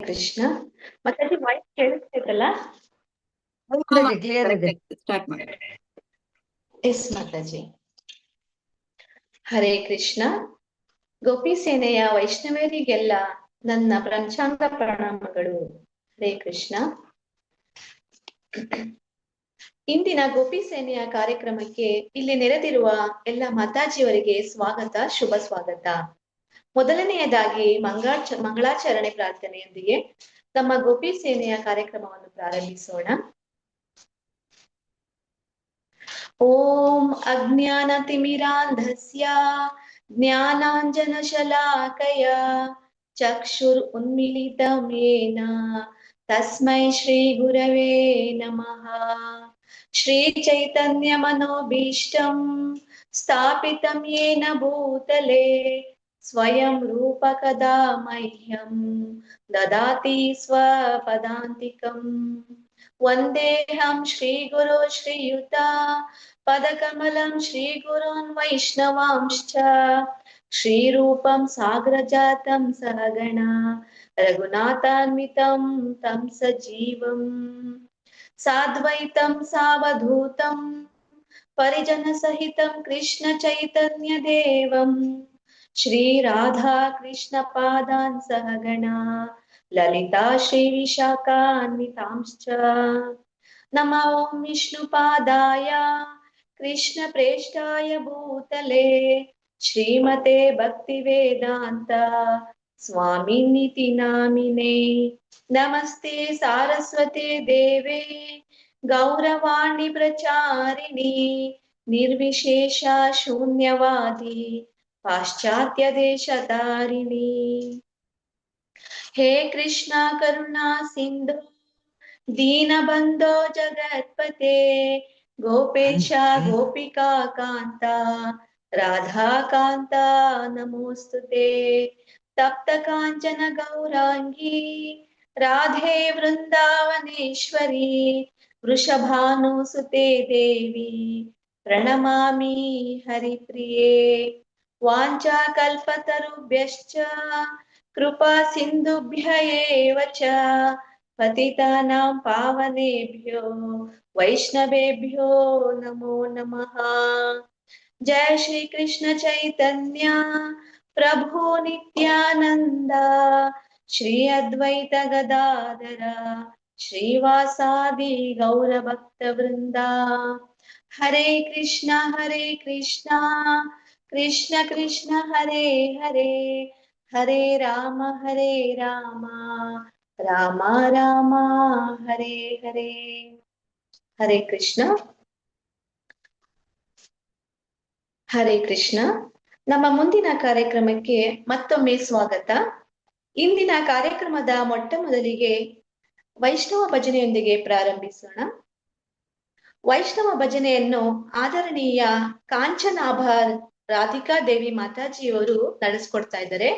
Krishna. Mataji voice ಕೇಳಿಸ್ತೈತಲ್ಲ? Clear ಇದೆ. Start ಮಾಡಿ. S Mataji. Hare Krishna. Gopi ಸೇನೆಯ ವೈಷ್ಣವರಿಗೆಲ್ಲ ನನ್ನ ಪಂಚಾಂಗ ಪ್ರಣಾಮಗಳು. ಹರೇ ಕೃಷ್ಣ. ಇಂದಿನ ಗೋಪಿ ಸೇನೆಯ ಕಾರ್ಯಕ್ರಮಕ್ಕೆ ಇಲ್ಲಿ ನೆರೆದಿರುವ ಎಲ್ಲ ಮಾತಾಜಿಯವರಿಗೆ ಸ್ವಾಗತ, ಶುಭ ಸ್ವಾಗತ. ಮೊದಲನೆಯದಾಗಿ ಮಂಗಳಾಚರಣೆ ಪ್ರಾರ್ಥನೆಯೊಂದಿಗೆ ನಮ್ಮ ಗೋಪಿ ಸೇನೆಯ ಕಾರ್ಯಕ್ರಮವನ್ನು ಪ್ರಾರಂಭಿಸೋಣ. ಓಂ ಅಜ್ಞಾನತಿಮಿರಾಂಧಸ್ಯ ಜ್ಞಾನಾಂಜನಶಲಾಕಯ ಚಕ್ಷುರ್ ಉನ್ಮಿಲಿತಂ ಯೇನ ತಸ್ಮೈ ಶ್ರೀ ಗುರವೇ ನಮಃ. ಶ್ರೀ ಚೈತನ್ಯ ಮನೋಭೀಷ್ಟಂ ಸ್ಥಾಪಿತಂ ಯೇನ ಭೂತಲೆ ಸ್ವಯಂ ರೂಪ ಕದಾ ಮಹ್ಯಂ ದದಾತಿ ಸ್ವಪದಾಂತಿಕಂ. ವಂದೇಹಂ ಶ್ರೀ ಗುರು ಶ್ರೀಯುತ ಪದಕಮಲಂ ಶ್ರೀ ಗುರುನ್ ವೈಷ್ಣವಾಂಶ್ಚ ಶ್ರೀರೂಪಂ ಸಾಗ್ರಜಾತಂ ಸಹಗಣ ರಘುನಾಥಾನ್ವಿತಂ ತಂ ಸಜೀವಂ ಸಾದ್ವೈತಂ ಸಾವಧೂತಂ ಪರಿಜನ ಸಹಿತಂ ಕೃಷ್ಣ ಚೈತನ್ಯ ದೇವಂ ಶ್ರೀ ರಾಧಾ ಕೃಷ್ಣ ಪಾದಾನ್ ಸಹಗಣ ಲಲಿತಾ ಶ್ರೀ ವಿಶಾಖಾನ್ವಿತಾಂಶ್ಚ. ನಮೋ ವಿಷ್ಣುಪಾದಾಯ ಕೃಷ್ಣ ಪ್ರೇಷ್ಠಾಯ ಭೂತಲೆ ಶ್ರೀಮತೆ ಭಕ್ತಿ ವೇದಾಂತ ಸ್ವಾಮಿನಿತಿ ನಾಮಿನೇ. ನಮಸ್ತೆ ಸಾರಸ್ವತೆ ದೇವೇ ಗೌರವಾಣಿ ಪ್ರಚಾರಿಣಿ ನಿರ್ವಿಶೇಷ ಶೂನ್ಯವಾದಿ ಪಾಶ್ಚಾತ್ಯ ದೇಶಧಾರಿಣಿ. ಹೇ ಕೃಷ್ಣ ಕರುಣಾ ಸಿಂಧು ದೀನಬಂಧೋ ಜಗತ್ಪತೆ ಗೋಪೇಶ ಗೋಪಿಕಾ ಕಾಂತ ರಾಧಾಕಾಂತ ನಮೋಸ್ತುತೆ. ತಪ್ತ ಕಾಂಚನ ಗೌರಾಂಗಿ ರಾಧೆ ವೃಂದಾವನೇಶ್ವರಿ ವೃಷಭಾನುಸುತೆ ದೇವಿ ಪ್ರಣಮಾಮಿ ಹರಿಪ್ರಿಯೇ. ವಾಂಚಾ ಕಲ್ಪತರುಭ್ಯಶ್ಚ ಕೃಪಾ ಸಿಂಧುಭ್ಯ ಏವ ಚ ಪತಿತಾನಾಂ ಪಾವನೇಭ್ಯೋ ವೈಷ್ಣವೇಭ್ಯೋ ನಮೋ ನಮಃ. ಜಯ ಶ್ರೀ ಕೃಷ್ಣ ಚೈತನ್ಯ ಪ್ರಭು ನಿತ್ಯಾನಂದ ಶ್ರೀ ಅದ್ವೈತ ಗದಾಧರ ಶ್ರೀವಾಸಾದಿ ಗೌರ ಭಕ್ತ ವೃಂದ. ಹರೇ ಕೃಷ್ಣ ಕೃಷ್ಣ ಕೃಷ್ಣ ಹರೇ ಹರೇ ಹರೇ ರಾಮ ರಾಮ ರಾಮ ಹರೇ ಹರೇ. ಹರೇ ಕೃಷ್ಣ. ಹರೇ ಕೃಷ್ಣ. ನಮ್ಮ ಮುಂದಿನ ಕಾರ್ಯಕ್ರಮಕ್ಕೆ ಮತ್ತೊಮ್ಮೆ ಸ್ವಾಗತ. ಇಂದಿನ ಕಾರ್ಯಕ್ರಮದ ಮೊಟ್ಟ ಮೊದಲಿಗೆ ವೈಷ್ಣವ ಭಜನೆಯೊಂದಿಗೆ ಪ್ರಾರಂಭಿಸೋಣ. ವೈಷ್ಣವ ಭಜನೆಯನ್ನು ಆದರಣೀಯ ಕಾಂಚನಾಭ ರಾಧಿಕಾ ದೇವಿ ಮಾತಾಜಿಯವರು ನಡೆಸ್ಕೊಡ್ತಾ ಇದ್ದಾರೆ.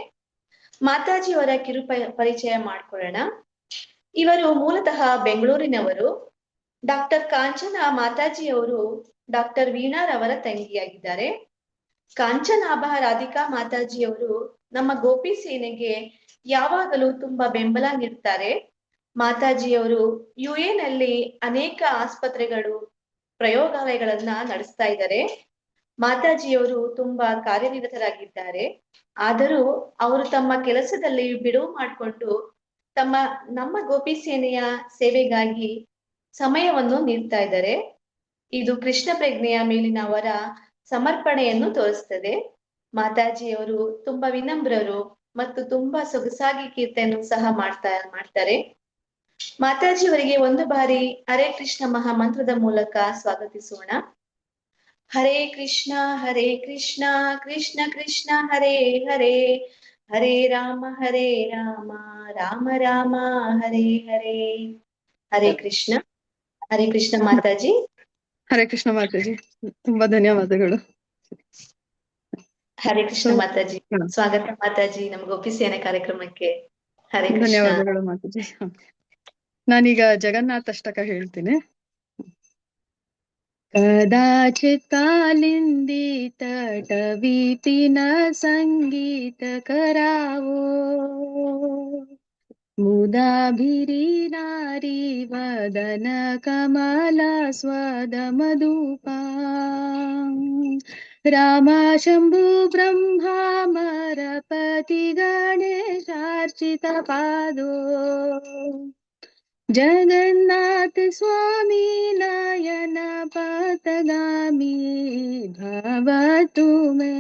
ಮಾತಾಜಿಯವರ ಕಿರು ಪರಿಚಯ ಮಾಡ್ಕೊಳ್ಳೋಣ. ಇವರು ಮೂಲತಃ ಬೆಂಗಳೂರಿನವರು. ಡಾಕ್ಟರ್ ಕಾಂಚನ ಮಾತಾಜಿಯವರು ಡಾಕ್ಟರ್ ವೀಣಾರವರ ತಂಗಿಯಾಗಿದ್ದಾರೆ. ಕಾಂಚನಾಭ ರಾಧಿಕಾ ಮಾತಾಜಿಯವರು ನಮ್ಮ ಗೋಪಿ ಸೇನೆಗೆ ಯಾವಾಗಲೂ ತುಂಬಾ ಬೆಂಬಲ ನೀಡ್ತಾರೆ. ಮಾತಾಜಿಯವರು ಯುಎನಲ್ಲಿ ಅನೇಕ ಆಸ್ಪತ್ರೆಗಳು ಪ್ರಯೋಗಾಲಯಗಳನ್ನ ನಡೆಸ್ತಾ ಇದ್ದಾರೆ. ಮಾತಾಜಿಯವರು ತುಂಬಾ ಕಾರ್ಯನಿರತರಾಗಿದ್ದಾರೆ. ಆದರೂ ಅವರು ತಮ್ಮ ಕೆಲಸದಲ್ಲಿ ಬಿಡುವು ಮಾಡಿಕೊಂಡು ನಮ್ಮ ಗೋಪಿ ಸೇನೆಯ ಸೇವೆಗಾಗಿ ಸಮಯವನ್ನು ನೀಡ್ತಾ ಇದ್ದಾರೆ. ಇದು ಕೃಷ್ಣ ಪ್ರಜ್ಞೆಯ ಮೇಲಿನ ಅವರ ಸಮರ್ಪಣೆಯನ್ನು ತೋರಿಸ್ತದೆ. ಮಾತಾಜಿಯವರು ತುಂಬಾ ವಿನಮ್ರರು ಮತ್ತು ತುಂಬಾ ಸೊಗಸಾಗಿ ಕೀರ್ತನೆಯನ್ನು ಸಹ ಮಾಡ್ತಾರೆ. ಮಾತಾಜಿಯವರಿಗೆ ಒಂದು ಬಾರಿ ಹರೇ ಕೃಷ್ಣ ಮಹಾಮಂತ್ರದ ಮೂಲಕ ಸ್ವಾಗತಿಸೋಣ. ಹರೇ ಕೃಷ್ಣ ಕೃಷ್ಣ ಕೃಷ್ಣ ಹರೇ ಹರೇ ಹರೇ ರಾಮ ರಾಮ ರಾಮ ಹರೇ ಹರೇ. ಹರೇ ಕೃಷ್ಣ ಮಾತಾಜಿ. ಹರೇ ಕೃಷ್ಣ ಮಾತಾಜಿ, ತುಂಬಾ ಧನ್ಯವಾದಗಳು. ಹರೇ ಕೃಷ್ಣ ಮಾತಾಜಿ, ಸ್ವಾಗತ ಮಾತಾಜಿ ನಮ್ಮ ಗೋಪಿ ಸೇನೆ ಕಾರ್ಯಕ್ರಮಕ್ಕೆ. ಹರೇ ಕೃಷ್ಣ. ಧನ್ಯವಾದಗಳು ಮಾತಾಜಿ. ನಾನೀಗ ಜಗನ್ನಾಥ ಅಷ್ಟಕ ಹೇಳ್ತೀನಿ. ಕದಾಚಿತ್ ಕಾಲಿಂದಿ ತಟ ವಿಪಿನ ಸಂಗೀತ ಕರಾವೋ मुदाभिरीनारीवदन कमलास्वदमधुपा रामा शम्भु ब्रह्मामरपति गणेशार्चितपादो जगन्नाथ स्वामी नयन पथगामी भवतु मे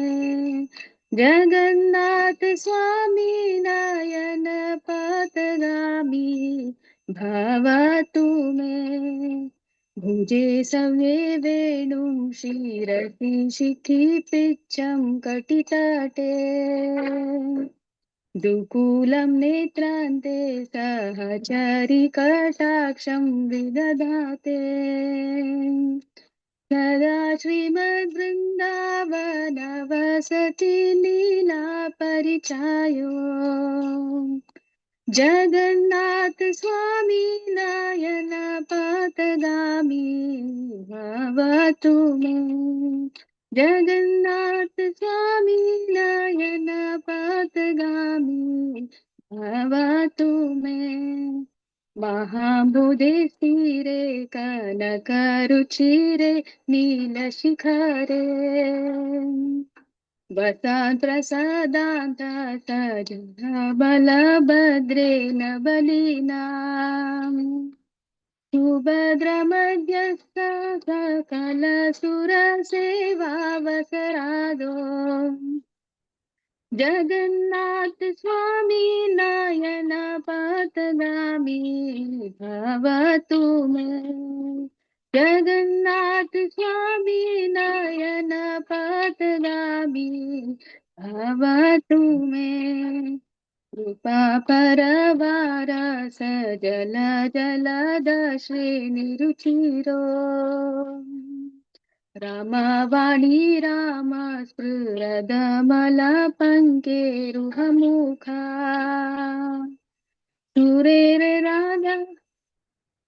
जगन्नाथ स्वामी नयन पथगामी भवतु मे भुजे सव्ये वेणुं शिरसि शिखि पिच्चं कटितटे दुकूलं नेत्रान्ते सहचरि कटाक्षं विदधाते सदा श्रीमद्वृन्दावनवसति लीला परिचायो जगन्नाथ स्वामी नयन पथगामी भवतु मे जगन्नाथ स्वामी नयन पथगामी भवतु मे महाबुधे स्थिरे कनकरुचिरे नीलशिखरे वसन्तप्रसादान्त सजना बलभद्रे न बलिना सुभद्रमध्यस्थ सकलसुरसेवावसरादो जगन्नाथ स्वामी नयन पथगामी भवतु मे जगन्नाथ स्वामी नयन पथगामी भवतु मे कृपा परवार सजल जलद श्रेणिरुचिरो रामवाणी राम स्फुरदमलपङ्केरुहमुखा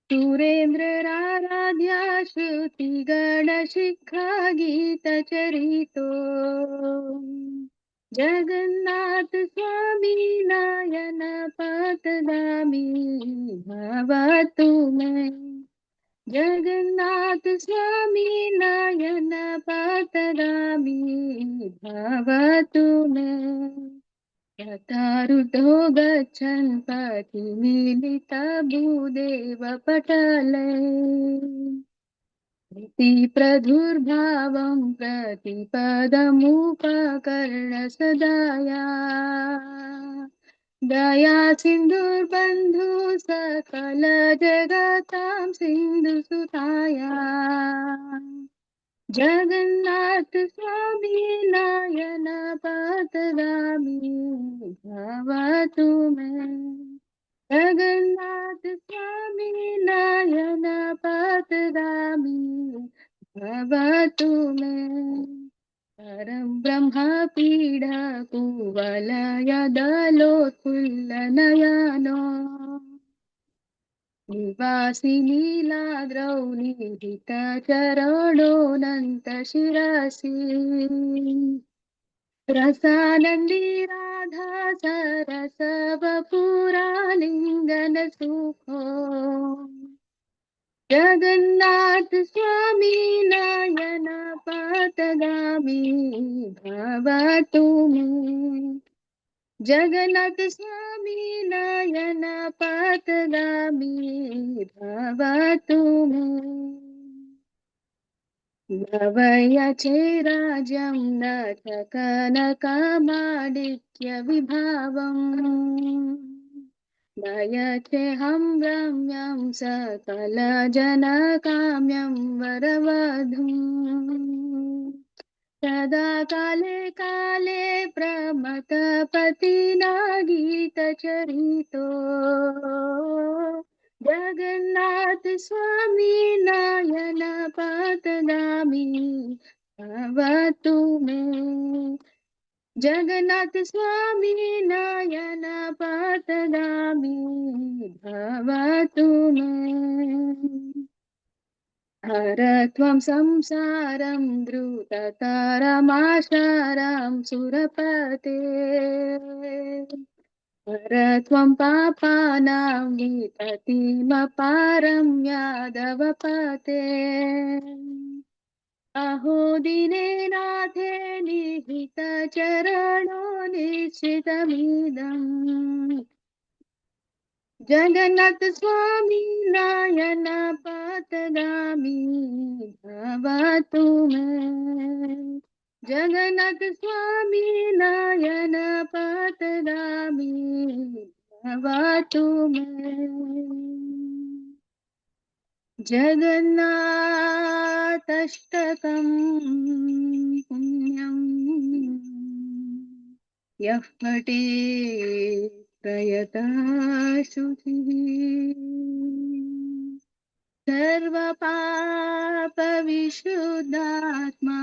सुरेन्द्रराराध्या श्रुतिगणशिखा गीतचरितो जगन्नाथ स्वामी नयन पथगामी भवतु मे जगन्नाथ स्वामी नयन पथगामी भवतु मे यथारुढो गच्छन् पथिमीलितभूदेव पटले प्रधुर्भावं प्रतिपदमुपकर्णसदया दया सिन्धुर्बन्धु सकल जगतां सिन्धुसुताया जगन्नाथ स्वामी नयन पथगामी भवतु मे जगन्नाथ स्वामी नयन पथगामी भवतु मे परं ब्रह्म पीड कुवलयदलोत्फुल्लनयनो निवासि नीलाद्रौ निहितचरणोऽनन्तशिरसि रसानन्दी राधा सरस वपुरालिङ्गन सुखो जगन्नाथ स्वामी नयन पथगामी भवतु मे जगन्नाथ स्वामी नयन पथगामी भवतु मे नवयचे राज्यं नथ कनकमाणिक्यविभावम् नयचेऽहं रम्यं सकलजनकाम्यं वरवधूम् सदा काले काले प्रमथपतिना गीतचरितो जगन्नाथ स्वामी नयन पथगामी भवतु मे जगन्नाथ स्वामी नयन पथगामी भवतु मे हर त्वं संसारं द्रुततरमाशारं सुरपते परत्वं पापानां विपतिमपारं यादवपते अहो दीनेनाथे निहितचरणो निश्चितमिदम् जगन्नाथ स्वामी नारायण पतगामी भवतु मे जगन्नाथ स्वामी नारायण पतगामी भवतु मे जगन्नाथाष्टकं पुण्यम् यः पठेत् प्रयतः शुचिः सर्वपापविशुद्धात्मा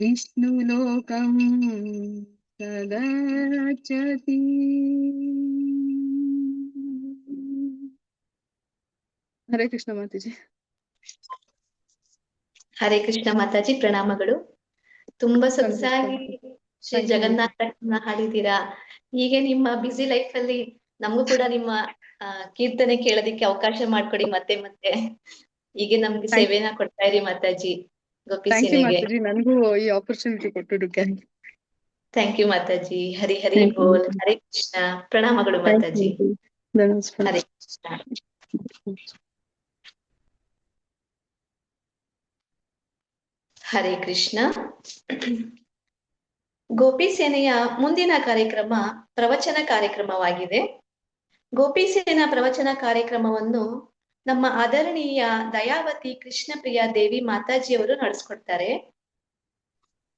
विष्णुलोकं सगच्छति। ಹರೇ ಕೃಷ್ಣ ಮಾತಾಜಿ. ಹರೇ ಕೃಷ್ಣ ಮಾತಾಜಿ, ಪ್ರಣಾಮಗಳು. ತುಂಬಾ ಸೊಗಸಾಗಿ ಶ್ರೀ ಜಗನ್ನಾಥನ ಹಾಡಿದ್ದೀರಾ. ಹೀಗೆ ನಿಮ್ಮ ಬ್ಯುಸಿ ಲೈಫ್ ಅಲ್ಲಿ ನಮಗೂ ಕೂಡ ನಿಮ್ಮ ಕೀರ್ತನೆ ಕೇಳೋದಿಕ್ಕೆ ಅವಕಾಶ ಮಾಡ್ಕೊಡಿ ಮತ್ತೆ ಮತ್ತೆ. ಹೀಗೆ ನಮ್ಗೆ ಸೇವೆನ ಕೊಡ್ತಾ ಇರಿ ಮಾತಾಜಿ ಗೋಪಿ ಸೇನೆಗೆ. ನನಗೂ ಈ ಆಪರ್ಚುನಿಟಿ ಕೊಟ್ಟಿದ್ದಕ್ಕೆ ಥ್ಯಾಂಕ್ ಯು ಮಾತಾಜಿ. ಹರಿ ಹರಿ ಬೋಲ್. ಹರೇ ಕೃಷ್ಣ. ಪ್ರಣಾಮಗಳು ಮಾತಾಜಿ. ಹರೇ ಕೃಷ್ಣ. ಹರೇ ಕೃಷ್ಣ. ಗೋಪಿ ಸೇನೆಯ ಮುಂದಿನ ಕಾರ್ಯಕ್ರಮ ಪ್ರವಚನ ಕಾರ್ಯಕ್ರಮವಾಗಿದೆ. ಗೋಪಿ ಸೇನಾ ಪ್ರವಚನ ಕಾರ್ಯಕ್ರಮವನ್ನು ನಮ್ಮ ಆದರಣೀಯ ದಯಾವತಿ ಕೃಷ್ಣಪ್ರಿಯ ದೇವಿ ಮಾತಾಜಿಯವರು ನಡೆಸ್ಕೊಡ್ತಾರೆ.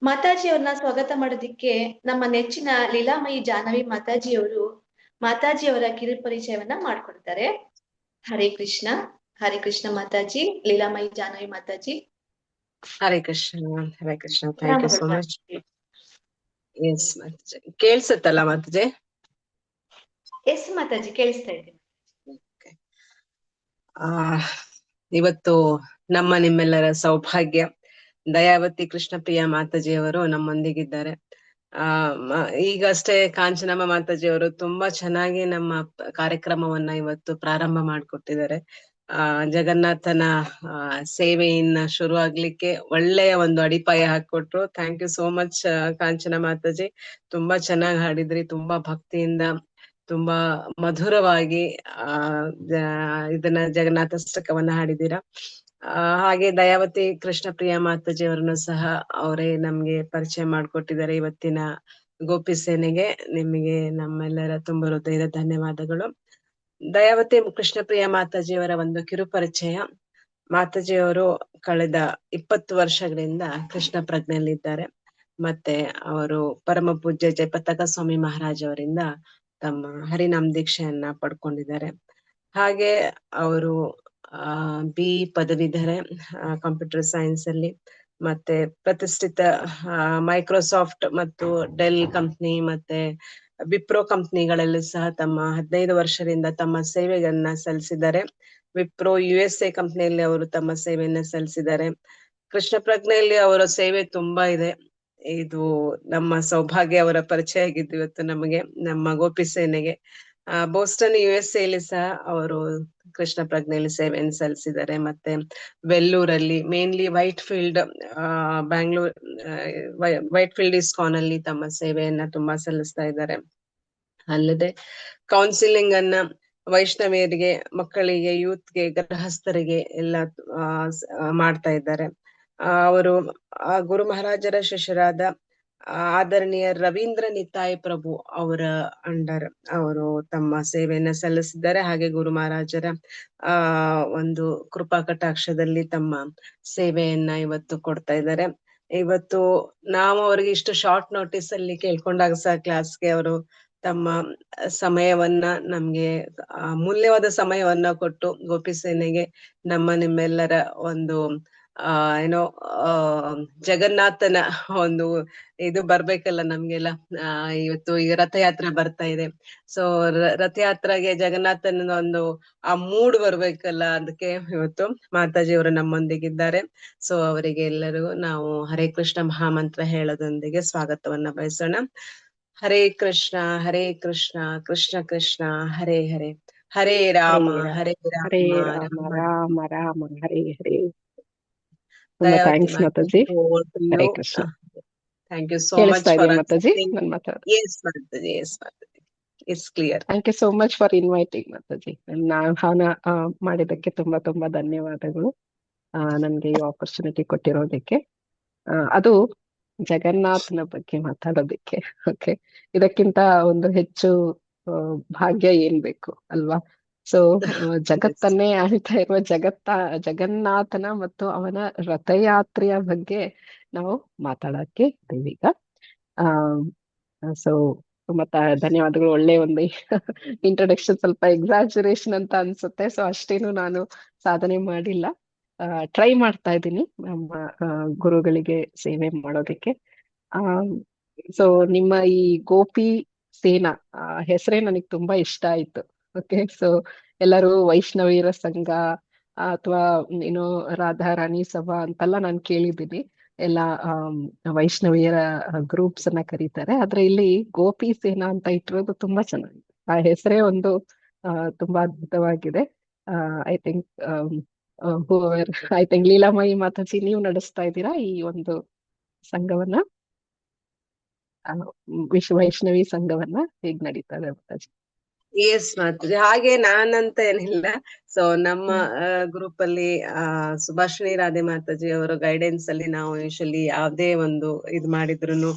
ಮಾತಾಜಿಯವ್ರನ್ನ ಸ್ವಾಗತ ಮಾಡೋದಿಕ್ಕೆ ನಮ್ಮ ನೆಚ್ಚಿನ ಲೀಲಾಮಯಿ ಜಾಹ್ನವಿ ಮಾತಾಜಿಯವರು ಮಾತಾಜಿಯವರ ಕಿರು ಪರಿಚಯವನ್ನ ಮಾಡ್ಕೊಡ್ತಾರೆ. Hare Krishna. Hare Krishna Mataji. Leelamayi Jahnavi Mataji. Hare Krishna. Hare Krishna. Thank you so much. Yes Mataji, ಕೇಳ್ಸತ್ತಲ್ಲ ಮಾತಾಜಿ? ಎಸ್ ಮಾತಾಜಿ, ಕೇಳಿಸ್ತಾ ಇದ್ದೀನಿ. ಇವತ್ತು ನಮ್ಮ ನಿಮ್ಮೆಲ್ಲರ ಸೌಭಾಗ್ಯ ದಯಾವತಿ ಕೃಷ್ಣಪ್ರಿಯ ಮಾತಾಜಿಯವರು ನಮ್ಮೊಂದಿಗಿದ್ದಾರೆ. ಈಗಷ್ಟೇ ಕಾಂಚನಮ್ಮ ಮಾತಾಜಿಯವರು ತುಂಬಾ ಚೆನ್ನಾಗಿ ನಮ್ಮ ಕಾರ್ಯಕ್ರಮವನ್ನ ಇವತ್ತು ಪ್ರಾರಂಭ ಮಾಡ್ಕೊಟ್ಟಿದ್ದಾರೆ. ಜಗನ್ನಾಥನ ಸೇವೆಯನ್ನ ಶುರು ಆಗ್ಲಿಕ್ಕೆ ಒಳ್ಳೆಯ ಒಂದು ಅಡಿಪಾಯ ಹಾಕೊಟ್ರು. ಥ್ಯಾಂಕ್ ಯು ಸೋ ಮಚ್ ಕಾಂಚನ ಮಾತಾಜಿ. ತುಂಬಾ ಚೆನ್ನಾಗಿ ಹಾಡಿದ್ರಿ. ತುಂಬಾ ಭಕ್ತಿಯಿಂದ, ತುಂಬಾ ಮಧುರವಾಗಿ ಇದನ್ನ ಜಗನ್ನಾಥಾಷ್ಟಕವನ್ನ ಹಾಡಿದೀರಾ. ಹಾಗೆ ದಯಾವತಿ ಕೃಷ್ಣಪ್ರಿಯ ಮಾತಾಜಿ ಅವರನ್ನು ಸಹ ಅವರೇ ನಮ್ಗೆ ಪರಿಚಯ ಮಾಡ್ಕೊಟ್ಟಿದ್ದಾರೆ ಇವತ್ತಿನ ಗೋಪಿ ಸೇನೆಗೆ. ನಿಮಗೆ ನಮ್ಮೆಲ್ಲರ ತುಂಬ ಹೃದಯದ ಧನ್ಯವಾದಗಳು. ದಯಾವತಿ ಕೃಷ್ಣಪ್ರಿಯ ಮಾತಾಜಿಯವರ ಒಂದು ಕಿರು ಪರಿಚಯ. ಮಾತಾಜಿಯವರು ಕಳೆದ 20 ವರ್ಷಗಳಿಂದ ಕೃಷ್ಣ ಪ್ರಜ್ಞೆಯಲ್ಲಿದ್ದಾರೆ. ಮತ್ತೆ ಅವರು ಪರಮ ಪೂಜ್ಯ ಜಯಪತಾಕ ಸ್ವಾಮಿ ಮಹಾರಾಜ್ ಅವರಿಂದ ತಮ್ಮ ಹರಿನಾಮ್ ದೀಕ್ಷೆಯನ್ನ ಪಡ್ಕೊಂಡಿದ್ದಾರೆ. ಹಾಗೆ ಅವರು BE ಪದವೀಧರೆ ಕಂಪ್ಯೂಟರ್ ಸೈನ್ಸ್ ಅಲ್ಲಿ. ಮತ್ತೆ ಪ್ರತಿಷ್ಠಿತ ಮೈಕ್ರೋಸಾಫ್ಟ್ ಮತ್ತು ಡೆಲ್ ಕಂಪ್ನಿ ಮತ್ತೆ ವಿಪ್ರೋ ಕಂಪ್ನಿಗಳಲ್ಲಿ ಸಹ ತಮ್ಮ 15 ವರ್ಷದಿಂದ ತಮ್ಮ ಸೇವೆಯನ್ನ ಸಲ್ಲಿಸಿದ್ದಾರೆ. ವಿಪ್ರೋ USA ಕಂಪ್ನಿಯಲ್ಲಿ ಅವರು ತಮ್ಮ ಸೇವೆಯನ್ನ ಸಲ್ಲಿಸಿದ್ದಾರೆ. ಕೃಷ್ಣ ಪ್ರಜ್ಞೆಯಲ್ಲಿ ಅವರ ಸೇವೆ ತುಂಬಾ ಇದೆ. ಇದು ನಮ್ಮ ಸೌಭಾಗ್ಯ ಅವರ ಪರಿಚಯ ಆಗಿದ್ದು ಇವತ್ತು ನಮಗೆ, ನಮ್ಮ ಗೋಪಿ ಸೇನೆಗೆ. ಬೋಸ್ಟನ್ USA ಅಲ್ಲಿ ಸಹ ಅವರು ಕೃಷ್ಣ ಪ್ರಜ್ಞೆಯಲ್ಲಿ ಸೇವೆಯನ್ನು ಸಲ್ಲಿಸಿದ್ದಾರೆ. ಮತ್ತೆ ವೆಲ್ಲೂರಲ್ಲಿ, mainly Whitefield, Bangalore Whitefield ISKCON ಅಲ್ಲಿ ತಮ್ಮ ಸೇವೆಯನ್ನ ತುಂಬಾ ಸಲ್ಲಿಸ್ತಾ ಇದ್ದಾರೆ. ಅಲ್ಲದೆ ಕೌನ್ಸಿಲಿಂಗ್ ಅನ್ನ ವೈಷ್ಣವಿಯರಿಗೆ, ಮಕ್ಕಳಿಗೆ, ಯೂತ್ಗೆ, ಗೃಹಸ್ಥರಿಗೆ ಎಲ್ಲ ಮಾಡ್ತಾ ಇದ್ದಾರೆ. ಅವರು ಗುರು ಮಹಾರಾಜರ ಶಿಷ್ಯರಾದ ಆದರಣೀಯ ರವೀಂದ್ರ ನಿತಾಯ್ ಪ್ರಭು ಅವರ ಅಂಡರ್ ಅವರು ತಮ್ಮ ಸೇವೆಯನ್ನ ಸಲ್ಲಿಸಿದ್ದಾರೆ. ಹಾಗೆ ಗುರು ಮಹಾರಾಜರ ಒಂದು ಕೃಪಾ ಕಟಾಕ್ಷದಲ್ಲಿ ತಮ್ಮ ಸೇವೆಯನ್ನ ಇವತ್ತು ಕೊಡ್ತಾ ಇದ್ದಾರೆ. ಇವತ್ತು ನಾವು ಅವ್ರಿಗೆ ಇಷ್ಟು ಶಾರ್ಟ್ ನೋಟಿಸ್ ಅಲ್ಲಿ ಕೇಳ್ಕೊಂಡಾಗ ಸಹ ಕ್ಲಾಸ್ಗೆ ಅವರು ತಮ್ಮ ಸಮಯವನ್ನ ನಮ್ಗೆ ಅಮೂಲ್ಯವಾದ ಸಮಯವನ್ನ ಕೊಟ್ಟು ಗೋಪಿ ಸೇನೆಗೆ ನಮ್ಮ ನಿಮ್ಮೆಲ್ಲರ ಒಂದು ಏನೋ ಜಗನ್ನಾಥನ ಒಂದು ಇದು ಬರ್ಬೇಕಲ್ಲ ನಮ್ಗೆಲ್ಲ. ಇವತ್ತು ಈಗ ರಥಯಾತ್ರೆ ಬರ್ತಾ ಇದೆ. ಸೊ ರಥಯಾತ್ರೆಗೆ ಜಗನ್ನಾಥನ ಒಂದು ಆ ಮೂಡ್ ಬರ್ಬೇಕಲ್ಲ, ಅದಕ್ಕೆ ಇವತ್ತು ಮಾತಾಜಿಯವರು ನಮ್ಮೊಂದಿಗಿದ್ದಾರೆ. ಸೊ ಅವರಿಗೆ ಎಲ್ಲರಿಗೂ ನಾವು ಹರೇ ಕೃಷ್ಣ ಮಹಾಮಂತ್ರ ಹೇಳೋದೊಂದಿಗೆ ಸ್ವಾಗತವನ್ನ ಬಯಸೋಣ. ಹರೇ ಕೃಷ್ಣ ಹರೇ ಕೃಷ್ಣ ಕೃಷ್ಣ ಕೃಷ್ಣ ಹರೇ ಹರೇ ಹರೇ ರಾಮ ಹರೇ ಹರೇ ಹರೇ ರಾಮ ರಾಮ ರಾಮ ರಾಮ ರಾಮ ಹರೇ ಹರೇ. ತುಂಬಾ Dayavati thanks Mataji. Mataji, over to you. Hare Krishna. Thank you so much ಕೇಳಿಸ್ತಾ for ಇದೆಯಾ ಮಾತಾಜಿ accepting. ನನ್ ಮಾತಾಡೋದು? Yes, Mataji. Yes, Mataji. It's clear. Thank you so much for inviting Mataji. ಆಹ್ವಾನ ಮಾಡಿದ್ದಕ್ಕೆ ತುಂಬಾ ತುಂಬಾ ಧನ್ಯವಾದಗಳು. ನನ್ಗೆ ಈ ಆಪರ್ಚುನಿಟಿ ಕೊಟ್ಟಿರೋದಕ್ಕೆ. ಅದು ಜಗನ್ನಾಥನ ಬಗ್ಗೆ ಮಾತಾಡೋದಕ್ಕೆ. ಓಕೆ, ಇದಕ್ಕಿಂತ ಒಂದು ಹೆಚ್ಚು ಭಾಗ್ಯ ಏನ್ ಬೇಕು ಅಲ್ವಾ? ಸೊ ಜಗತ್ತನ್ನೇ ಆಳ್ತಾ ಇರುವ ಜಗನ್ನಾಥನ ಮತ್ತು ಅವನ ರಥಯಾತ್ರೆಯ ಬಗ್ಗೆ ನಾವು ಮಾತಾಡಕ್ಕೆ ಇದ್ದೀವೀಗ. ಸೊ ತುಂಬಾ ಧನ್ಯವಾದಗಳು. ಒಳ್ಳೆ ಒಂದು ಇಂಟ್ರೊಡಕ್ಷನ್, ಸ್ವಲ್ಪ ಎಕ್ಸಾಜುರೇಷನ್ ಅಂತ ಅನ್ಸುತ್ತೆ. ಸೊ ಅಷ್ಟೇನು ನಾನು ಸಾಧನೆ ಮಾಡಿಲ್ಲ, ಟ್ರೈ ಮಾಡ್ತಾ ಇದ್ದೀನಿ ನಮ್ಮ ಗುರುಗಳಿಗೆ ಸೇವೆ ಮಾಡೋದಕ್ಕೆ. ಸೊ ನಿಮ್ಮ ಈ ಗೋಪಿ ಸೇನಾ ಹೆಸರೇ ನನಗೆ ತುಂಬಾ ಇಷ್ಟ ಆಯ್ತು. ಓಕೆ, ಸೊ ಎಲ್ಲರೂ ವೈಷ್ಣವೀರ ಸಂಘ ಅಥವಾ ಏನೋ ರಾಧಾ ರಾಣಿ ಸಭಾ ಅಂತೆಲ್ಲ ನಾನು ಕೇಳಿದ್ದೀನಿ. ಎಲ್ಲ ವೈಷ್ಣವಿಯರ ಗ್ರೂಪ್ಸ್ ಅನ್ನ ಕರೀತಾರೆ, ಆದ್ರೆ ಇಲ್ಲಿ ಗೋಪಿ ಸೇನಾ ಅಂತ ಇಟ್ಟಿರೋದು ತುಂಬಾ ಚೆನ್ನಾಗಿದೆ. ಆ ಹೆಸರೇ ಒಂದು ತುಂಬಾ ಅದ್ಭುತವಾಗಿದೆ. ಐ ಥಿಂಕ್ ಲೀಲಾಮಯಿ ಮಾತಾಜಿ ನೀವು ನಡೆಸ್ತಾ ಇದ್ದೀರಾ ಈ ಒಂದು ಸಂಘವನ್ನ, ವೈಷ್ಣವಿ ಸಂಘವನ್ನ? ಹೇಗ್ ನಡೀತಾ ಇದೆ ಮಾತಾಜಿ? ಎಸ್ ಮಾತಾಜಿ, ಹಾಗೆ ನಾನಂತ ಏನಿಲ್ಲ. ಸೊ ನಮ್ಮ ಗ್ರೂಪ್ ಅಲ್ಲಿ ಸುಭಾಷಿಣಿ ರಾಧೆ ಮಾತಾಜಿ ಅವರ ಗೈಡೆನ್ಸ್ ಅಲ್ಲಿ ನಾವು ಯೂಶಲಿ ಯಾವ್ದೇ ಒಂದು ಇದು ಮಾಡಿದ್ರು,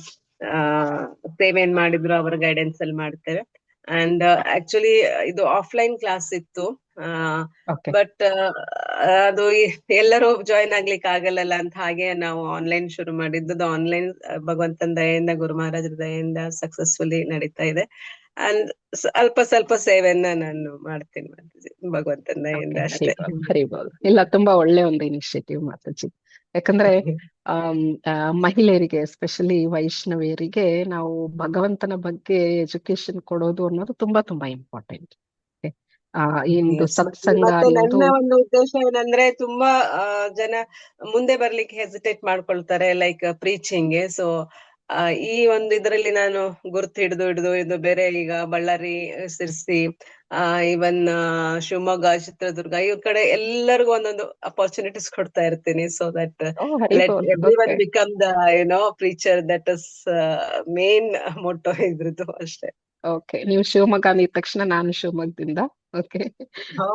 ಸೇವೆ ಏನ್ ಮಾಡಿದ್ರು ಅವರ ಗೈಡೆನ್ಸ್ ಅಲ್ಲಿ ಮಾಡ್ತೇವೆ. ಅಂಡ್ ಆಕ್ಚುಲಿ ಇದು ಆಫ್ಲೈನ್ ಕ್ಲಾಸ್ ಇತ್ತು, ಬಟ್ ಅದು ಎಲ್ಲರೂ ಜಾಯಿನ್ ಆಗ್ಲಿಕ್ಕೆ ಆಗಲ್ಲ ಅಂತ ಹಾಗೆ ನಾವು ಆನ್ಲೈನ್ ಶುರು ಮಾಡಿದ್ದು. ಆನ್ಲೈನ್ ಭಗವಂತನ ದಯೆಯಿಂದ, ಗುರು ಮಹಾರಾಜರ ದಯೆಯಿಂದ ಸಕ್ಸಸ್ಫುಲಿ ನಡೀತಾ ಇದೆ. ಅಂಡ್ ಅಲ್ಪ ಸ್ವಲ್ಪ ಸೇವೆಯನ್ನ ನಾನು ಮಾಡ್ತೀನಿ ಮಾತಾಜಿ, ಭಗವಂತನ ದಯೆಯಿಂದ ಅಷ್ಟೇ. ಹರಿಬೋಲ್. ಇಲ್ಲ, ತುಂಬಾ ಒಳ್ಳೆ ಒಂದು ಇನಿಷಿಯೇಟಿವ್ ಮಾತಾಜಿ. ಯಾಕಂದ್ರೆ ಮಹಿಳೆಯರಿಗೆ, ಎಸ್ಪೆಷಲಿ ವೈಷ್ಣವಿಯರಿಗೆ ನಾವು ಭಗವಂತನ ಬಗ್ಗೆ ಎಜುಕೇಶನ್ ಕೊಡೋದು ಅನ್ನೋದು ತುಂಬಾ ತುಂಬಾ ಇಂಪಾರ್ಟೆಂಟ್. ಇಂದು ಸತ್ಸಂಗ ಮತ್ತೆ ಅನ್ನೋದು, ನನ್ನ ಒಂದು ಉದ್ದೇಶ ಏನಂದ್ರೆ, ತುಂಬಾ ಜನ ಮುಂದೆ ಬರ್ಲಿಕ್ಕೆ ಹೆಸಿಟೇಟ್ ಮಾಡ್ಕೊಳ್ತಾರೆ ಲೈಕ್ ಪ್ರೀಚಿಂಗ್. ಸೊ ಈ ಒಂದು ಇದರಲ್ಲಿ ನಾನು ಗುರ್ತು ಹಿಡಿದು ಇದು ಬೇರೆ, ಈಗ ಬಳ್ಳಾರಿ, ಸಿರ್ಸಿ, ಇವನ್ ಶಿವಮೊಗ್ಗ, ಚಿತ್ರದುರ್ಗ, ಈ ಕಡೆ ಎಲ್ಲರಿಗೂ ಒಂದೊಂದು ಅಪರ್ಚುನಿಟೀಸ್ ಕೊಡ್ತಾ ಇರ್ತೀನಿ. So that let everyone become the preacher. That is main motto ಇದ್ರದ್ದು ಅಷ್ಟೇ. ಓಕೆ, ನೀವು ಶಿವಮೊಗ್ಗ ಅಂದಿದ ತಕ್ಷಣ ನಾನು ಶಿವಮೊಗ್ಗದಿಂದ. Okay,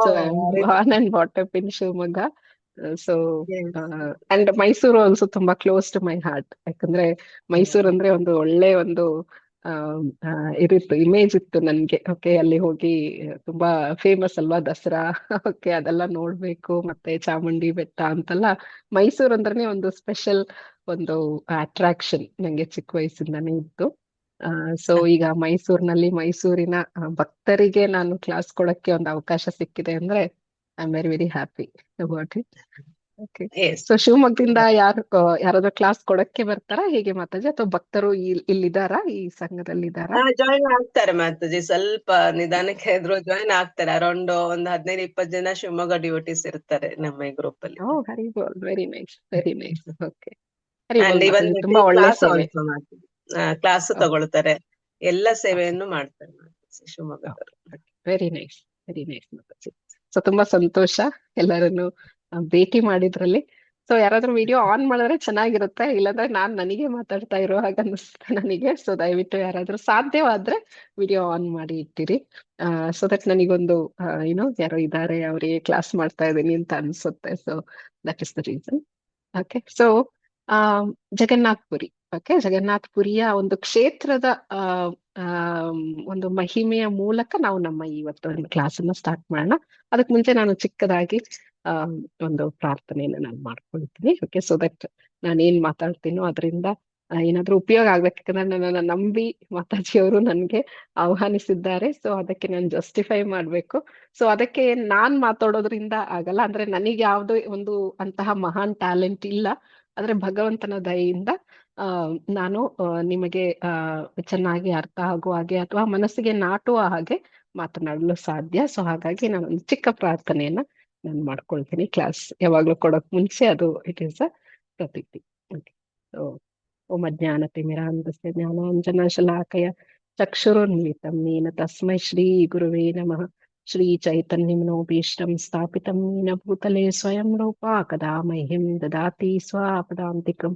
so I am born and brought up in Shivamogga. So and Mysuru also ತುಂಬಾ ಕ್ಲೋಸ್ ಟು ಮೈ ಹಾರ್ಟ್. ಯಾಕಂದ್ರೆ ಮೈಸೂರು ಅಂದ್ರೆ ಒಂದು ಒಳ್ಳೆ ಒಂದು ಇದಿತ್ತು, ಇಮೇಜ್ ಇತ್ತು ನನ್ಗೆ. ಓಕೆ, ಅಲ್ಲಿ ಹೋಗಿ ತುಂಬಾ ಫೇಮಸ್ ಅಲ್ವಾ ದಸರಾ. ಓಕೆ, ಅದೆಲ್ಲ ನೋಡ್ಬೇಕು, ಮತ್ತೆ ಚಾಮುಂಡಿ ಬೆಟ್ಟ ಅಂತೆಲ್ಲ. ಮೈಸೂರು ಅಂದ್ರೆ ಒಂದು ಸ್ಪೆಷಲ್ ಒಂದು ಅಟ್ರಾಕ್ಷನ್ ನಂಗೆ ಚಿಕ್ಕ ವಯಸ್ಸಿಂದಾನೇ ಇತ್ತು. ಸೊ ಈಗ ಮೈಸೂರಿನಲ್ಲಿ ಮೈಸೂರಿನ ಭಕ್ತರಿಗೆ ನಾನು ಕ್ಲಾಸ್ ಕೊಡಕ್ಕೆ ಒಂದು ಅವಕಾಶ ಸಿಕ್ಕಿದೆ ಅಂದ್ರೆ I am very very happy about it. Okay, so ಶಿವಮೊಗ್ಗದಿಂದ ಯಾರಾದ್ರೂ ಕ್ಲಾಸ್ ಕೊಡಕ್ಕೆ ಬರ್ತಾರಾ ಹೇಗೆ ಮಾತಾಜಿ, ಅಥವಾ ಭಕ್ತರು ಇಲ್ಲಿದ್ದಾರಾ, ಈ ಸಂಘದಲ್ಲಿ ಇದ್ದಾರಾ? ಜಾಯಿನ್ ಆಗ್ತಾರೆ ಮಾತಾಜಿ, ಸ್ವಲ್ಪ ನಿಧಾನಕ್ಕೆ ಇದ್ರು ಜಾಯಿನ್ ಆಗ್ತಾರೆ. ಅರೌಂಡ್ ಒಂದು 15-20 ಜನ ಶಿವಮೊಗ್ಗ ಡಿವೋಟೀಸ್ ಇರ್ತಾರೆ ನಮ್ಮ ಈ ಗ್ರೂಪ್ ಅಲ್ಲಿ. Haribol, very nice, very nice. Okay, ತುಂಬಾ ಒಳ್ಳೆ ಸೇವೆ. ಕ್ಲಾಸ್ ತಗೊಳ್ತಾರೆ, ಎಲ್ಲ ಸೇವೆಯನ್ನು ಮಾಡ್ತಾರೆ ಶಿವಮೊಗ್ಗದವರು. Very nice, very nice Mataji. So ತುಂಬಾ ಸಂತೋಷ ಎಲ್ಲರನ್ನು ಭೇಟಿ ಮಾಡಿದ್ರಲ್ಲಿ. ಸೊ ಯಾರಾದ್ರೂ ವಿಡಿಯೋ ಆನ್ ಮಾಡಿದ್ರೆ ಚೆನ್ನಾಗಿರುತ್ತೆ, ಇಲ್ಲಾಂದ್ರೆ ನನಗೆ ಮಾತಾಡ್ತಾ ಇರೋ ಹಾಗೆ ಅನಿಸುತ್ತೆ ನನಗೆ. ಸೊ ದಯವಿಟ್ಟು ಯಾರಾದ್ರೂ ಸಾಧ್ಯವಾದ್ರೆ ವಿಡಿಯೋ ಆನ್ ಮಾಡಿ ಇಟ್ಟಿರಿ, ಸೊ ದಟ್ ನನಗೊಂದು ಯಾರೋ ಇದ್ದಾರೆ, ಅವರಿಗೆ ಕ್ಲಾಸ್ ಮಾಡ್ತಾ ಇದ್ದೀನಿ ಅಂತ ಅನ್ಸುತ್ತೆ. So that is the reason. Okay, so Jagannath Puri. Okay, Jagannath ಪುರಿಯ ಒಂದು ಕ್ಷೇತ್ರದ ಒಂದು ಮಹಿಮೆಯ ಮೂಲಕ ನಾವು ನಮ್ಮ ಇವತ್ತು ಕ್ಲಾಸ್ ಅನ್ನ ಸ್ಟಾರ್ಟ್ ಮಾಡೋಣ. ಅದಕ್ಕೆ ಮುಂಚೆ ನಾನು ಚಿಕ್ಕದಾಗಿ ಒಂದು ಪ್ರಾರ್ಥನೆಯನ್ನು ನಾನು ಮಾಡ್ಕೊಳ್ತೀನಿ. ಓಕೆ, ಸೊ ದಟ್ ನಾನು ಏನ್ ಮಾತಾಡ್ತೀನೋ ಅದರಿಂದ ಏನಾದ್ರೂ ಉಪಯೋಗ ಆಗ್ಬೇಕು. ಯಾಕಂದ್ರೆ ನನ್ನನ್ನು ನಂಬಿ ಮಾತಾಜಿಯವರು ನನ್ಗೆ ಆಹ್ವಾನಿಸಿದ್ದಾರೆ. ಸೊ ಅದಕ್ಕೆ ನಾನು ಜಸ್ಟಿಫೈ ಮಾಡ್ಬೇಕು. ಸೊ ಅದಕ್ಕೆ ನಾನ್ ಮಾತಾಡೋದ್ರಿಂದ ಆಗಲ್ಲ. ಅಂದ್ರೆ ನನಗೆ ಯಾವ್ದೋ ಒಂದು ಅಂತಹ ಮಹಾನ್ ಟ್ಯಾಲೆಂಟ್ ಇಲ್ಲ, ಆದ್ರೆ ಭಗವಂತನ ದಯೆಯಿಂದ ನಾನು ನಿಮಗೆ ಚೆನ್ನಾಗಿ ಅರ್ಥ ಆಗುವ ಹಾಗೆ ಅಥವಾ ಮನಸ್ಸಿಗೆ ನಾಟುವ ಹಾಗೆ ಮಾತನಾಡಲು ಸಾಧ್ಯ. ಸೊ ಹಾಗಾಗಿ ನಾನು ಒಂದು ಚಿಕ್ಕ ಪ್ರಾರ್ಥನೆಯನ್ನ ನಾನು ಮಾಡ್ಕೊಳ್ತೀನಿ ಕ್ಲಾಸ್ ಯಾವಾಗ್ಲೂ ಕೊಡೋಕ್ ಮುಂಚೆ. ಅದು ಇಟ್ ಈಸ್ ಅ ಪ್ರತಿಜ್ಞೆ. ಸೊ ಓಂ ಅಜ್ಞಾನತಿಮಿರಾಂಧಸ್ಯ ಜ್ಞಾನಾಂಜನಶಲಾಕಯ ಚಕ್ಷುರುನ್ಮಿಲಿತಂ येन ತಸ್ಮೈ ಶ್ರೀ ಗುರುವೇ ನಮಃ. ಶ್ರೀ ಚೈತನ್ಯಮನೋಭೀಷ್ಟಂ ಸ್ಥಾಪಿತಂ येन ಭೂತಲೆ ಸ್ವಯಂ ರೂಪಾ ಕದಾ ಮಹ್ಯಂ ದದಾತಿ ಸ್ವಾಪದಾಂತಿಕಂ.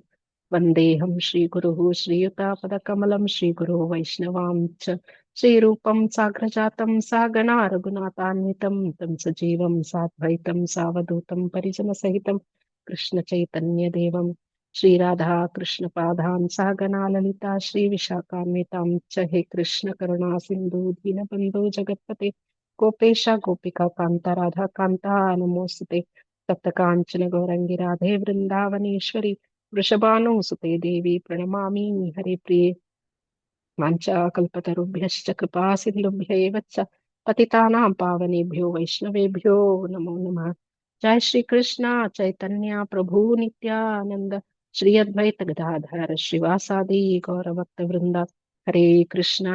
ವಂದೇಹಂ ಶ್ರೀಗುರುಃ ಶ್ರೀಯುತಾಪದಕಮಲಂ ಶ್ರೀಗುರೋ ವೈಷ್ಣವಾಂ ಚ ಶ್ರೀರೂಪಂ ಸಾಗ್ರಜಾತಂ ಸಾಗಣಾ ರಘುನಾಥಾನ್ವಿತಂ तं ಸಜೀವಂ ಸಾದ್ವೈತಂ ಸಾವಧೂತಂ ಪರಿಜನಸಹಿತಂ ಕೃಷ್ಣ ಚೈತನ್ಯ ದೇವಂ ಶ್ರೀರಾಧಾ ಕೃಷ್ಣ ಪಾದಾನ್ ಸಾಗಣಾ ಲಲಿತಾ ಶ್ರೀ ವಿಶಾಖಾನ್ವಿತಾಂ ಚ. ಹೇ ಕೃಷ್ಣ ಕರುಣಾ ಸಿಂಧು ದೀನಬಂಧು ಜಗತ್ಪತೆ ಗೋಪೇಶ ಗೋಪಿಕಾ ಕಾಂತ ರಾಧಾ ಕಾಂತ ನಮೋಸ್ತುತೆ. ತಪ್ತ ಕಾಂಚನ ಗೌರಂಗಿ ರಾಧೆ ವೃಂದಾವನೇಶ್ವರಿ ವೃಷಭಾನುಸುತೆ ದೇವಿ ಪ್ರಣಮಾಮಿ ಹರಿಪ್ರಿಯೆ. ವಾಂಛಾಕಲ್ಪತರುಭ್ಯಶ್ಚ ಕೃಪಾ ಸಿಂಧುಭ್ಯ एव च पतितानां पावनेभ्यो वैष्णवेभ्यो नमो नमः. जय श्री कृष्ण चैतन्य प्रभु नित्यानंद श्री अद्वैत गदाधर श्रीवासादि गौरभक्त वृंद. हरे कृष्ण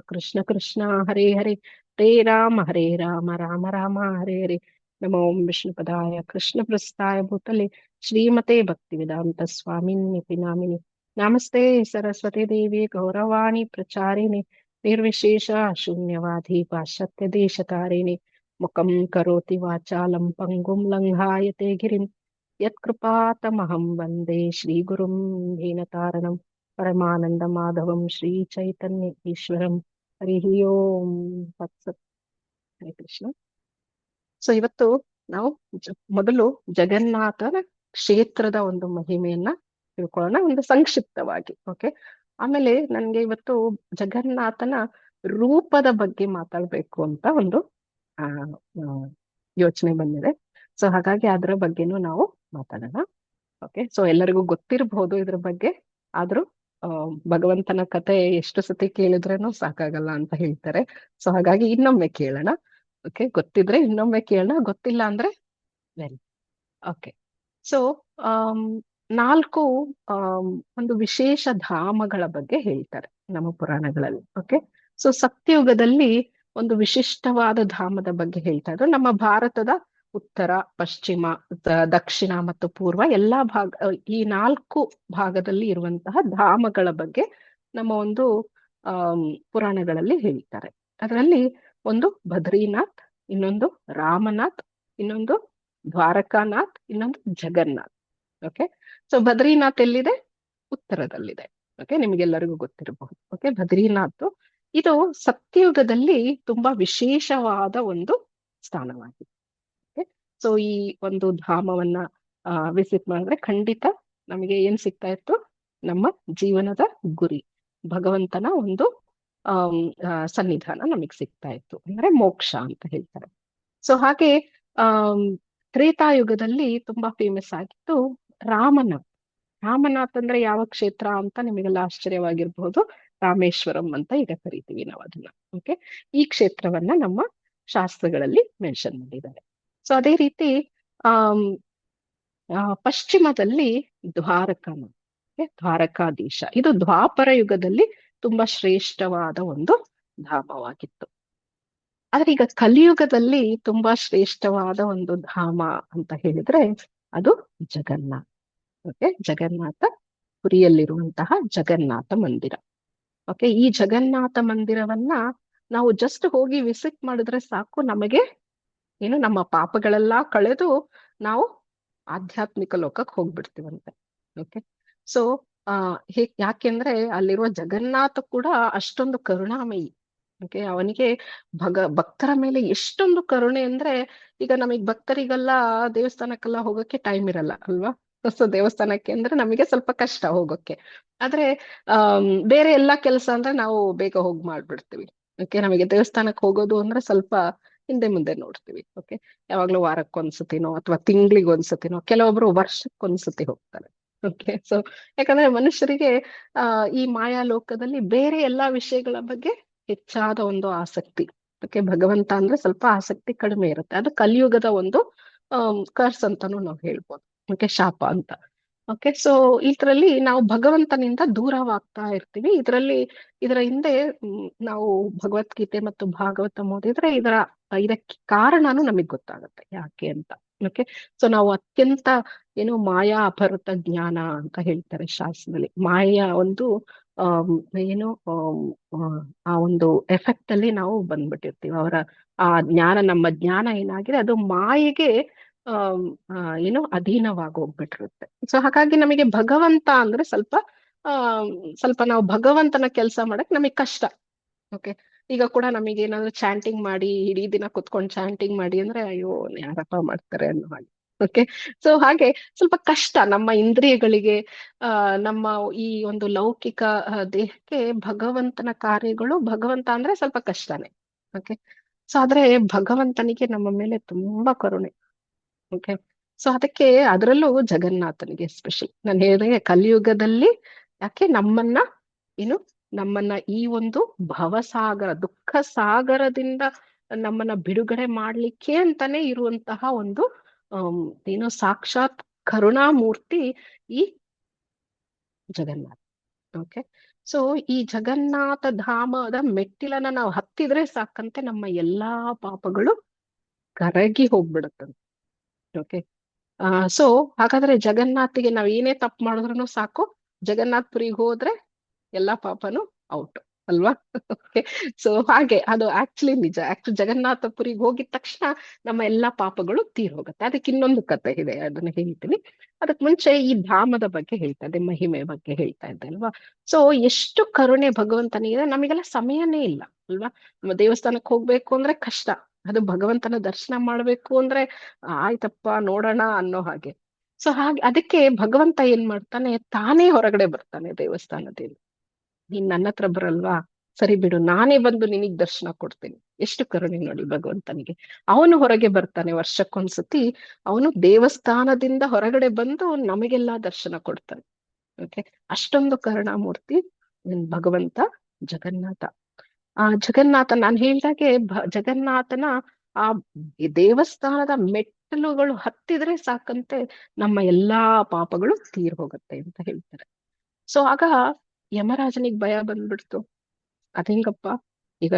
कृष्ण कृष्ण हरे हरे हरे राम राम राम हरे हरे. नमो विष्णुपदाय कृष्ण प्रस्थाय भूतले श्रीमते भक्तिवेदांत स्वामिन्निति नामिने. नमस्ते सरस्वती देवी गौरवाणी प्रचारिणे निर्विशेष शून्यवादी पाश्चात्य देशतारिणे. मुखं करोति वाचालं पंगुं लंघायते गिरिं यत्कृपातमहं वन्दे श्रीगुरुं दीनतारणं परमानंद माधवं श्री चैतन्य ईश्वरं. हरि ओಂ ತತ್ಸತ್. ಹರೇ ಕೃಷ್ಣ. ಸೊ ಇವತ್ತು ನಾವು ಮೊದಲು ಜಗನ್ನಾಥನ ಕ್ಷೇತ್ರದ ಒಂದು ಮಹಿಮೆಯನ್ನ ತಿಳ್ಕೊಳ್ಳೋಣ, ಒಂದು ಸಂಕ್ಷಿಪ್ತವಾಗಿ. ಓಕೆ, ಆಮೇಲೆ ನನ್ಗೆ ಇವತ್ತು ಜಗನ್ನಾಥನ ರೂಪದ ಬಗ್ಗೆ ಮಾತಾಡ್ಬೇಕು ಅಂತ ಒಂದು ಯೋಚನೆ ಬಂದಿದೆ. ಸೊ ಹಾಗಾಗಿ ಅದರ ಬಗ್ಗೆನೂ ನಾವು ಮಾತಾಡೋಣ. ಓಕೆ, ಸೊ ಎಲ್ಲರಿಗೂ ಗೊತ್ತಿರಬಹುದು ಇದ್ರ ಬಗ್ಗೆ, ಆದ್ರೂ ಭಗವಂತನ ಕತೆ ಎಷ್ಟು ಸತಿ ಕೇಳಿದ್ರೇನು ಸಾಕಾಗಲ್ಲ ಅಂತ ಹೇಳ್ತಾರೆ. ಸೊ ಹಾಗಾಗಿ ಇನ್ನೊಮ್ಮೆ ಕೇಳೋಣ. ಓಕೆ, ಗೊತ್ತಿದ್ರೆ ಇನ್ನೊಮ್ಮೆ ಕೇಳೋಣ, ಗೊತ್ತಿಲ್ಲ ಅಂದ್ರೆ ವೆಲ್. ಓಕೆ, ಸೊ 4 ಒಂದು ವಿಶೇಷ ಧಾಮಗಳ ಬಗ್ಗೆ ಹೇಳ್ತಾರೆ ನಮ್ಮ ಪುರಾಣಗಳಲ್ಲಿ. ಓಕೆ, ಸೊ ಸತ್ಯಯುಗದಲ್ಲಿ ಒಂದು ವಿಶಿಷ್ಟವಾದ ಧಾಮದ ಬಗ್ಗೆ ಹೇಳ್ತಾ ಇದ್ರು. ನಮ್ಮ ಭಾರತದ ಉತ್ತರ, ಪಶ್ಚಿಮ, ದಕ್ಷಿಣ ಮತ್ತು ಪೂರ್ವ ಎಲ್ಲಾ ಈ 4 ಭಾಗದಲ್ಲಿ ಇರುವಂತಹ ಧಾಮಗಳ ಬಗ್ಗೆ ನಮ್ಮ ಒಂದು ಪುರಾಣಗಳಲ್ಲಿ ಹೇಳ್ತಾರೆ. ಅದರಲ್ಲಿ ಒಂದು ಬದ್ರಿನಾಥ್, ಇನ್ನೊಂದು ರಾಮನಾಥ್, ಇನ್ನೊಂದು ದ್ವಾರಕಾನಾಥ್, ಇನ್ನೊಂದು ಜಗನ್ನಾಥ್. ಓಕೆ, ಸೊ ಬದ್ರಿನಾಥ್ ಎಲ್ಲಿದೆ? ಉತ್ತರದಲ್ಲಿದೆ. ಓಕೆ, ನಿಮ್ಗೆಲ್ಲರಿಗೂ ಗೊತ್ತಿರಬಹುದು. ಓಕೆ, ಬದ್ರಿನಾಥ್ ಇದು ಸತ್ಯಯುಗದಲ್ಲಿ ತುಂಬಾ ವಿಶೇಷವಾದ ಒಂದು ಸ್ಥಾನವಾಗಿದೆ. ಓಕೆ, ಸೊ ಈ ಒಂದು ಧಾಮವನ್ನ ವಿಸಿಟ್ ಮಾಡಿದ್ರೆ ಖಂಡಿತ ನಮಗೆ ಏನ್ ಸಿಗ್ತಾ ಇತ್ತು? ನಮ್ಮ ಜೀವನದ ಗುರಿ, ಭಗವಂತನ ಒಂದು ಸನ್ನಿಧಾನ ನಮಗ್ ಸಿಗ್ತಾ ಇತ್ತು, ಅಂದ್ರೆ ಮೋಕ್ಷ ಅಂತ ಹೇಳ್ತಾರೆ. ಸೊ ಹಾಗೆ ತ್ರೇತಾಯುಗದಲ್ಲಿ ತುಂಬಾ ಫೇಮಸ್ ಆಗಿತ್ತು ರಾಮನಾಥ್. ರಾಮನಾಥ್ ಅಂದ್ರೆ ಯಾವ ಕ್ಷೇತ್ರ ಅಂತ ನಿಮಗೆಲ್ಲ ಆಶ್ಚರ್ಯವಾಗಿರ್ಬಹುದು. ರಾಮೇಶ್ವರಂ ಅಂತ ಈಗ ಕರಿತೀವಿ ನಾವು ಅದನ್ನ. ಓಕೆ, ಈ ಕ್ಷೇತ್ರವನ್ನ ನಮ್ಮ ಶಾಸ್ತ್ರಗಳಲ್ಲಿ ಮೆನ್ಷನ್ ಮಾಡಿದ್ದಾರೆ. ಸೊ ಅದೇ ರೀತಿ ಪಶ್ಚಿಮದಲ್ಲಿ ದ್ವಾರಕಾನಾಥ್, ದ್ವಾರಕಾಧೀಶ. ಇದು ದ್ವಾಪರ ಯುಗದಲ್ಲಿ ತುಂಬಾ ಶ್ರೇಷ್ಠವಾದ ಒಂದು ಧಾಮವಾಗಿತ್ತು. ಆದ್ರೆ ಈಗ ಕಲಿಯುಗದಲ್ಲಿ ತುಂಬಾ ಶ್ರೇಷ್ಠವಾದ ಒಂದು ಧಾಮ ಅಂತ ಹೇಳಿದ್ರೆ ಅದು ಜಗನ್ನಾಥ. ಓಕೆ, ಜಗನ್ನಾಥ ಪುರಿಯಲ್ಲಿರುವಂತಹ ಜಗನ್ನಾಥ ಮಂದಿರ. ಓಕೆ, ಈ ಜಗನ್ನಾಥ ಮಂದಿರವನ್ನ ನಾವು ಜಸ್ಟ್ ಹೋಗಿ ವಿಸಿಟ್ ಮಾಡಿದ್ರೆ ಸಾಕು, ನಮಗೆ ಏನು ನಮ್ಮ ಪಾಪಗಳೆಲ್ಲ ಕಳೆದು ನಾವು ಆಧ್ಯಾತ್ಮಿಕ ಲೋಕಕ್ಕೆ ಹೋಗ್ಬಿಡ್ತೀವಂತೆ. ಓಕೆ, ಸೊ ಯಾಕೆಂದ್ರೆ ಅಲ್ಲಿರುವ ಜಗನ್ನಾಥ ಕೂಡ ಅಷ್ಟೊಂದು ಕರುಣಾಮಯಿ. ಓಕೆ, ಅವನಿಗೆ ಭಕ್ತರ ಮೇಲೆ ಎಷ್ಟೊಂದು ಕರುಣೆ ಅಂದ್ರೆ, ಈಗ ನಮಗ್ ಭಕ್ತರಿಗೆಲ್ಲ ದೇವಸ್ಥಾನಕ್ಕೆಲ್ಲ ಹೋಗಕ್ಕೆ ಟೈಮ್ ಇರಲ್ಲ ಅಲ್ವಾ? ಸೊ ದೇವಸ್ಥಾನಕ್ಕೆ ಅಂದ್ರೆ ನಮಗೆ ಸ್ವಲ್ಪ ಕಷ್ಟ ಹೋಗೋಕೆ. ಆದ್ರೆ ಬೇರೆ ಎಲ್ಲಾ ಕೆಲಸ ಅಂದ್ರೆ ನಾವು ಬೇಗ ಹೋಗಿ ಮಾಡ್ಬಿಡ್ತೀವಿ. ಓಕೆ, ನಮಗೆ ದೇವಸ್ಥಾನಕ್ಕೆ ಹೋಗೋದು ಅಂದ್ರೆ ಸ್ವಲ್ಪ ಹಿಂದೆ ಮುಂದೆ ನೋಡ್ತೀವಿ. ಓಕೆ, ಯಾವಾಗ್ಲೂ ವಾರಕ್ಕೊಂದ್ಸತಿನೋ ಅಥವಾ ತಿಂಗಳಿಗೊಂದ್ಸತಿನೋ, ಕೆಲವೊಬ್ರು ವರ್ಷಕ್ಕೊಂದ್ಸತಿ ಹೋಗ್ತಾರೆ. ಓಕೆ, ಸೊ ಯಾಕಂದ್ರೆ ಮನುಷ್ಯರಿಗೆ ಈ ಮಾಯಾ ಲೋಕದಲ್ಲಿ ಬೇರೆ ಎಲ್ಲಾ ವಿಷಯಗಳ ಬಗ್ಗೆ ಹೆಚ್ಚಾದ ಒಂದು ಆಸಕ್ತಿ. ಓಕೆ, ಭಗವಂತ ಅಂದ್ರೆ ಸ್ವಲ್ಪ ಆಸಕ್ತಿ ಕಡಿಮೆ ಇರುತ್ತೆ. ಅದು ಕಲಿಯುಗದ ಒಂದು ಕರ್ಸ್ ಅಂತಾನು ನಾವು ಹೇಳ್ಬೋದು. ಓಕೆ, ಶಾಪ ಅಂತ. ಓಕೆ, ಸೊ ಇದ್ರಲ್ಲಿ ನಾವು ಭಗವಂತನಿಂದ ದೂರವಾಗ್ತಾ ಇರ್ತೀವಿ. ಇದರ ಹಿಂದೆ ನಾವು ಭಗವದ್ಗೀತೆ ಮತ್ತು ಭಾಗವತ ಓದಿದ್ರೆ ಇದಕ್ಕೆ ಕಾರಣನೂ ನಮಗ್ ಗೊತ್ತಾಗುತ್ತೆ ಯಾಕೆ ಅಂತ. ಓಕೆ. ಸೊ ನಾವು ಅತ್ಯಂತ ಏನು ಮಾಯಾ ಅಪಹೃತ ಜ್ಞಾನ ಅಂತ ಹೇಳ್ತಾರೆ ಶಾಸ್ತ್ರದಲ್ಲಿ. ಮಾಯಾ ಒಂದು ಆಮ್, ಏನು ಆ ಒಂದು ಎಫೆಕ್ಟ್ ಅಲ್ಲಿ ನಾವು ಬಂದ್ಬಿಟ್ಟಿರ್ತೀವಿ. ಅವರ ಆ ಜ್ಞಾನ, ನಮ್ಮ ಜ್ಞಾನ ಏನಾಗಿದೆ ಅದು ಮಾಯೆಗೆ ಆಮ್, ಏನು ಅಧೀನವಾಗಿ ಹೋಗ್ಬಿಟ್ಟಿರುತ್ತೆ. ಸೊ ಹಾಗಾಗಿ ನಮಗೆ ಭಗವಂತ ಅಂದ್ರೆ ಸ್ವಲ್ಪ ಆಮ್, ಸ್ವಲ್ಪ ನಾವು ಭಗವಂತನ ಕೆಲಸ ಮಾಡಕ್ ನಮಗೆ ಕಷ್ಟ. ಓಕೆ. ಈಗ ಕೂಡ ನಮಗೆ ಏನಾದ್ರು ಚಾಂಟಿಂಗ್ ಮಾಡಿ ಇಡೀ ದಿನ ಕುತ್ಕೊಂಡು ಚಾಂಟಿಂಗ್ ಮಾಡಿ ಅಂದ್ರೆ ಅಯ್ಯೋ ಯಾರಪ್ಪ ಮಾಡ್ತಾರೆ ಅನ್ನೋ ಹಾಗೆ. ಓಕೆ. ಸೊ ಹಾಗೆ ಸ್ವಲ್ಪ ಕಷ್ಟ ನಮ್ಮ ಇಂದ್ರಿಯಗಳಿಗೆ, ನಮ್ಮ ಈ ಒಂದು ಲೌಕಿಕ ದೇಹಕ್ಕೆ ಭಗವಂತನ ಕಾರ್ಯಗಳು, ಭಗವಂತ ಅಂದ್ರೆ ಸ್ವಲ್ಪ ಕಷ್ಟನೇ. ಓಕೆ. ಸೊ ಆದ್ರೆ ಭಗವಂತನಿಗೆ ನಮ್ಮ ಮೇಲೆ ತುಂಬಾ ಕರುಣೆ. ಓಕೆ. ಸೊ ಅದಕ್ಕೆ ಅದರಲ್ಲೂ ಜಗನ್ನಾಥನಿಗೆ ಎಸ್ಪೆಷಲಿ ನಾನು ಹೇಳಿದಂಗೆ ಕಲಿಯುಗದಲ್ಲಿ ಯಾಕೆ ಏನು ನಮ್ಮನ್ನ ಈ ಒಂದು ಭವಸಾಗರ, ದುಃಖ ಸಾಗರದಿಂದ ನಮ್ಮನ್ನ ಬಿಡುಗಡೆ ಮಾಡ್ಲಿಕ್ಕೆ ಅಂತಾನೆ ಇರುವಂತಹ ಒಂದು ಏನು ಸಾಕ್ಷಾತ್ ಕರುಣಾಮೂರ್ತಿ ಈ ಜಗನ್ನಾಥ. ಓಕೆ. ಸೊ ಈ ಜಗನ್ನಾಥ ಧಾಮದ ಮೆಟ್ಟಿಲನ್ನ ನಾವು ಹತ್ತಿದ್ರೆ ಸಾಕಂತೆ ನಮ್ಮ ಎಲ್ಲಾ ಪಾಪಗಳು ಕರಗಿ ಹೋಗ್ಬಿಡುತ್ತಂತೆ. ಓಕೆ. ಸೊ ಹಾಗಾದ್ರೆ ಜಗನ್ನಾಥಿಗೆ ನಾವ್ ಏನೇ ತಪ್ಪು ಮಾಡಿದ್ರು ಸಾಕು, ಜಗನ್ನಾಥ್ ಪುರಿಗೆ ಹೋದ್ರೆ ಎಲ್ಲಾ ಪಾಪನು ಔಟ್ ಅಲ್ವಾ? ಓಕೆ. ಸೊ ಹಾಗೆ ಅದು ಆಕ್ಚುಲಿ ನಿಜ. ಜಗನ್ನಾಥಪುರಿಗೆ ಹೋಗಿದ ತಕ್ಷಣ ನಮ್ಮ ಎಲ್ಲಾ ಪಾಪಗಳು ತೀರ್ ಹೋಗುತ್ತೆ. ಅದಕ್ಕೆ ಇನ್ನೊಂದು ಕತೆ ಇದೆ, ಅದನ್ನ ಹೇಳ್ತೀನಿ. ಅದಕ್ ಮುಂಚೆ ಈ ಧಾಮದ ಬಗ್ಗೆ ಹೇಳ್ತಾ ಇದ್ದೆ, ಮಹಿಮೆ ಬಗ್ಗೆ ಹೇಳ್ತಾ ಇದ್ದೆ ಅಲ್ವಾ? ಸೊ ಎಷ್ಟು ಕರುಣೆ ಭಗವಂತನಿಗೆ, ನಮಗೆಲ್ಲ ಸಮಯನೇ ಇಲ್ಲ ಅಲ್ವಾ? ನಮ್ಮ ದೇವಸ್ಥಾನಕ್ಕೆ ಹೋಗ್ಬೇಕು ಅಂದ್ರೆ ಕಷ್ಟ, ಅದು ಭಗವಂತನ ದರ್ಶನ ಮಾಡ್ಬೇಕು ಅಂದ್ರೆ ಆಯ್ತಪ್ಪ ನೋಡೋಣ ಅನ್ನೋ ಹಾಗೆ. ಸೊ ಹಾಗೆ ಅದಕ್ಕೆ ಭಗವಂತ ಏನ್ ಮಾಡ್ತಾನೆ, ತಾನೇ ಹೊರಗಡೆ ಬರ್ತಾನೆ ದೇವಸ್ಥಾನದಿಂದ. ನೀನ್ ನನ್ನ ಹತ್ರ ಬರಲ್ವಾ, ಸರಿ ಬಿಡು ನಾನೇ ಬಂದು ನಿನಗ್ ದರ್ಶನ ಕೊಡ್ತೀನಿ. ಎಷ್ಟು ಕರುಣೆ ನೋಡಿ ಭಗವಂತನಿಗೆ. ಅವನು ಹೊರಗೆ ಬರ್ತಾನೆ ವರ್ಷಕ್ಕೊಂದ್ಸತಿ, ಅವನು ದೇವಸ್ಥಾನದಿಂದ ಹೊರಗಡೆ ಬಂದು ನಮಗೆಲ್ಲಾ ದರ್ಶನ ಕೊಡ್ತಾನೆ. ಓಕೆ. ಅಷ್ಟೊಂದು ಕರುಣಾಮೂರ್ತಿ ಭಗವಂತ ಜಗನ್ನಾಥ. ಆ ಜಗನ್ನಾಥ ನಾನು ಹೇಳ್ದಾಗೆ ಜಗನ್ನಾಥನ ಆ ದೇವಸ್ಥಾನದ ಮೆಟ್ಟಲುಗಳು ಹತ್ತಿದ್ರೆ ಸಾಕಂತೆ ನಮ್ಮ ಎಲ್ಲಾ ಪಾಪಗಳು ತೀರ್ ಹೋಗುತ್ತೆ ಅಂತ ಹೇಳ್ತಾರೆ. ಸೊ ಆಗ ಯಮರಾಜನಿಗೆ ಭಯ ಬಂದ್ಬಿಡ್ತು. ಅದೇಂಗಪ್ಪ, ಈಗ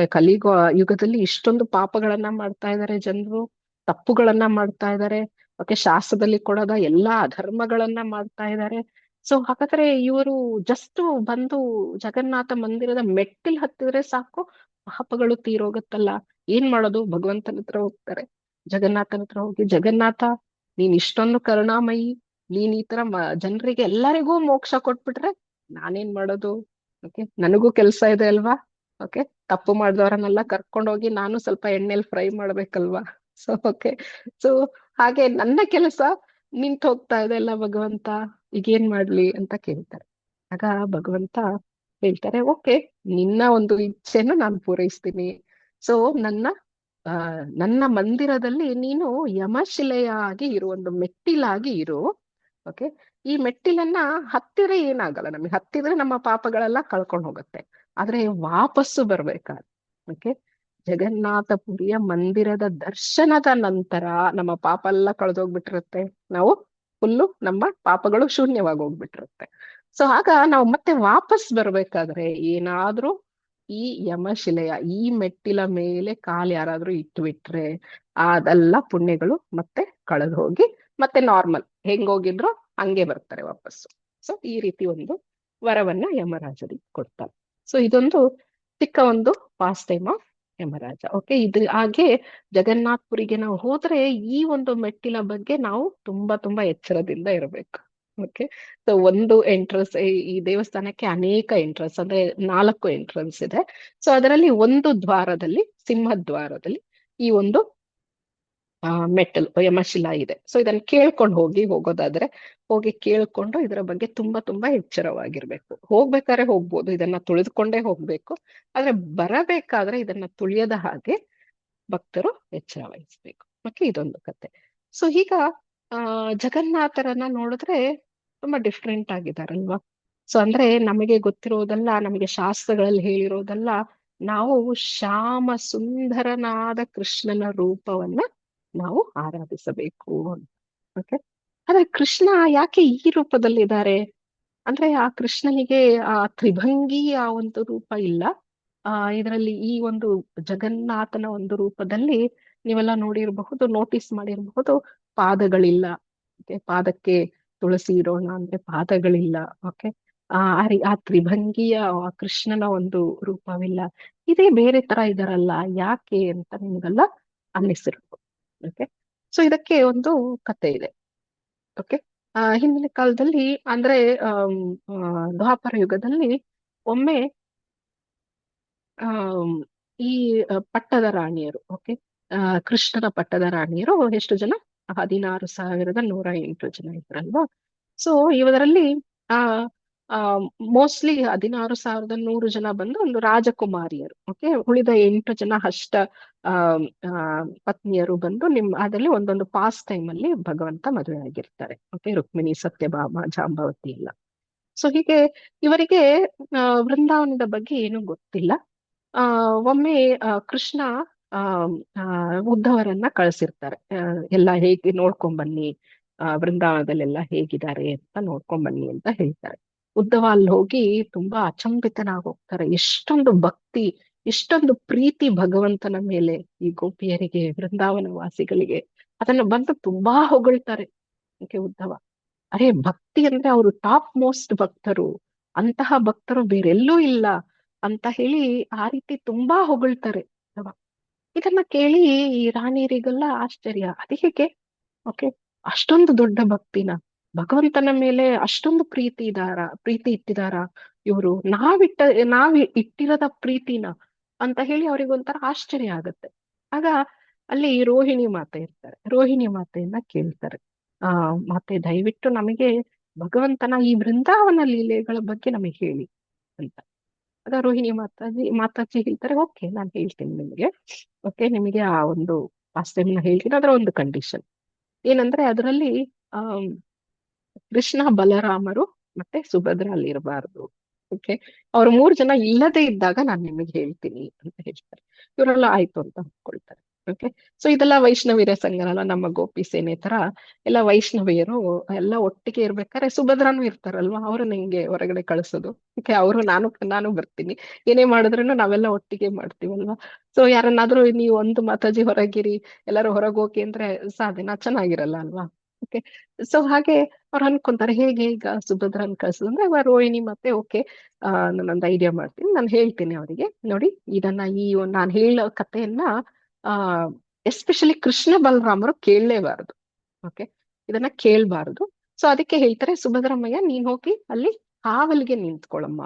ಯುಗದಲ್ಲಿ ಇಷ್ಟೊಂದು ಪಾಪಗಳನ್ನ ಮಾಡ್ತಾ ಇದ್ದಾರೆ ಜನರು, ತಪ್ಪುಗಳನ್ನ ಮಾಡ್ತಾ ಇದ್ದಾರೆ. ಓಕೆ. ಶಾಸ್ತ್ರದಲ್ಲಿ ಕೊಡದ ಎಲ್ಲಾ ಅಧರ್ಮಗಳನ್ನ ಮಾಡ್ತಾ ಇದ್ದಾರೆ. ಸೊ ಹಾಗಾದ್ರೆ ಇವರು ಜಸ್ಟ್ ಬಂದು ಜಗನ್ನಾಥ ಮಂದಿರದ ಮೆಟ್ಟಿಲ್ ಹತ್ತಿದ್ರೆ ಸಾಕು ಪಾಪಗಳು ತೀರೋಗತ್ತಲ್ಲ, ಏನ್ ಮಾಡೋದು? ಭಗವಂತನ ಹತ್ರ ಹೋಗ್ತಾರೆ. ಜಗನ್ನಾಥನ ಹತ್ರ ಹೋಗಿ, ಜಗನ್ನಾಥ ನೀನ್ ಇಷ್ಟೊಂದು ಕರುಣಾಮಯಿ, ನೀನ್ ಈ ತರ ಜನರಿಗೆ ಎಲ್ಲರಿಗೂ ಮೋಕ್ಷ ಕೊಟ್ಬಿಟ್ರೆ ನಾನೇನ್ ಮಾಡೋದು? ಓಕೆ. ನನಗೂ ಕೆಲ್ಸ ಇದೆ ಅಲ್ವಾ? ಓಕೆ. ತಪ್ಪು ಮಾಡಿದವರನ್ನೆಲ್ಲ ಕರ್ಕೊಂಡೋಗಿ ನಾನು ಸ್ವಲ್ಪ ಎಣ್ಣೆಲಿ ಫ್ರೈ ಮಾಡ್ಬೇಕಲ್ವಾ? So okay. ಸೊ ಹಾಗೆ ನನ್ನ ಕೆಲಸ ನಿಂತು ಹೋಗ್ತಾ ಇದೆ ಅಲ್ಲ ಭಗವಂತ, ಈಗೇನ್ ಮಾಡ್ಲಿ ಅಂತ ಕೇಳ್ತಾರೆ. ಆಗ ಭಗವಂತ ಹೇಳ್ತಾರೆ, ಓಕೆ, ನಿನ್ನ ಒಂದು ಇಚ್ಛೆಯನ್ನು ನಾನು ಪೂರೈಸ್ತೀನಿ. ಸೊ ನನ್ನ ಮಂದಿರದಲ್ಲಿ ನೀನು ಯಮಶಿಲೆಯಾಗಿ ಇರು, ಒಂದು ಮೆಟ್ಟಿಲಾಗಿ ಇರು. ಓಕೆ. ಈ ಮೆಟ್ಟಿಲನ್ನ ಹತ್ತಿದ್ರೆ ಏನಾಗಲ್ಲ, ನಮಗೆ ಹತ್ತಿದ್ರೆ ನಮ್ಮ ಪಾಪಗಳೆಲ್ಲ ಕಳ್ಕೊಂಡು ಹೋಗುತ್ತೆ. ಆದ್ರೆ ವಾಪಸ್ಸು ಬರ್ಬೇಕಾದ್ರೆ, ಓಕೆ, ಜಗನ್ನಾಥಪುರಿಯ ಮಂದಿರದ ದರ್ಶನದ ನಂತರ ನಮ್ಮ ಪಾಪ ಎಲ್ಲ ಕಳೆದೋಗ್ಬಿಟ್ಟಿರುತ್ತೆ. ನಾವು ಫುಲ್ಲು ನಮ್ಮ ಪಾಪಗಳು ಶೂನ್ಯವಾಗಿ ಹೋಗ್ಬಿಟ್ಟಿರುತ್ತೆ. ಸೊ ಆಗ ನಾವು ಮತ್ತೆ ವಾಪಸ್ ಬರ್ಬೇಕಾದ್ರೆ ಏನಾದ್ರೂ ಈ ಯಮಶಿಲೆಯ ಈ ಮೆಟ್ಟಿಲ ಮೇಲೆ ಕಾಲು ಯಾರಾದ್ರೂ ಇಟ್ಬಿಟ್ರೆ ಅದೆಲ್ಲ ಪುಣ್ಯಗಳು ಮತ್ತೆ ಕಳೆದು ಹೋಗಿ ಮತ್ತೆ ನಾರ್ಮಲ್ ಹೆಂಗೋಗಿದ್ರು ಹಂಗೆ ಬರ್ತಾರೆ ವಾಪಸ್ಸು. ಸೊ ಈ ರೀತಿ ಒಂದು ವರವನ್ನ ಯಮರಾಜರಿಗೆ ಕೊಡ್ತಾರೆ. ಸೊ ಇದೊಂದು ಚಿಕ್ಕ ಒಂದು pass time of Yamaraja. Okay. ಹಾಗೆ ಜಗನ್ನಾಥ್ಪುರಿಗೆ ನಾವು ಹೋದ್ರೆ ಈ ಒಂದು ಮೆಟ್ಟಿಲ ಬಗ್ಗೆ ನಾವು ತುಂಬಾ ತುಂಬಾ ಎಚ್ಚರದಿಂದ ಇರಬೇಕು. ಓಕೆ. ಸೊ ಒಂದು ಎಂಟ್ರೆನ್ಸ್, ಈ ದೇವಸ್ಥಾನಕ್ಕೆ ಅನೇಕ ಎಂಟ್ರೆನ್ಸ್, ಅಂದ್ರೆ 4 ಎಂಟ್ರೆನ್ಸ್ ಇದೆ. ಸೊ ಅದರಲ್ಲಿ ಒಂದು ದ್ವಾರದಲ್ಲಿ, ಸಿಂಹದ್ವಾರದಲ್ಲಿ ಈ ಒಂದು ಮೆಟ್ಟಲು ಯಮಶಿಲಾ ಇದೆ. ಸೊ ಇದನ್ನ ಕೇಳ್ಕೊಂಡು ಹೋಗೋದಾದ್ರೆ ಹೋಗಿ ಕೇಳ್ಕೊಂಡು ಇದರ ಬಗ್ಗೆ ತುಂಬಾ ತುಂಬಾ ಎಚ್ಚರವಾಗಿರ್ಬೇಕು. ಹೋಗ್ಬೇಕಾದ್ರೆ ಹೋಗ್ಬೋದು, ಇದನ್ನ ತುಳಿದುಕೊಂಡೇ ಹೋಗ್ಬೇಕು. ಆದ್ರೆ ಬರಬೇಕಾದ್ರೆ ಇದನ್ನ ತುಳಿಯದ ಹಾಗೆ ಭಕ್ತರು ಎಚ್ಚರ ವಹಿಸ್ಬೇಕು. ಓಕೆ. ಇದೊಂದು ಕತೆ. ಸೊ ಈಗ ಜಗನ್ನಾಥರನ್ನ ನೋಡಿದ್ರೆ ತುಂಬಾ ಡಿಫ್ರೆಂಟ್ ಆಗಿದಾರಲ್ವಾ? ಸೊ ಅಂದ್ರೆ ನಮಗೆ ಗೊತ್ತಿರೋದಲ್ಲ, ನಮಗೆ ಶಾಸ್ತ್ರಗಳಲ್ಲಿ ಹೇಳಿರೋದಲ್ಲ, ನಾವು ಶ್ಯಾಮ ಸುಂದರನಾದ ಕೃಷ್ಣನ ರೂಪವನ್ನ ನಾವು ಆರಾಧಿಸಬೇಕು ಅಂತ. ಓಕೆ. ಆದ್ರೆ ಕೃಷ್ಣ ಯಾಕೆ ಈ ರೂಪದಲ್ಲಿದ್ದಾರೆ ಅಂದ್ರೆ, ಆ ಕೃಷ್ಣನಿಗೆ ಆ ತ್ರಿಭಂಗಿ ಆ ಒಂದು ರೂಪ ಇಲ್ಲ. ಇದರಲ್ಲಿ ಈ ಒಂದು ಜಗನ್ನಾಥನ ಒಂದು ರೂಪದಲ್ಲಿ ನೀವೆಲ್ಲ ನೋಡಿರಬಹುದು, ನೋಟಿಸ್ ಮಾಡಿರಬಹುದು, ಪಾದಗಳಿಲ್ಲ. ಓಕೆ, ಪಾದಕ್ಕೆ ತುಳಸಿ ಇಡೋಣ ಅಂದ್ರೆ ಪಾದಗಳಿಲ್ಲ. ಓಕೆ, ಆ ತ್ರಿಭಂಗಿಯ ಆ ಕೃಷ್ಣನ ಒಂದು ರೂಪವಿಲ್ಲ. ಇದೇ ಬೇರೆ ತರ ಇದಾರಲ್ಲ, ಯಾಕೆ ಅಂತ ನಿಮ್ಗೆಲ್ಲ ಅನ್ನಿಸಿರ್ಬೋದು. ಓಕೆ, ಸೊ ಇದಕ್ಕೆ ಒಂದು ಕತೆ ಇದೆ. ಓಕೆ, ಹಿಂದಿನ ಕಾಲದಲ್ಲಿ ಅಂದ್ರೆ ದ್ವಾಪರ ಯುಗದಲ್ಲಿ ಒಮ್ಮೆ ಆಮ್, ಈ ಪಟ್ಟದ ರಾಣಿಯರು, ಓಕೆ, ಕೃಷ್ಣನ ಪಟ್ಟದ ರಾಣಿಯರು ಎಷ್ಟು ಜನ? 16,108 ಜನ ಇದ್ರಲ್ವಾ. ಸೊ ಇವರಲ್ಲಿ ಆ ಮೋಸ್ಟ್ಲಿ 16,100 ಜನ ಬಂದು ಒಂದು ರಾಜಕುಮಾರಿಯರು. ಓಕೆ, ಉಳಿದ 8 ಜನ ಅಷ್ಟ ಆ ಆ, ಪತ್ನಿಯರು ಬಂದು ಅದರಲ್ಲಿ ಒಂದೊಂದು ಪಾಸ್ ಟೈಮ್ ಅಲ್ಲಿ ಭಗವಂತ ಮದುವೆ ಆಗಿರ್ತಾರೆ. ಓಕೆ, ರುಕ್ಮಿಣಿ, ಸತ್ಯಭಾಮ, ಜಾಂಬವತಿ ಎಲ್ಲ. ಸೊ ಹೀಗೆ ಇವರಿಗೆ ವೃಂದಾವನದ ಬಗ್ಗೆ ಏನೂ ಗೊತ್ತಿಲ್ಲ. ಒಮ್ಮೆ ಕೃಷ್ಣ ಆ ಆ, ಉದ್ಧವರನ್ನ ಕಳಿಸಿರ್ತಾರೆ. ಎಲ್ಲ ಹೇಗೆ ನೋಡ್ಕೊಂಡ್ ಬನ್ನಿ, ವೃಂದಾವನದಲ್ಲೆಲ್ಲ ಹೇಗಿದ್ದಾರೆ ಅಂತ ನೋಡ್ಕೊಂಡ್ ಬನ್ನಿ ಅಂತ ಹೇಳ್ತಾರೆ. ಉದ್ಧವ ಅಲ್ಲಿ ಹೋಗಿ ತುಂಬಾ ಅಚಂಬಿತನಾಗಿ ಹೋಗ್ತಾರೆ. ಎಷ್ಟೊಂದು ಭಕ್ತಿ, ಎಷ್ಟೊಂದು ಪ್ರೀತಿ ಭಗವಂತನ ಮೇಲೆ ಈ ಗೋಪಿಯರಿಗೆ, ವೃಂದಾವನ ವಾಸಿಗಳಿಗೆ. ಅದನ್ನ ಬಂದು ತುಂಬಾ ಹೊಗಳ್ತಾರೆ. ಓಕೆ, ಉದ್ಧವ, ಅರೆ ಭಕ್ತಿ ಅಂದ್ರೆ ಅವರು ಟಾಪ್ ಮೋಸ್ಟ್ ಭಕ್ತರು, ಅಂತಹ ಭಕ್ತರು ಬೇರೆಲ್ಲೂ ಇಲ್ಲ ಅಂತ ಹೇಳಿ ಆ ರೀತಿ ತುಂಬಾ ಹೊಗಳ್ತಾರೆ. ಅಲ್ವಾ? ಇದನ್ನ ಕೇಳಿ ಈ ರಾಣಿಯರಿಗೆಲ್ಲ ಆಶ್ಚರ್ಯ, ಅದು ಹೇಗೆ? ಓಕೆ, ಅಷ್ಟೊಂದು ದೊಡ್ಡ ಭಕ್ತಿನ, ಭಗವಂತನ ಮೇಲೆ ಅಷ್ಟೊಂದು ಪ್ರೀತಿ ಇಟ್ಟಿದಾರ ಇವರು, ನಾವ್ ಇಟ್ಟಿರದ ಪ್ರೀತಿನ ಅಂತ ಹೇಳಿ ಅವ್ರಿಗೊಂಥರ ಆಶ್ಚರ್ಯ ಆಗತ್ತೆ. ಆಗ ಅಲ್ಲಿ ರೋಹಿಣಿ ಮಾತೆ ಇರ್ತಾರೆ. ರೋಹಿಣಿ ಮಾತೆಯನ್ನ ಕೇಳ್ತಾರೆ, ಮಾತೆ ದಯವಿಟ್ಟು ನಮಗೆ ಭಗವಂತನ ಈ ವೃಂದಾವನ ಲೀಲೆಗಳ ಬಗ್ಗೆ ನಮಗೆ ಹೇಳಿ ಅಂತ. ಆಗ ರೋಹಿಣಿ ಮಾತಾಜಿ ಹೇಳ್ತಾರೆ, ಓಕೆ ನಾನು ಹೇಳ್ತೀನಿ ನಿಮಗೆ. ಓಕೆ, ನಿಮಗೆ ಆ ಒಂದು ಪಾಸ್ಟ್ ಟೈಮ್ ಹೇಳ್ತೀನಿ. ಅದರ ಒಂದು ಕಂಡೀಷನ್ ಏನಂದ್ರೆ ಅದರಲ್ಲಿ ಆ ಕೃಷ್ಣ, ಬಲರಾಮರು ಮತ್ತೆ ಸುಭದ್ರ ಅಲ್ಲಿ ಇರಬಾರ್ದು. ಓಕೆ, ಅವ್ರು 3 ಜನ ಇಲ್ಲದೆ ಇದ್ದಾಗ ನಾನು ನಿಮಗೆ ಹೇಳ್ತೀನಿ ಅಂತ ಹೇಳ್ತಾರೆ. ಇವರೆಲ್ಲ ಆಯ್ತು ಅಂತ ಒಪ್ಕೊಳ್ತಾರೆ. ಓಕೆ, ಸೊ ಇದೆಲ್ಲ ವೈಷ್ಣವಿರ ಸಂಘನಲ್ಲ, ನಮ್ಮ ಗೋಪಿ ಸೇನೆ ತರ ಎಲ್ಲ ವೈಷ್ಣವಿಯರು ಎಲ್ಲ ಒಟ್ಟಿಗೆ ಇರ್ಬೇಕಾದ್ರೆ ಸುಭದ್ರನೂ ಇರ್ತಾರಲ್ವಾ, ಅವ್ರನ್ನ ಹೆಂಗೆ ಹೊರಗಡೆ ಕಳ್ಸೋದು? ಓಕೆ, ಅವರು ನಾನು ಬರ್ತೀನಿ, ಏನೇ ಮಾಡಿದ್ರು ನಾವೆಲ್ಲ ಒಟ್ಟಿಗೆ ಮಾಡ್ತೀವಲ್ವಾ. ಸೊ ಯಾರನ್ನಾದ್ರೂ ನೀವು ಒಂದು ಮಾತಾಜಿ ಹೊರಗಿರಿ, ಎಲ್ಲರೂ ಹೊರಗೆ ಹೋಗಿ ಅಂದ್ರೆ ಸಾಧನ ಚೆನ್ನಾಗಿರಲ್ಲ ಅಲ್ವಾ. ಓಕೆ, ಸೊ ಹಾಗೆ ಅವ್ರು ಅನ್ಕೊಂತಾರೆ, ಹೇಗೆ ಈಗ ಸುಭದ್ರನ್ ಕಳ್ಸೋದಂದ್ರೆ ರೋಹಿಣಿ ಮತ್ತೆ ಓಕೆ, ನಾನೊಂದು ಐಡಿಯಾ ಮಾಡ್ತೀನಿ, ನಾನು ಹೇಳ್ತೀನಿ ಅವರಿಗೆ, ನೋಡಿ ಇದನ್ನ ನಾನು ಹೇಳೋ ಕಥೆಯನ್ನ ಎಸ್ಪೆಷಲಿ ಕೃಷ್ಣ ಬಲರಾಮರು ಕೇಳಲೇಬಾರದು. ಓಕೆ, ಇದನ್ನ ಕೇಳಬಾರದು. ಸೊ ಅದಕ್ಕೆ ಹೇಳ್ತಾರೆ, ಸುಭದ್ರಮ್ಮಯ್ಯ ನೀನ್ ಹೋಗಿ ಅಲ್ಲಿ ಕಾವಲಿಗೆ ನಿಂತ್ಕೊಳಮ್ಮ.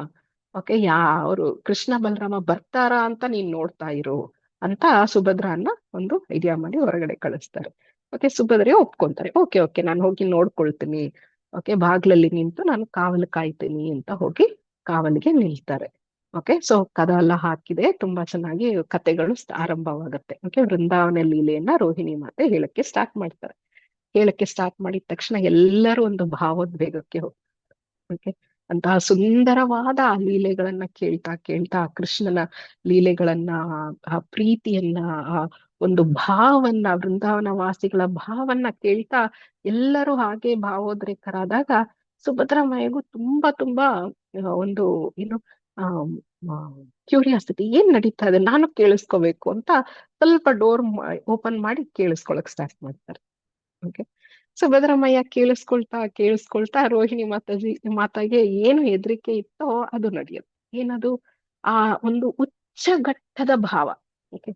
ಓಕೆ, ಅವರು ಕೃಷ್ಣ ಬಲರಾಮ ಬರ್ತಾರಾ ಅಂತ ನೀನ್ ನೋಡ್ತಾ ಇರು ಅಂತ ಸುಭದ್ರನ್ನ ಒಂದು ಐಡಿಯಾ ಮಾಡಿ ಹೊರಗಡೆ ಕಳಿಸ್ತಾರೆ. ಓಕೆ, ಸುಭದ್ರೆ ಒಪ್ಕೊಂತಾರೆ. ಓಕೆ ಓಕೆ ನಾನು ಹೋಗಿ ನೋಡ್ಕೊಳ್ತೀನಿ. ಓಕೆ, ಬಾಗ್ಲಲ್ಲಿ ನಿಂತು ನಾನು ಕಾವಲು ಕಾಯ್ತೀನಿ ಅಂತ ಹೋಗಿ ಕಾವಲಿಗೆ ನಿಲ್ತಾರೆ. ಓಕೆ, ಸೊ ಕದ ಎಲ್ಲ ಹಾಕಿದೆ, ತುಂಬಾ ಚೆನ್ನಾಗಿ ಕತೆಗಳು ಆರಂಭವಾಗುತ್ತೆ. ಓಕೆ, ವೃಂದಾವನ ಲೀಲೆಯನ್ನ ರೋಹಿಣಿ ಮಾತೆ ಹೇಳಕ್ಕೆ ಸ್ಟಾರ್ಟ್ ಮಾಡಿದ ತಕ್ಷಣ ಎಲ್ಲರೂ ಒಂದು ಭಾವೋದ್ವೇಗಕ್ಕೆ ಹೋಗ್ತಾರೆ. ಓಕೆ, ಅಂತಹ ಸುಂದರವಾದ ಆ ಲೀಲೆಗಳನ್ನ ಕೇಳ್ತಾ ಕೃಷ್ಣನ ಲೀಲೆಗಳನ್ನ, ಆ ಪ್ರೀತಿಯನ್ನ, ಆ ಒಂದು ಭಾವನ್ನ, ವೃಂದಾವನ ವಾಸಿಗಳ ಭಾವನ್ನ ಕೇಳ್ತಾ ಎಲ್ಲರೂ ಹಾಗೆ ಭಾವೋದ್ರೇಕರಾದಾಗ ಸುಭದ್ರಮ್ಮಯ್ಯಗೂ ತುಂಬಾ ಒಂದು ಏನು ಕ್ಯೂರಿಯಾಸಿಟಿ, ಏನ್ ನಡೀತಾ ಇದೆ, ನಾನು ಕೇಳಿಸ್ಕೋಬೇಕು ಅಂತ ಸ್ವಲ್ಪ ಡೋರ್ ಓಪನ್ ಮಾಡಿ ಕೇಳಿಸ್ಕೊಳಕ್ ಸ್ಟಾರ್ಟ್ ಮಾಡ್ತಾರೆ. ಓಕೆ, ಸುಭದ್ರಮ್ಮಯ್ಯ ಕೇಳಿಸ್ಕೊಳ್ತಾ ರೋಹಿಣಿ ಮಾತಾಗೆ ಏನು ಹೆದರಿಕೆ ಇತ್ತೋ ಅದು ನಡೆಯುತ್ತೆ. ಏನದು? ಆ ಒಂದು ಉಚ್ಚಘಟ್ಟದ ಭಾವ. ಓಕೆ,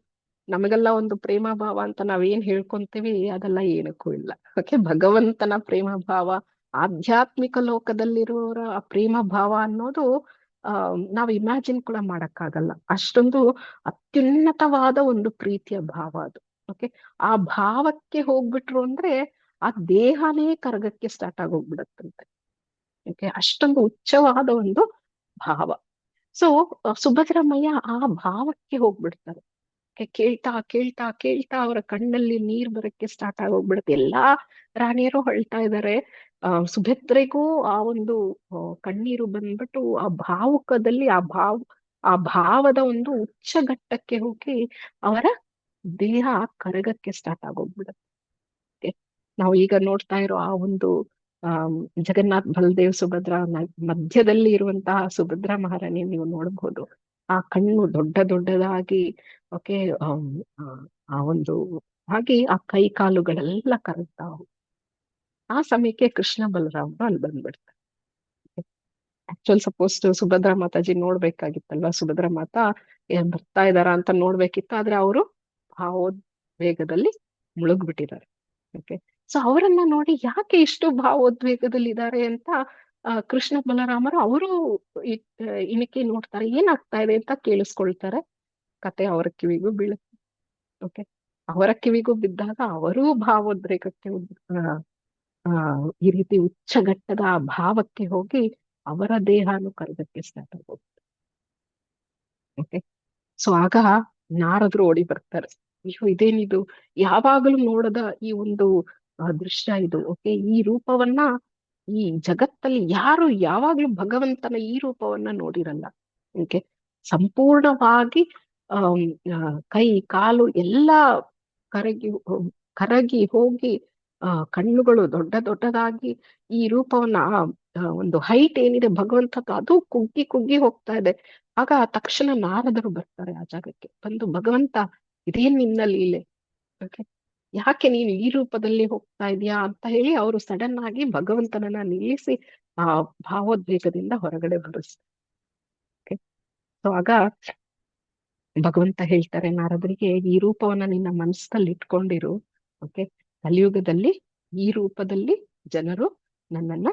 ನಮಗೆಲ್ಲ ಒಂದು ಪ್ರೇಮ ಭಾವ ಅಂತ ನಾವೇನ್ ಹೇಳ್ಕೊಂತೀವಿ ಅದೆಲ್ಲ ಏನಕ್ಕೂ ಇಲ್ಲ. ಓಕೆ, ಭಗವಂತನ ಪ್ರೇಮ ಭಾವ, ಆಧ್ಯಾತ್ಮಿಕ ಲೋಕದಲ್ಲಿರುವವರ ಆ ಪ್ರೇಮ ಭಾವ ಅನ್ನೋದು ನಾವು ಇಮ್ಯಾಜಿನ್ ಕೂಡ ಮಾಡಕ್ಕಾಗಲ್ಲ. ಅಷ್ಟೊಂದು ಅತ್ಯುನ್ನತವಾದ ಒಂದು ಪ್ರೀತಿಯ ಭಾವ ಅದು. ಓಕೆ, ಆ ಭಾವಕ್ಕೆ ಹೋಗ್ಬಿಟ್ರು ಅಂದ್ರೆ ಆ ದೇಹನೇ ಕರಗಕ್ಕೆ ಸ್ಟಾರ್ಟ್ ಆಗೋಗ್ಬಿಡತ್ತಂತೆ. ಓಕೆ, ಅಷ್ಟೊಂದು ಉಚ್ಚವಾದ ಒಂದು ಭಾವ. ಸೊ ಸುಭದ್ರಮ್ಮಯ್ಯ ಆ ಭಾವಕ್ಕೆ ಹೋಗ್ಬಿಡ್ತಾರೆ. ಕೇಳ್ತಾ ಅವರ ಕಣ್ಣಲ್ಲಿ ನೀರ್ ಬರಕ್ಕೆ ಸ್ಟಾರ್ಟ್ ಆಗೋಗ್ಬಿಡುತ್ತೆ. ಎಲ್ಲಾ ರಾಣಿಯರು ಹೊಳ್ತಾ ಇದ್ದಾರೆ. ಸುಭದ್ರೆಗೂ ಆ ಒಂದು ಕಣ್ಣೀರು ಬಂದ್ಬಿಟ್ಟು ಆ ಭಾವುಕದಲ್ಲಿ ಆ ಭಾವದ ಒಂದು ಉಚ್ಚಘಟ್ಟಕ್ಕೆ ಹೋಗಿ ಅವರ ದೇಹ ಕರಗಕ್ಕೆ ಸ್ಟಾರ್ಟ್ ಆಗೋಗ್ಬಿಡುತ್ತೆ. ನಾವು ಈಗ ನೋಡ್ತಾ ಇರೋ ಆ ಒಂದು ಜಗನ್ನಾಥ್, ಬಲದೇವ್, ಸುಭದ್ರ ಮಧ್ಯದಲ್ಲಿ ಇರುವಂತಹ ಸುಭದ್ರಾ ಮಹಾರಾಣಿ ನೀವು ನೋಡಬಹುದು. ಆ ಕಣ್ಣು ದೊಡ್ಡದಾಗಿ, ಓಕೆ, ಆ ಒಂದು ಹಾಗೆ ಆ ಕೈ ಕಾಲುಗಳೆಲ್ಲ ಕರಗ್ತಾವು. ಆ ಸಮಯಕ್ಕೆ ಕೃಷ್ಣ ಬಲರಾಮರು ಅಲ್ಲಿ ಬಂದ್ಬಿಡ್ತಾರೆ. ಆಕ್ಚುಲ್ ಸಪೋಸ್ ಸುಭದ್ರಾ ಮಾತಾಜಿ ನೋಡ್ಬೇಕಾಗಿತ್ತಲ್ವಾ, ಸುಭದ್ರಾ ಮಾತಾ ಏನ್ ಬರ್ತಾ ಇದಾರ ಅಂತ ನೋಡ್ಬೇಕಿತ್ತು, ಆದ್ರೆ ಅವರು ಭಾವೋದ್ವೇಗದಲ್ಲಿ ಮುಳುಗ್ಬಿಟ್ಟಿದ್ದಾರೆ. ಓಕೆ, ಸೊ ಅವರನ್ನ ನೋಡಿ ಯಾಕೆ ಇಷ್ಟು ಭಾವೋದ್ವೇಗದಲ್ಲಿ ಇದ್ದಾರೆ ಅಂತ ಕೃಷ್ಣ ಬಲರಾಮರು ಅವರು ಇಣಿಕೆ ನೋಡ್ತಾರೆ, ಏನಾಗ್ತಾ ಇದೆ ಅಂತ ಕೇಳಿಸ್ಕೊಳ್ತಾರೆ. ಕತೆ ಅವರ ಕಿವಿಗೂ ಬೀಳುತ್ತೆ. ಓಕೆ, ಅವರ ಕಿವಿಗೂ ಬಿದ್ದಾಗ ಅವರೂ ಭಾವೋದ್ರೇಕಕ್ಕೆ ಈ ರೀತಿ ಉಚ್ಚಘಟ್ಟದ ಆ ಭಾವಕ್ಕೆ ಹೋಗಿ ಅವರ ದೇಹನು ಕರಗಕ್ಕೆ ಸ್ಟಾರ್ಟ್ ಆಗೋಗುತ್ತೆ. ಓಕೆ, ಸೊ ಆಗ ನಾರದ್ರು ಓಡಿ ಬರ್ತಾರೆ. ಅಯ್ಯೋ ಇದೇನಿದು, ಯಾವಾಗಲೂ ನೋಡದ ಈ ಒಂದು ದೃಶ್ಯ ಇದು. ಓಕೆ, ಈ ರೂಪವನ್ನ ಈ ಜಗತ್ತಲ್ಲಿ ಯಾರು ಯಾವಾಗ್ಲೂ ಭಗವಂತನ ಈ ರೂಪವನ್ನ ನೋಡಿರಲ್ಲ. ಓಕೆ, ಸಂಪೂರ್ಣವಾಗಿ ಕೈ ಕಾಲು ಎಲ್ಲ ಕರಗಿ ಹೋಗಿ ಕಣ್ಣುಗಳು ದೊಡ್ಡ ದೊಡ್ಡದಾಗಿ ಈ ರೂಪವನ್ನ ಒಂದು ಹೈಟ್ ಏನಿದೆ ಭಗವಂತದ್ದು ಅದು ಕುಗ್ಗಿ ಕುಗ್ಗಿ ಹೋಗ್ತಾ ಇದೆ. ಆಗ ತಕ್ಷಣ ನಾರದರು ಬರ್ತಾರೆ ಆ ಜಾಗಕ್ಕೆ. ಬಂದು ಭಗವಂತ ಇದೇನ್ ನಿನ್ನ ಲೀಲೆ, ಓಕೆ, ಯಾಕೆ ನೀನು ಈ ರೂಪದಲ್ಲಿ ಹೋಗ್ತಾ ಇದೀಯಾ ಅಂತ ಹೇಳಿ ಅವರು ಸಡನ್ ಆಗಿ ಭಗವಂತನನ್ನ ನಿಲ್ಲಿಸಿ ಆ ಭಾವೋದ್ವೇಗದಿಂದ ಹೊರಗಡೆ ಬರಿಸ್ತಾರೆ. ಸೊ ಆಗ ಭಗವಂತ ಹೇಳ್ತಾರೆ ನಾರದರಿಗೆ, ಈ ರೂಪವನ್ನ ನಿನ್ನ ಮನಸ್ಸಲ್ಲಿ ಇಟ್ಕೊಂಡಿರು. ಓಕೆ, ಕಲಿಯುಗದಲ್ಲಿ ಈ ರೂಪದಲ್ಲಿ ಜನರು ನನ್ನನ್ನ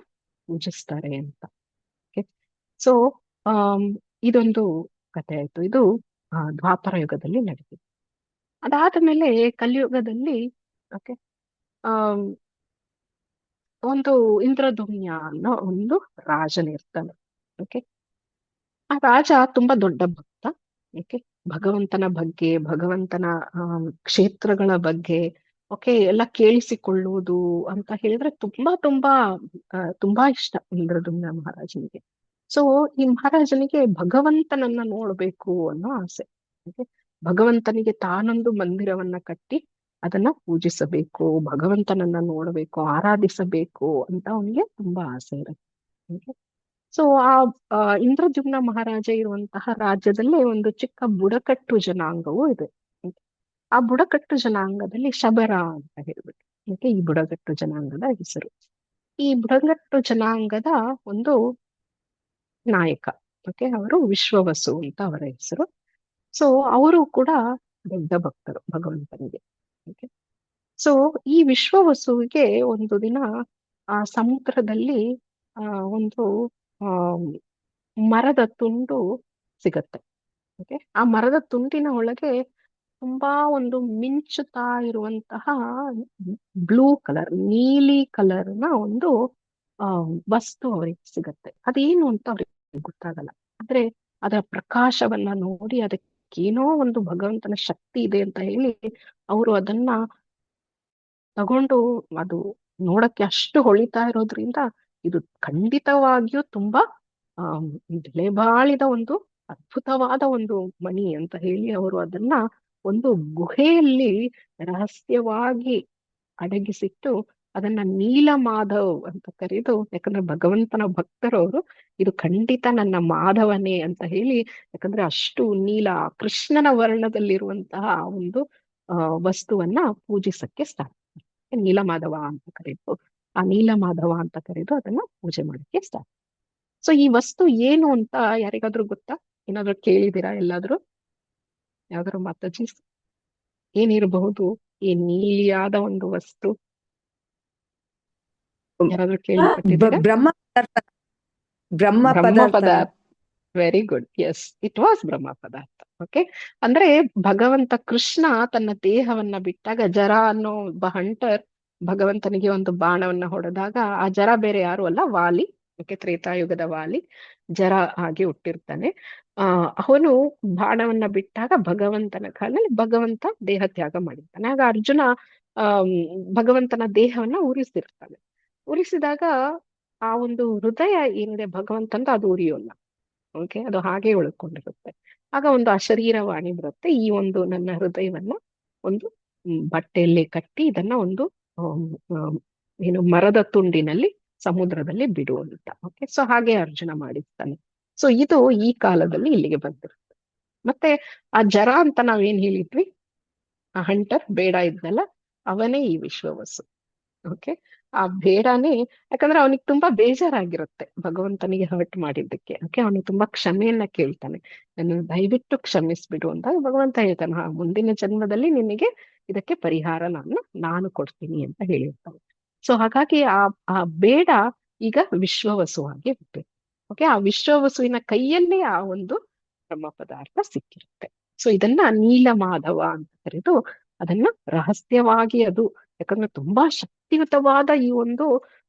ಪೂಜಿಸ್ತಾರೆ ಅಂತ. ಓಕೆ, ಸೊ ಇದೊಂದು ಕಥೆ ಆಯ್ತು. ಇದು ದ್ವಾಪರ ಯುಗದಲ್ಲಿ ನಡೆದಿದೆ. ಅದಾದ ಮೇಲೆ ಕಲಿಯುಗದಲ್ಲಿ ಓಕೆ ಒಂದು ಇಂದ್ರದುಮ್ನ ಅನ್ನೋ ಒಂದು ರಾಜನಿರ್ತಾನೆ. ಓಕೆ, ಆ ರಾಜ ತುಂಬಾ ದೊಡ್ಡ ಭಕ್ತ. ಓಕೆ, ಭಗವಂತನ ಬಗ್ಗೆ, ಭಗವಂತನ ಕ್ಷೇತ್ರಗಳ ಬಗ್ಗೆ ಓಕೆ ಎಲ್ಲ ಕೇಳಿಸಿಕೊಳ್ಳುವುದು ಅಂತ ಹೇಳಿದ್ರೆ ತುಂಬಾ ತುಂಬಾ ತುಂಬಾ ಇಷ್ಟ ಇಂದ್ರದುಮ್ನ ಮಹಾರಾಜನಿಗೆ. ಸೊ ಈ ಮಹಾರಾಜನಿಗೆ ಭಗವಂತನನ್ನ ನೋಡ್ಬೇಕು ಅನ್ನೋ ಆಸೆ. ಓಕೆ, ಭಗವಂತನಿಗೆ ತಾನೊಂದು ಮಂದಿರವನ್ನ ಕಟ್ಟಿ ಅದನ್ನ ಪೂಜಿಸಬೇಕು, ಭಗವಂತನನ್ನ ನೋಡಬೇಕು, ಆರಾಧಿಸಬೇಕು ಅಂತ ಅವನಿಗೆ ತುಂಬಾ ಆಸೆ ಇರುತ್ತೆ. ಓಕೆ, ಸೊ ಆ ಇಂದ್ರದ್ಯುಮ್ನ ಮಹಾರಾಜ ಇರುವಂತಹ ರಾಜ್ಯದಲ್ಲೇ ಒಂದು ಚಿಕ್ಕ ಬುಡಕಟ್ಟು ಜನಾಂಗವೂ ಇದೆ. ಆ ಬುಡಕಟ್ಟು ಜನಾಂಗದಲ್ಲಿ ಶಬರ ಅಂತ ಹೇಳ್ಬಿಟ್ಟು ಓಕೆ ಈ ಬುಡಕಟ್ಟು ಜನಾಂಗದ ಹೆಸರು. ಈ ಬುಡಕಟ್ಟು ಜನಾಂಗದ ಒಂದು ನಾಯಕ ಓಕೆ ಅವರು ವಿಶ್ವವಸು ಅಂತ ಅವರ ಹೆಸರು. ಸೊ ಅವರು ಕೂಡ ದೊಡ್ಡ ಭಕ್ತರು ಭಗವಂತನಿಗೆ. ಓಕೆ, ಸೊ ಈ ವಿಶ್ವವಸುವಿಗೆ ಒಂದು ದಿನ ಆ ಸಮುದ್ರದಲ್ಲಿ ಒಂದು ಮರದ ತುಂಡು ಸಿಗತ್ತೆ. ಓಕೆ, ಆ ಮರದ ತುಂಡಿನ ಒಳಗೆ ತುಂಬಾ ಒಂದು ಮಿಂಚುತ್ತಾ ಇರುವಂತಹ ಬ್ಲೂ ಕಲರ್, ನೀಲಿ ಕಲರ್ನ ಒಂದು ವಸ್ತು ಅವರಿಗೆ ಸಿಗತ್ತೆ. ಅದೇನು ಅಂತ ಅವ್ರಿಗೆ ಗೊತ್ತಾಗಲ್ಲ. ಆದ್ರೆ ಅದರ ಪ್ರಕಾಶವನ್ನ ನೋಡಿ ಅದಕ್ಕೇನೋ ಒಂದು ಭಗವಂತನ ಶಕ್ತಿ ಇದೆ ಅಂತ ಹೇಳಿ ಅವರು ಅದನ್ನ ತಗೊಂಡು, ಅದು ನೋಡಕ್ಕೆ ಅಷ್ಟು ಹೊಳಿತಾ ಇರೋದ್ರಿಂದ ಇದು ಖಂಡಿತವಾಗಿಯೂ ತುಂಬಾ ಬೆಲೆ ಬಾಳಿದ ಒಂದು ಅದ್ಭುತವಾದ ಒಂದು ಮಣಿ ಅಂತ ಹೇಳಿ ಅವರು ಅದನ್ನ ಒಂದು ಗುಹೆಯಲ್ಲಿ ರಹಸ್ಯವಾಗಿ ಅಡಗಿಸಿಟ್ಟು ಅದನ್ನ ನೀಲಮಾಧವ್ ಅಂತ ಕರೆದು, ಯಾಕಂದ್ರೆ ಭಗವಂತನ ಭಕ್ತರವರು ಇದು ಖಂಡಿತ ನನ್ನ ಮಾಧವನೇ ಅಂತ ಹೇಳಿ, ಯಾಕಂದ್ರೆ ಅಷ್ಟು ನೀಲ ಕೃಷ್ಣನ ವರ್ಣದಲ್ಲಿರುವಂತಹ ಒಂದು ವಸ್ತುವನ್ನ ಪೂಜಿಸಕ್ಕೆ ಸ್ಟಾರ್ಟ್ ಮಾಡ್ತಾರೆ. ನೀಲಮಾಧವ ಅಂತ ಕರೆದು, ಆ ನೀಲಮಾಧವ ಅಂತ ಕರೆದು ಅದನ್ನ ಪೂಜೆ ಮಾಡಕ್ಕೆ ಸ್ಟಾರ್ಟ್. ಸೊ ಈ ವಸ್ತು ಏನು ಅಂತ ಯಾರಿಗಾದ್ರೂ ಗೊತ್ತಾ? ಏನಾದ್ರು ಕೇಳಿದೀರಾ ಎಲ್ಲಾದ್ರೂ? ಯಾವ್ದಾದ್ರು ಮಾತಾಜಿ ಏನಿರಬಹುದು ಈ ನೀಲಿಯಾದ ಒಂದು ವಸ್ತು? ಯಾರಾದ್ರೂ ಕೇಳ್ಪಟ್ಟಿದ್ದೀರಾ? ಬ್ರಹ್ಮ ಬ್ರಹ್ಮ ಪದಾರ್ಥ. ಪದಾರ್ಥ. Very good, yes, it was ಬ್ರಹ್ಮ ಪದಾರ್ಥ. ಓಕೆ, ಅಂದ್ರೆ ಭಗವಂತ ಕೃಷ್ಣ ತನ್ನ ದೇಹವನ್ನ ಬಿಟ್ಟಾಗ ಜರ ಅನ್ನೋ ಒಬ್ಬ ಹಂಟರ್ ಭಗವಂತನಿಗೆ ಒಂದು ಬಾಣವನ್ನ ಹೊಡೆದಾಗ, ಆ ಜರ ಬೇರೆ ಯಾರು ಅಲ್ಲ, ವಾಲಿ. ಓಕೆ, ತ್ರೇತಾಯುಗದ ವಾಲಿ ಜರ ಆಗಿ ಹುಟ್ಟಿರ್ತಾನೆ. ಅವನು ಬಾಣವನ್ನ ಬಿಟ್ಟಾಗ ಭಗವಂತನ ಕಾಲದಲ್ಲಿ ಭಗವಂತ ದೇಹ ತ್ಯಾಗ ಮಾಡಿರ್ತಾನೆ. ಆಗ ಅರ್ಜುನ ಭಗವಂತನ ದೇಹವನ್ನ ಉರಿಸಿರ್ತಾನೆ. ಉರಿಸಿದಾಗ ಆ ಒಂದು ಹೃದಯ ಏನಿದೆ ಭಗವಂತಂದು ಅದು ಉರಿಯೋಲ್ಲ. ಓಕೆ, ಅದು ಹಾಗೆ ಉಳ್ಕೊಂಡಿರುತ್ತೆ. ಆಗ ಒಂದು ಅಶರೀರವಾಣಿ ಬರುತ್ತೆ, ಈ ಒಂದು ನನ್ನ ಹೃದಯವನ್ನ ಒಂದು ಬಟ್ಟೆಯಲ್ಲಿ ಕಟ್ಟಿ ಇದನ್ನ ಒಂದು ಏನು ಮರದ ತುಂಡಿನಲ್ಲಿ ಸಮುದ್ರದಲ್ಲಿ ಬಿಡುವಂತ. ಓಕೆ, ಸೊ ಹಾಗೆ ಅರ್ಜುನ ಮಾಡಿರ್ತಾನೆ. ಸೊ ಇದು ಈ ಕಾಲದಲ್ಲಿ ಇಲ್ಲಿಗೆ ಬಂದಿರುತ್ತೆ. ಮತ್ತೆ ಆ ಜರ ಅಂತ ನಾವೇನ್ ಹೇಳಿದ್ವಿ, ಆ ಹಂಟರ್ ಬೇಡ ಇದ್ನಲ್ಲ, ಅವನೇ ಈ ವಿಶ್ವವಸು. ಓಕೆ, ಆ ಬೇಡನೇ, ಯಾಕಂದ್ರೆ ಅವನಿಗೆ ತುಂಬಾ ಬೇಜಾರಾಗಿರುತ್ತೆ ಭಗವಂತನಿಗೆ ಹರ್ಟ್ ಮಾಡಿದ್ದಕ್ಕೆ. ಓಕೆ, ಅವನು ತುಂಬಾ ಕ್ಷಮೆಯನ್ನ ಕೇಳ್ತಾನೆ, ನನ್ನ ದಯವಿಟ್ಟು ಕ್ಷಮಿಸ್ಬಿಡು ಅಂತ ಭಗವಂತ ಹೇಳ್ತಾನೆ. ಮುಂದಿನ ಜನ್ಮದಲ್ಲಿ ನಿನಗೆ ಇದಕ್ಕೆ ಪರಿಹಾರ ನಾನು ಕೊಡ್ತೀನಿ ಅಂತ ಹೇಳಿರ್ತಾನೆ. ಸೊ ಹಾಗಾಗಿ ಆ ಬೇಡ ಈಗ ವಿಶ್ವವಸುವಾಗಿ ಹುಟ್ಟಿದೆ. ಓಕೆ, ಆ ವಿಶ್ವವಸುವಿನ ಕೈಯಲ್ಲೇ ಆ ಒಂದು ಬ್ರಹ್ಮ ಪದಾರ್ಥ ಸಿಕ್ಕಿರುತ್ತೆ. ಸೊ ಇದನ್ನ ನೀಲಮಾಧವ ಅಂತ ಕರೆದು ಅದನ್ನ ರಹಸ್ಯವಾಗಿ, ಅದು ಯಾಕಂದ್ರೆ ತುಂಬಾ ಶಕ್ತಿಯುತವಾದ ಈ ಒಂದು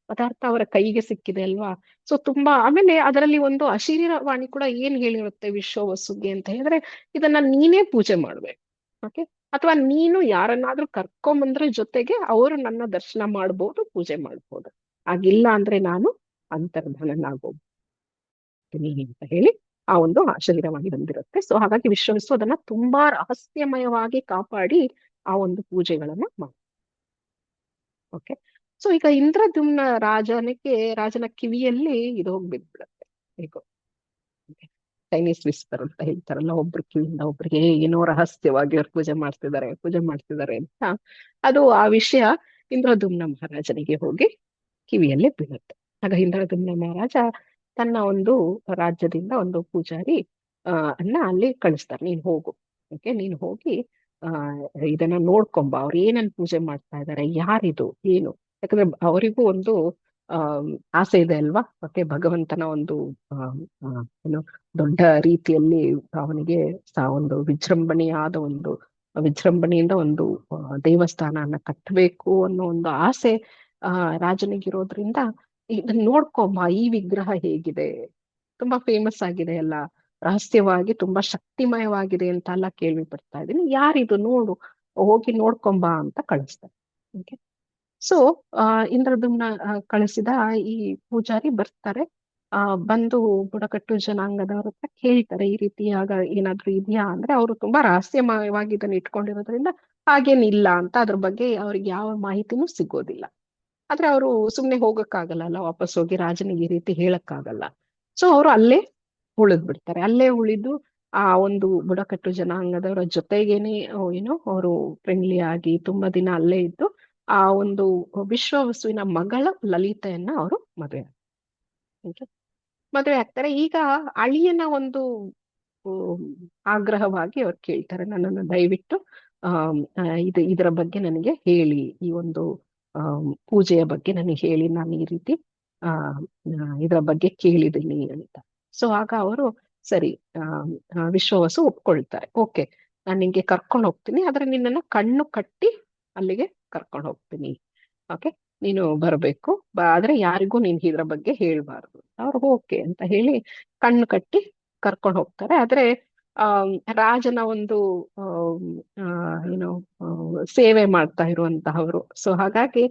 ಪದಾರ್ಥ ಅವರ ಕೈಗೆ ಸಿಕ್ಕಿದೆ ಅಲ್ವಾ. ಸೊ ತುಂಬಾ, ಆಮೇಲೆ ಅದರಲ್ಲಿ ಒಂದು ಅಶರೀರವಾಣಿ ಕೂಡ ಏನ್ ಹೇಳಿರುತ್ತೆ ವಿಶ್ವವಸುಗೆ ಅಂತ ಹೇಳಿದ್ರೆ, ಇದನ್ನ ನೀನೇ ಪೂಜೆ ಮಾಡ್ಬೇಕು. ಓಕೆ, ಅಥವಾ ನೀನು ಯಾರನ್ನಾದ್ರೂ ಕರ್ಕೊಂಬಂದ್ರೆ ಜೊತೆಗೆ ಅವರು ನನ್ನ ದರ್ಶನ ಮಾಡ್ಬೋದು, ಪೂಜೆ ಮಾಡ್ಬೋದು. ಆಗಿಲ್ಲ ಅಂದ್ರೆ ನಾನು ಅಂತರ್ಧನನಾಗೋಗ್ತೀನಿ ಅಂತ ಹೇಳಿ ಆ ಒಂದು ಶರೀರವಾಗಿ ಬಂದಿರುತ್ತೆ. ಸೊ ಹಾಗಾಗಿ ವಿಶ್ವವಸ್ತು ಅದನ್ನ ತುಂಬಾ ರಹಸ್ಯಮಯವಾಗಿ ಕಾಪಾಡಿ ಆ ಒಂದು ಪೂಜೆಗಳನ್ನ ಮಾಡಿ. ಓಕೆ, ಸೊ ಈಗ ಇಂದ್ರದ್ಯುಮ್ನ ರಾಜನ ಕಿವಿಯಲ್ಲಿ ಇದು ಹೋಗಿ ಬಿದ್ಬಿಡುತ್ತೆ. ಹೇಗೋ ಚೈನೀಸ್ ವಿಸ್ಪರ್ ಅಂತ ಹೇಳ್ತಾರಲ್ಲ, ಒಬ್ರು ಕಿವಿಯಿಂದ ಒಬ್ರಿಗೆ ಏನೋ ರಹಸ್ಯವಾಗಿ ಅವ್ರು ಪೂಜೆ ಮಾಡ್ತಿದ್ದಾರೆ ಅಂತ, ಅದು ಆ ವಿಷಯ ಇಂದ್ರದ್ಯುಮ್ನ ಮಹಾರಾಜನಿಗೆ ಹೋಗಿ ಕಿವಿಯಲ್ಲಿ ಬೀಳುತ್ತೆ. ಆಗ ಇಂದ್ರದ್ಯುಮ್ನ ಮಹಾರಾಜ ತನ್ನ ಒಂದು ರಾಜ್ಯದಿಂದ ಒಂದು ಪೂಜಾರಿ ಅನ್ನ ಅಲ್ಲಿ ಕಳಿಸ್ತಾರೆ, ನೀನ್ ಹೋಗು. ಓಕೆ, ನೀನ್ ಹೋಗಿ ಇದನ್ನ ನೋಡ್ಕೊಂಬ, ಅವ್ರು ಏನನ್ನ ಪೂಜೆ ಮಾಡ್ತಾ ಇದ್ದಾರೆ, ಯಾರಿದು ಏನು. ಯಾಕಂದ್ರೆ ಅವರಿಗೂ ಒಂದು ಆಸೆ ಇದೆ ಅಲ್ವಾ. ಮತ್ತೆ ಭಗವಂತನ ಒಂದು ಏನು ದೊಡ್ಡ ರೀತಿಯಲ್ಲಿ ಅವನಿಗೆ ಒಂದು ವಿಜೃಂಭಣೆಯಿಂದ ಒಂದು ದೇವಸ್ಥಾನನ ಕಟ್ಟಬೇಕು ಅನ್ನೋ ಒಂದು ಆಸೆ ರಾಜನಿಗಿರೋದ್ರಿಂದ, ಇದನ್ನ ನೋಡ್ಕೊಂಬ, ಈ ವಿಗ್ರಹ ಹೇಗಿದೆ, ತುಂಬಾ ಫೇಮಸ್ ಆಗಿದೆ ಅಲ್ಲ, ರಹಸ್ಯವಾಗಿ ತುಂಬಾ ಶಕ್ತಿಮಯವಾಗಿದೆ ಅಂತ ಎಲ್ಲ ಕೇಳ್ಪಡ್ತಾ ಇದ್ದೀನಿ, ಯಾರಿದು ನೋಡು, ಹೋಗಿ ನೋಡ್ಕೊಂಬ ಅಂತ ಕಳಿಸ್ತಾರೆ. ಓಕೆ, ಸೊ ಇಂದ್ರದ್ಯುಮ್ನ ಕಳಿಸಿದ ಈ ಪೂಜಾರಿ ಬರ್ತಾರೆ. ಬಂದು ಬುಡಕಟ್ಟು ಜನಾಂಗದವ್ರ ಹತ್ರ ಕೇಳ್ತಾರೆ, ಈ ರೀತಿಯಾಗ ಏನಾದ್ರು ಇದೆಯಾ ಅಂದ್ರೆ, ಅವರು ತುಂಬಾ ರಹಸ್ಯಮಯವಾಗಿ ಇದನ್ನ ಇಟ್ಕೊಂಡಿರೋದ್ರಿಂದ ಹಾಗೇನಿಲ್ಲ ಅಂತ, ಅದ್ರ ಬಗ್ಗೆ ಅವ್ರಿಗೆ ಯಾವ ಮಾಹಿತಿನೂ ಸಿಗೋದಿಲ್ಲ. ಆದ್ರೆ ಅವರು ಸುಮ್ನೆ ಹೋಗಕ್ಕಾಗಲ್ಲ, ವಾಪಸ್ ಹೋಗಿ ರಾಜನಿಗೆ ಈ ರೀತಿ ಹೇಳಕ್ಕಾಗಲ್ಲ. ಸೊ ಅವರು ಅಲ್ಲೇ ಬಿಡ್ತಾರೆ. ಅಲ್ಲೇ ಉಳಿದು ಆ ಒಂದು ಬುಡಕಟ್ಟು ಜನಾಂಗದವರ ಜೊತೆಗೇನೆ ಏನೋ ಅವರು ಫ್ರೆಂಡ್ಲಿ ಆಗಿ ತುಂಬಾ ದಿನ ಅಲ್ಲೇ ಇದ್ದು ಆ ಒಂದು ವಿಶ್ವವಸುವಿನ ಮಗಳ ಲಲಿತೆಯನ್ನ ಅವರು ಮದುವೆ ಆಗ್ತಾರೆ. ಈಗ ಅಳಿಯನ ಒಂದು ಆಗ್ರಹವಾಗಿ ಅವ್ರು ಕೇಳ್ತಾರೆ, ನನ್ನನ್ನು ದಯವಿಟ್ಟು ಇದರ ಬಗ್ಗೆ ನನಗೆ ಹೇಳಿ, ಈ ಒಂದು ಪೂಜೆಯ ಬಗ್ಗೆ ನನಗೆ ಹೇಳಿ, ನಾನು ಈ ರೀತಿ ಇದರ ಬಗ್ಗೆ ಕೇಳಿದ್ದೀನಿ ಅಂತ. ಸೊ ಆಗ ಅವರು ಸರಿ, ವಿಶ್ವವಸು ಒಪ್ಕೊಳ್ತಾರೆ. ಓಕೆ, ನಾನು ನಿಂಗೆ ಕರ್ಕೊಂಡು ಹೋಗ್ತೀನಿ, ಆದ್ರೆ ನಿನ್ನನ್ನು ಕಣ್ಣು ಕಟ್ಟಿ ಅಲ್ಲಿಗೆ ಕರ್ಕೊಂಡು ಹೋಗ್ತೀನಿ. ಓಕೆ, ನೀನು ಬರಬೇಕು, ಆದ್ರೆ ಯಾರಿಗೂ ನೀನ್ ಇದ್ರ ಬಗ್ಗೆ ಹೇಳ್ಬಾರ್ದು. ಅವ್ರು ಓಕೆ ಅಂತ ಹೇಳಿ ಕಣ್ಣು ಕಟ್ಟಿ ಕರ್ಕೊಂಡು ಹೋಗ್ತಾರೆ. ಆದ್ರೆ ರಾಜನ ಒಂದು ಏನು ಸೇವೆ ಮಾಡ್ತಾ ಇರುವಂತಹವರು. ಸೊ ಹಾಗಾಗಿ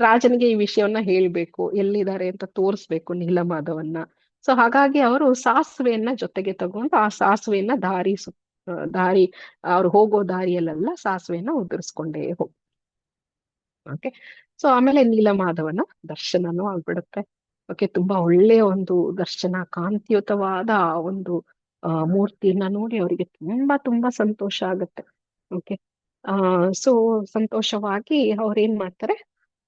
ರಾಜನಿಗೆ ಈ ವಿಷಯವನ್ನ ಹೇಳ್ಬೇಕು, ಎಲ್ಲಿದ್ದಾರೆ ಅಂತ ತೋರಿಸ್ಬೇಕು ನೀಲಮಾಧವನ್ನ. ಸೊ ಹಾಗಾಗಿ ಅವರು ಸಾಸಿವೆಯನ್ನ ಜೊತೆಗೆ ತಗೊಂಡು ಆ ಸಾಸಿವೆಯನ್ನ ದಾರಿ ಅವ್ರು ಹೋಗೋ ದಾರಿಯಲ್ಲೆಲ್ಲ ಸಾಸಿವೆಯನ್ನ ಉದುರಿಸ್ಕೊಂಡೇ ಹೋಗ್ತಾರೆ. ಓಕೆ, ಸೊ ಆಮೇಲೆ ನೀಲಮಾಧವನ ದರ್ಶನನೂ ಆಗ್ಬಿಡುತ್ತೆ. ಓಕೆ, ತುಂಬಾ ಒಳ್ಳೆಯ ಒಂದು ದರ್ಶನ, ಕಾಂತಿಯುತವಾದ ಒಂದು ಮೂರ್ತಿಯನ್ನ ನೋಡಿ ಅವರಿಗೆ ತುಂಬಾ ತುಂಬಾ ಸಂತೋಷ ಆಗುತ್ತೆ. ಓಕೆ, ಸೊ ಸಂತೋಷವಾಗಿ ಅವ್ರೇನ್ ಮಾಡ್ತಾರೆ,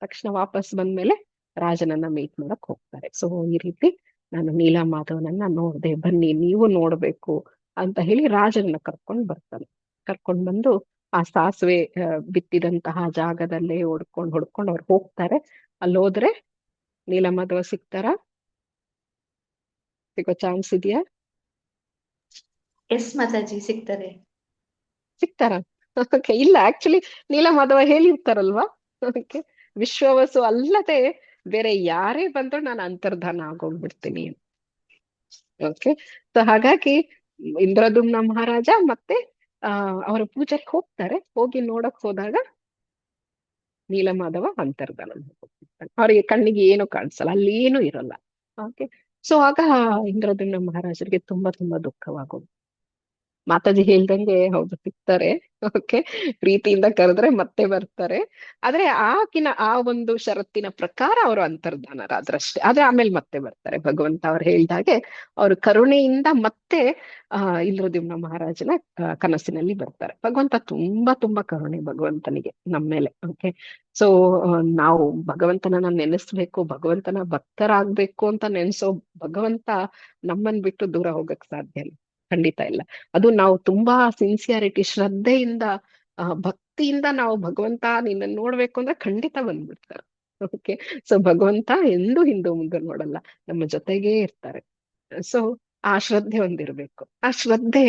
ತಕ್ಷಣ ವಾಪಸ್ ಬಂದ್ಮೇಲೆ ರಾಜನನ್ನ ಮೀಟ್ ಮಾಡಕ್ ಹೋಗ್ತಾರೆ. ಸೊ ಈ ರೀತಿ ನಾನು ನೀಲಮಾಧವನನ್ನ ನೋಡ್ದೆ, ಬನ್ನಿ ನೀವು ನೋಡ್ಬೇಕು ಅಂತ ಹೇಳಿ ರಾಜನನ್ನ ಕರ್ಕೊಂಡ್ ಬಂದು ಆ ಸಾಸಿವೆ ಬಿತ್ತಿದಂತಹ ಜಾಗದಲ್ಲೇ ಹೊಡ್ಕೊಂಡು ಅವ್ರು ಹೋಗ್ತಾರೆ. ಅಲ್ಲಿ ಹೋದ್ರೆ ನೀಲಮಾಧವ ಸಿಗೋ ಚಾನ್ಸ್ ಇದೆಯಾ? ಎಸ್ ಮಾತಾಜಿ, ಸಿಗ್ತಾರ? ಓಕೆ, ಇಲ್ಲ ಆಕ್ಚುಲಿ ನೀಲಮಾಧವ ಹೇಳಿರ್ತಾರಲ್ವಾ, ಓಕೆ, ವಿಶ್ವವಸು ಅಲ್ಲದೆ ಬೇರೆ ಯಾರೇ ಬಂದ್ರು ನಾನು ಅಂತರ್ಧಾನ ಆಗೋಗ್ಬಿಡ್ತೀನಿ. ಓಕೆ, ಸೊ ಹಾಗಾಗಿ ಇಂದ್ರದ್ಯುಮ್ನ ಮಹಾರಾಜ ಮತ್ತೆ ಅವರ ಪೂಜೆಗೆ ಹೋಗ್ತಾರೆ. ಹೋಗಿ ನೋಡಕ್ ಹೋದಾಗ ನೀಲಮಾಧವ ಅಂತರ್ಧಾನ ಹೋಗ್ಬಿಡ್ತಾನೆ. ಅವರಿಗೆ ಕಣ್ಣಿಗೆ ಏನು ಕಾಣಿಸಲ್ಲ, ಅಲ್ಲಿ ಏನು ಇರಲ್ಲ. ಓಕೆ, ಸೊ ಆಗ ಇಂದ್ರದ್ಯುಮ್ನ ಮಹಾರಾಜರಿಗೆ ತುಂಬಾ ತುಂಬಾ ದುಃಖವಾಗೋದು. ಮಾತಾಜಿ ಹೇಳ್ದಂಗೆ ಹೌದು ಸಿಗ್ತಾರೆ. ಓಕೆ, ಪ್ರೀತಿಯಿಂದ ಕರೆದ್ರೆ ಮತ್ತೆ ಬರ್ತಾರೆ. ಆದ್ರೆ ಆ ಒಂದು ಷರತ್ತಿನ ಪ್ರಕಾರ ಅವರು ಅಂತರ್ಧಾನರಾದ್ರಷ್ಟೇ. ಆದ್ರೆ ಆಮೇಲೆ ಮತ್ತೆ ಬರ್ತಾರೆ. ಭಗವಂತ ಅವ್ರು ಹೇಳ್ದಾಗೆ ಅವರು ಕರುಣೆಯಿಂದ ಮತ್ತೆ ಇಂದ್ರದ್ಯುಮ್ನ ಮಹಾರಾಜನ ಕನಸಿನಲ್ಲಿ ಬರ್ತಾರೆ. ಭಗವಂತ ತುಂಬಾ ತುಂಬಾ ಕರುಣೆ ಭಗವಂತನಿಗೆ ನಮ್ಮ ಮೇಲೆ. ಓಕೆ, ಸೊ ನಾವು ಭಗವಂತನನ್ನ ನೆನೆಸ್ಬೇಕು, ಭಗವಂತನ ಭಕ್ತರಾಗ್ಬೇಕು ಅಂತ ನೆನೆಸೋ ಭಗವಂತ ನಮ್ಮನ್ ಬಿಟ್ಟು ದೂರ ಹೋಗಕ್ ಸಾಧ್ಯ ಇಲ್ಲ, ಖಂಡಿತ ಇಲ್ಲ. ಅದು ನಾವು ತುಂಬಾ ಸಿನ್ಸಿಯಾರಿಟಿ, ಶ್ರದ್ಧೆಯಿಂದ ಭಕ್ತಿಯಿಂದ ನಾವು ಭಗವಂತ ನಿನ್ನ ನೋಡ್ಬೇಕು ಅಂದ್ರೆ ಖಂಡಿತ ಬಂದ್ಬಿಡ್ತಾರೆ. ಓಕೆ, ಸೊ ಭಗವಂತ ಎಂದೂ ಹಿಂದೆ ಮುಂದೆ ನೋಡಲ್ಲ, ನಮ್ಮ ಜೊತೆಗೇ ಇರ್ತಾರೆ. ಸೊ ಆ ಶ್ರದ್ಧೆ ಒಂದಿರ್ಬೇಕು. ಆ ಶ್ರದ್ಧೆ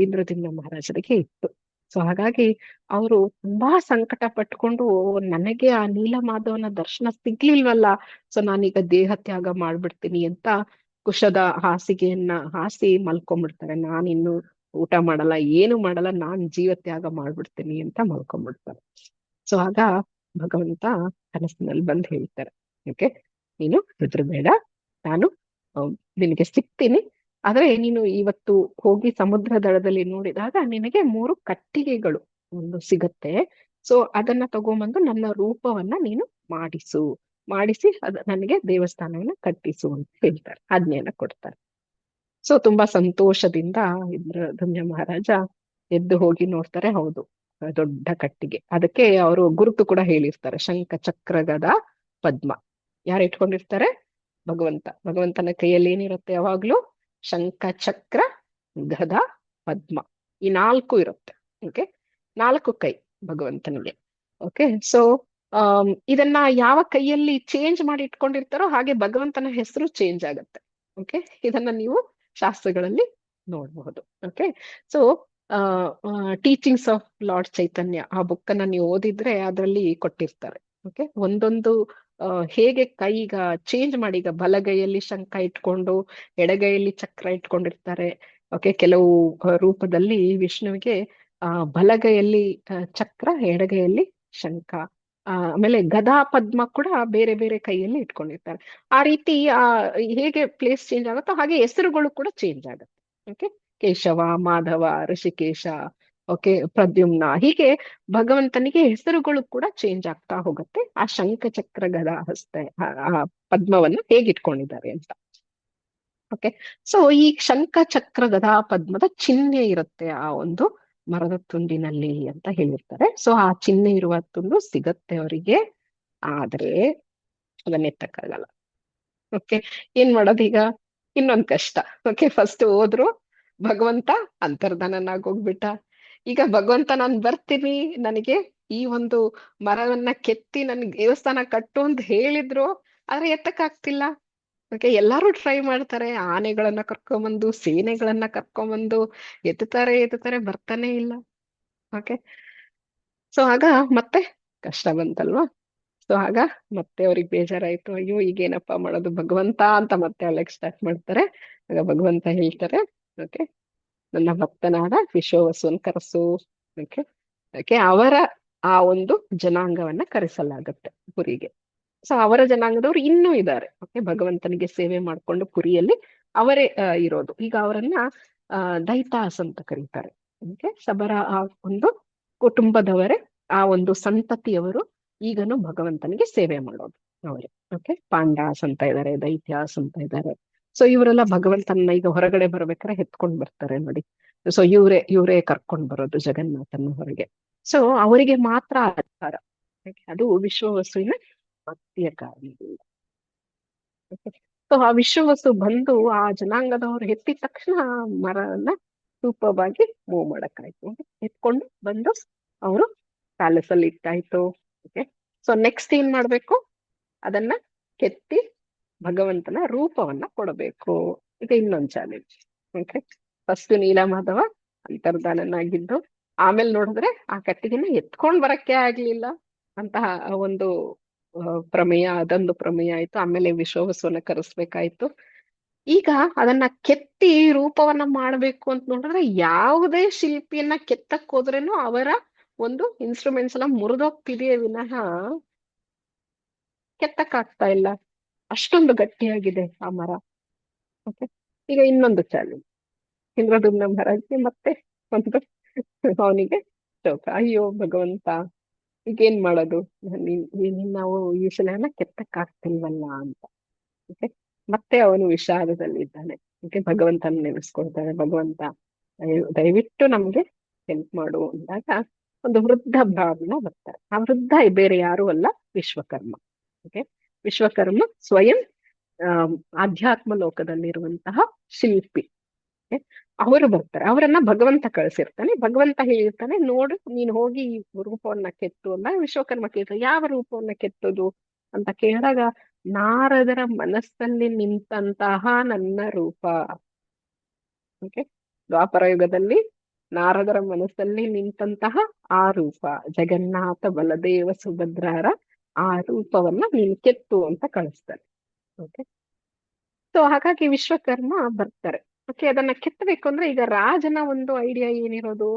ಇಂದ್ರದ್ಯುಮ್ನ ಮಹಾರಾಜರಿಗೆ ಇತ್ತು. ಸೊ ಹಾಗಾಗಿ ಅವರು ತುಂಬಾ ಸಂಕಟ ಪಟ್ಕೊಂಡು, ನನಗೆ ಆ ನೀಲಮಾಧವನ ದರ್ಶನ ಸಿಗ್ಲಿಲ್ವಲ್ಲ, ಸೊ ನಾನೀಗ ದೇಹ ತ್ಯಾಗ ಮಾಡ್ಬಿಡ್ತೀನಿ ಅಂತ ಕುಶದ ಹಾಸಿಗೆಯನ್ನ ಹಾಸಿ ಮಲ್ಕೊಂಡ್ಬಿಡ್ತಾರೆ. ನಾನಿನ್ನು ಊಟ ಮಾಡಲ್ಲ, ಏನು ಮಾಡಲ್ಲ, ನಾನ್ ಜೀವ ತ್ಯಾಗ ಮಾಡ್ಬಿಡ್ತೀನಿ ಅಂತ ಮಲ್ಕೊಂಡ್ಬಿಡ್ತಾರೆ. ಸೊ ಆಗ ಭಗವಂತ ಕನಸಿನಲ್ಲಿ ಬಂದು ಹೇಳ್ತಾರೆ, ಓಕೆ, ನೀನು ಹೆದರ್ಬೇಡ, ನಾನು ನಿನಗೆ ಸಿಗ್ತೀನಿ. ಆದ್ರೆ ನೀನು ಇವತ್ತು ಹೋಗಿ ಸಮುದ್ರ ದಡದಲ್ಲಿ ನೋಡಿದಾಗ ನಿನಗೆ 3 ಕಟ್ಟಿಗೆಗಳು ಒಂದು ಸಿಗತ್ತೆ. ಸೊ ಅದನ್ನ ತಗೊಂಬಂದು ನನ್ನ ರೂಪವನ್ನ ನೀನು ಮಾಡಿಸಿ ನನಗೆ ದೇವಸ್ಥಾನವನ್ನ ಕಟ್ಟಿಸು ಅಂತ ಹೇಳ್ತಾರೆ, ಆಜ್ಞೆಯನ್ನ ಕೊಡ್ತಾರೆ. ಸೊ ತುಂಬಾ ಸಂತೋಷದಿಂದ ಇಂದ್ರದ್ಯುಮ್ನ ಮಹಾರಾಜ ಎದ್ದು ಹೋಗಿ ನೋಡ್ತಾರೆ. ಹೌದು, ದೊಡ್ಡ ಕಟ್ಟಿಗೆ. ಅದಕ್ಕೆ ಅವರು ಗುರುತು ಕೂಡ ಹೇಳಿರ್ತಾರೆ, ಶಂಖ ಚಕ್ರ ಗದಾ ಪದ್ಮ. ಯಾರು ಇಟ್ಕೊಂಡಿರ್ತಾರೆ? ಭಗವಂತನ ಕೈಯಲ್ಲಿ ಏನಿರುತ್ತೆ ಯಾವಾಗ್ಲೂ? ಶಂಖ ಚಕ್ರ ಗದಾ ಪದ್ಮ, ಈ 4 ಇರುತ್ತೆ. ಓಕೆ, 4 ಕೈ ಭಗವಂತನಿಗೆ. ಓಕೆ, ಸೊ ಇದನ್ನ ಯಾವ ಕೈಯಲ್ಲಿ ಚೇಂಜ್ ಮಾಡಿ ಇಟ್ಕೊಂಡಿರ್ತಾರೋ ಹಾಗೆ ಭಗವಂತನ ಹೆಸರು ಚೇಂಜ್ ಆಗತ್ತೆ. ಓಕೆ, ಇದನ್ನ ನೀವು ಶಾಸ್ತ್ರಗಳಲ್ಲಿ ನೋಡಬಹುದು. Okay, so teachings of lord Chaitanya ಆ ಬುಕ್ ಅನ್ನ ನೀವು ಓದಿದ್ರೆ ಅದರಲ್ಲಿ ಕೊಟ್ಟಿರ್ತಾರೆ. ಓಕೆ, ಒಂದೊಂದು ಹೇಗೆ ಕೈಗ ಚೇಂಜ್ ಮಾಡಿ, ಈಗ ಬಲಗೈಯಲ್ಲಿ ಶಂಖ ಇಟ್ಕೊಂಡು ಎಡಗೈಯಲ್ಲಿ ಚಕ್ರ ಇಟ್ಕೊಂಡಿರ್ತಾರೆ. ಓಕೆ, ಕೆಲವು ರೂಪದಲ್ಲಿ ವಿಷ್ಣುವಿಗೆ ಬಲಗೈಯಲ್ಲಿ ಚಕ್ರ, ಎಡಗೈಯಲ್ಲಿ ಶಂಖ, ಆಮೇಲೆ ಗದಾ ಪದ್ಮ ಕೂಡ ಬೇರೆ ಬೇರೆ ಕೈಯಲ್ಲಿ ಇಟ್ಕೊಂಡಿರ್ತಾರೆ. ಆ ರೀತಿ ಹೇಗೆ ಪ್ಲೇಸ್ ಚೇಂಜ್ ಆಗುತ್ತೋ ಹಾಗೆ ಹೆಸರುಗಳು ಕೂಡ ಚೇಂಜ್ ಆಗುತ್ತೆ. ಓಕೆ, ಕೇಶವ, ಮಾಧವ, ಋಷಿಕೇಶ, ಓಕೆ, ಪ್ರದ್ಯುಮ್ನ, ಹೀಗೆ ಭಗವಂತನಿಗೆ ಹೆಸರುಗಳು ಕೂಡ ಚೇಂಜ್ ಆಗ್ತಾ ಹೋಗುತ್ತೆ. ಆ ಶಂಖ ಚಕ್ರ ಗದಾ ಹಸ್ತ ಆ ಪದ್ಮವನ್ನು ಹೇಗಿಟ್ಕೊಂಡಿದ್ದಾರೆ ಅಂತ. ಓಕೆ, ಸೊ ಈ ಶಂಖ ಚಕ್ರ ಗದಾ ಪದ್ಮದ ಚಿಹ್ನೆ ಇರುತ್ತೆ ಆ ಒಂದು ಮರದ ತುಂಡಿನಲ್ಲಿ ಅಂತ ಹೇಳಿರ್ತಾರೆ. ಸೊ ಆ ಚಿಹ್ನೆ ಇರುವ ತುಂಡು ಸಿಗತ್ತೆ ಅವರಿಗೆ, ಆದ್ರೆ ಅದನ್ನ ಎತ್ತಕ್ಕಾಗಲ್ಲ. ಓಕೆ, ಏನ್ ಮಾಡೋದೀಗ? ಇನ್ನೊಂದ್ ಕಷ್ಟ. ಓಕೆ, ಫಸ್ಟ್ ಹೋದ್ರು, ಭಗವಂತ ಅಂತರ್ಧಾನನಾಗೋಗ್ಬಿಟ್ಟ. ಈಗ ಭಗವಂತ ನಾನ್ ಬರ್ತೀನಿ, ನನಗೆ ಈ ಒಂದು ಮರವನ್ನ ಕೆತ್ತಿ ನನ್ಗೆ ದೇವಸ್ಥಾನ ಕಟ್ಟು ಅಂತ ಹೇಳಿದ್ರು, ಆದ್ರೆ ಎತ್ತಕ್ಕಾಗ್ತಿಲ್ಲ. ಓಕೆ, ಎಲ್ಲಾರು ಟ್ರೈ ಮಾಡ್ತಾರೆ, ಆನೆಗಳನ್ನ ಕರ್ಕೊಂಬಂದು, ಸೇನೆಗಳನ್ನ ಕರ್ಕೊಂಬಂದು ಎತ್ತುತ್ತಾರೆ, ಬರ್ತಾನೆ ಇಲ್ಲ. ಓಕೆ, ಸೊ ಆಗ ಮತ್ತೆ ಕಷ್ಟ ಬಂತಲ್ವಾ? ಸೊ ಆಗ ಮತ್ತೆ ಅವ್ರಿಗೆ ಬೇಜಾರಾಯ್ತು, ಅಯ್ಯೋ ಈಗೇನಪ್ಪ ಮಾಡೋದು ಭಗವಂತ ಅಂತ ಮತ್ತೆ ಅಲೆಕ್ ಸ್ಟಾರ್ಟ್ ಮಾಡ್ತಾರೆ. ಆಗ ಭಗವಂತ ಹೇಳ್ತಾರೆ, ಓಕೆ, ನನ್ನ ಭಕ್ತನಾದ ವಿಶ್ವವಸುನ್ ಕರೆಸು. ಓಕೆ, ಓಕೆ, ಅವರ ಆ ಒಂದು ಜನಾಂಗವನ್ನ ಕರೆಸಲಾಗತ್ತೆ ಪುರಿಗೆ. ಸೊ ಅವರ ಜನಾಂಗದವ್ರು ಇನ್ನೂ ಇದ್ದಾರೆ. ಓಕೆ, ಭಗವಂತನಿಗೆ ಸೇವೆ ಮಾಡ್ಕೊಂಡು ಪುರಿಯಲ್ಲಿ ಅವರೇ ಇರೋದು. ಈಗ ಅವರನ್ನ ದೈತಾಸ್ ಅಂತ ಕರೀತಾರೆ. ಓಕೆ, ಶಬರ ಆ ಒಂದು ಕುಟುಂಬದವರೇ, ಆ ಒಂದು ಸಂತತಿಯವರು ಈಗನು ಭಗವಂತನಿಗೆ ಸೇವೆ ಮಾಡೋದು ಅವರೇ. ಓಕೆ, ಪಾಂಡಾಸ್ ಅಂತ ಇದ್ದಾರೆ, ದೈತ್ಯಾಸ್ ಅಂತ ಇದ್ದಾರೆ. ಸೊ ಇವರೆಲ್ಲ ಭಗವಂತನ ಈಗ ಹೊರಗಡೆ ಬರ್ಬೇಕಾದ್ರೆ ಎತ್ಕೊಂಡ್ ಬರ್ತಾರೆ ನೋಡಿ. ಸೊ ಇವರೇ ಕರ್ಕೊಂಡ್ ಬರೋದು ಜಗನ್ನಾಥನ ಹೊರಗೆ. ಸೊ ಅವರಿಗೆ ಮಾತ್ರ ಅಧಿಕಾರ. ಅದು ವಿಶ್ವವಸುವಿನ ಭಕ್ತಿಯ ಕಾರಣದಿಂದ. ಸೊ ಆ ವಿಶ್ವವಸು ಬಂದು ಆ ಜನಾಂಗದವರು ಎತ್ತಿದ ತಕ್ಷಣ ಮರನ ರೂಪವಾಗಿ ಮೂವ್ ಮಾಡಕ್ಕಾಯ್ತು. ಎತ್ಕೊಂಡು ಬಂದು ಅವರು ಪ್ಯಾಲೇಸ್ ಅಲ್ಲಿ ಇಟ್ಟಾಯ್ತು. ಓಕೆ, ಸೊ ನೆಕ್ಸ್ಟ್ ಏನ್ ಮಾಡ್ಬೇಕು? ಅದನ್ನ ಕೆತ್ತಿ ಭಗವಂತನ ರೂಪವನ್ನ ಕೊಡಬೇಕು. ಈಗ ಇನ್ನೊಂದು ಚಾಲೆಂಜ್. ಓಕೆ, ಫಸ್ಟ್ ನೀಲಮಾಧವ ಅಂತರ್ಧಾನನಾಗಿದ್ದು, ಆಮೇಲೆ ನೋಡಿದ್ರೆ ಆ ಕಟ್ಟಿಗೆನ ಎತ್ಕೊಂಡ್ ಬರಕ್ಕೆ ಆಗ್ಲಿಲ್ಲ ಅಂತಹ ಒಂದು ಪ್ರಮೇಯ, ಅದೊಂದು ಪ್ರಮೇಯ ಆಯ್ತು. ಆಮೇಲೆ ವಿಶ್ವವಸುವನ್ನ ಕರೆಸ್ಬೇಕಾಯ್ತು. ಈಗ ಅದನ್ನ ಕೆತ್ತಿ ರೂಪವನ್ನ ಮಾಡ್ಬೇಕು ಅಂತ ನೋಡಿದ್ರೆ ಯಾವುದೇ ಶಿಲ್ಪಿಯನ್ನ ಕೆತ್ತಕ್ ಹೋದ್ರೇನು ಅವರ ಒಂದು ಇನ್ಸ್ಟ್ರೂಮೆಂಟ್ಸ್ ಎಲ್ಲ ಮುರಿದೋಗ್ತಿದೆಯೇ ವಿನಃ ಕೆತ್ತಕ್ ಆಗ್ತಾ ಇಲ್ಲ, ಅಷ್ಟೊಂದು ಗಟ್ಟಿಯಾಗಿದೆ ಆ ಮರ. ಓಕೆ, ಈಗ ಇನ್ನೊಂದು ಚಾಲೆಂಜ್. ಇಂದ್ರದ್ಯುಮ್ನ ಮಹಾರಾಜ್ಗೆ ಮತ್ತೆ ಒಂದು ಅವನಿಗೆ ಶೋಕ. ಅಯ್ಯೋ ಭಗವಂತ, ಈಗೇನ್ ಮಾಡೋದು, ನಾವು ಈ ಶಿಲೆಯನ್ನ ಕೆತ್ತಕ್ಕಾಗ್ತಿಲ್ವಲ್ಲ ಅಂತ. ಓಕೆ, ಮತ್ತೆ ಅವನು ವಿಷಾದದಲ್ಲಿದ್ದಾನೆ. ಓಕೆ, ಭಗವಂತನ ನೆನೆಸ್ಕೊಳ್ತಾನೆ. ಭಗವಂತ ದಯವಿಟ್ಟು ನಮ್ಗೆ ಹೆಲ್ಪ್ ಮಾಡು ಅಂದಾಗ ಒಂದು ವೃದ್ಧ ಬ್ರಾಹ್ಮಣ ಬರ್ತಾರೆ. ಆ ವೃದ್ಧ ಬೇರೆ ಯಾರು ಅಲ್ಲ, ವಿಶ್ವಕರ್ಮ. ಓಕೆ, ವಿಶ್ವಕರ್ಮ ಸ್ವಯಂ ಆಧ್ಯಾತ್ಮ ಲೋಕದಲ್ಲಿರುವಂತಹ ಶಿಲ್ಪಿ. Okay? ಅವರು ಬರ್ತಾರೆ. ಅವರನ್ನ ಭಗವಂತ ಕಳಿಸಿರ್ತಾನೆ. ಭಗವಂತ ಹೇಳಿರ್ತಾನೆ, ನೋಡು ನೀನು ಹೋಗಿ ಈ ರೂಪವನ್ನ ಕೆತ್ತು ಅಲ್ಲ. ವಿಶ್ವಕರ್ಮ ಕೇಳ್ತಾರೆ, ಯಾವ ರೂಪವನ್ನ ಕೆತ್ತೋದು ಅಂತ ಕೇಳಿದಾಗ, ನಾರದರ ಮನಸ್ಸಲ್ಲಿ ನಿಂತಹ ನನ್ನ ರೂಪ. ಓಕೆ, ದ್ವಾಪರ ಯುಗದಲ್ಲಿ ನಾರದರ ಮನಸ್ಸಲ್ಲಿ ನಿಂತಹ ಆ ರೂಪ, ಜಗನ್ನಾಥ ಬಲದೇವ ಸುಭದ್ರಾರ ಆ ರೂಪವನ್ನ ನೀನು ಕೆತ್ತು ಅಂತ ಕಳಿಸ್ತಾನೆ. ಓಕೆ, ಸೊ ಹಾಗಾಗಿ ವಿಶ್ವಕರ್ಮ ಬರ್ತಾರೆ. ಓಕೆ, ಅದನ್ನ ಕೆತ್ತಬೇಕು ಅಂದ್ರೆ ಈಗ ರಾಜನ ಒಂದು ಐಡಿಯಾ ಏನಿರೋದು,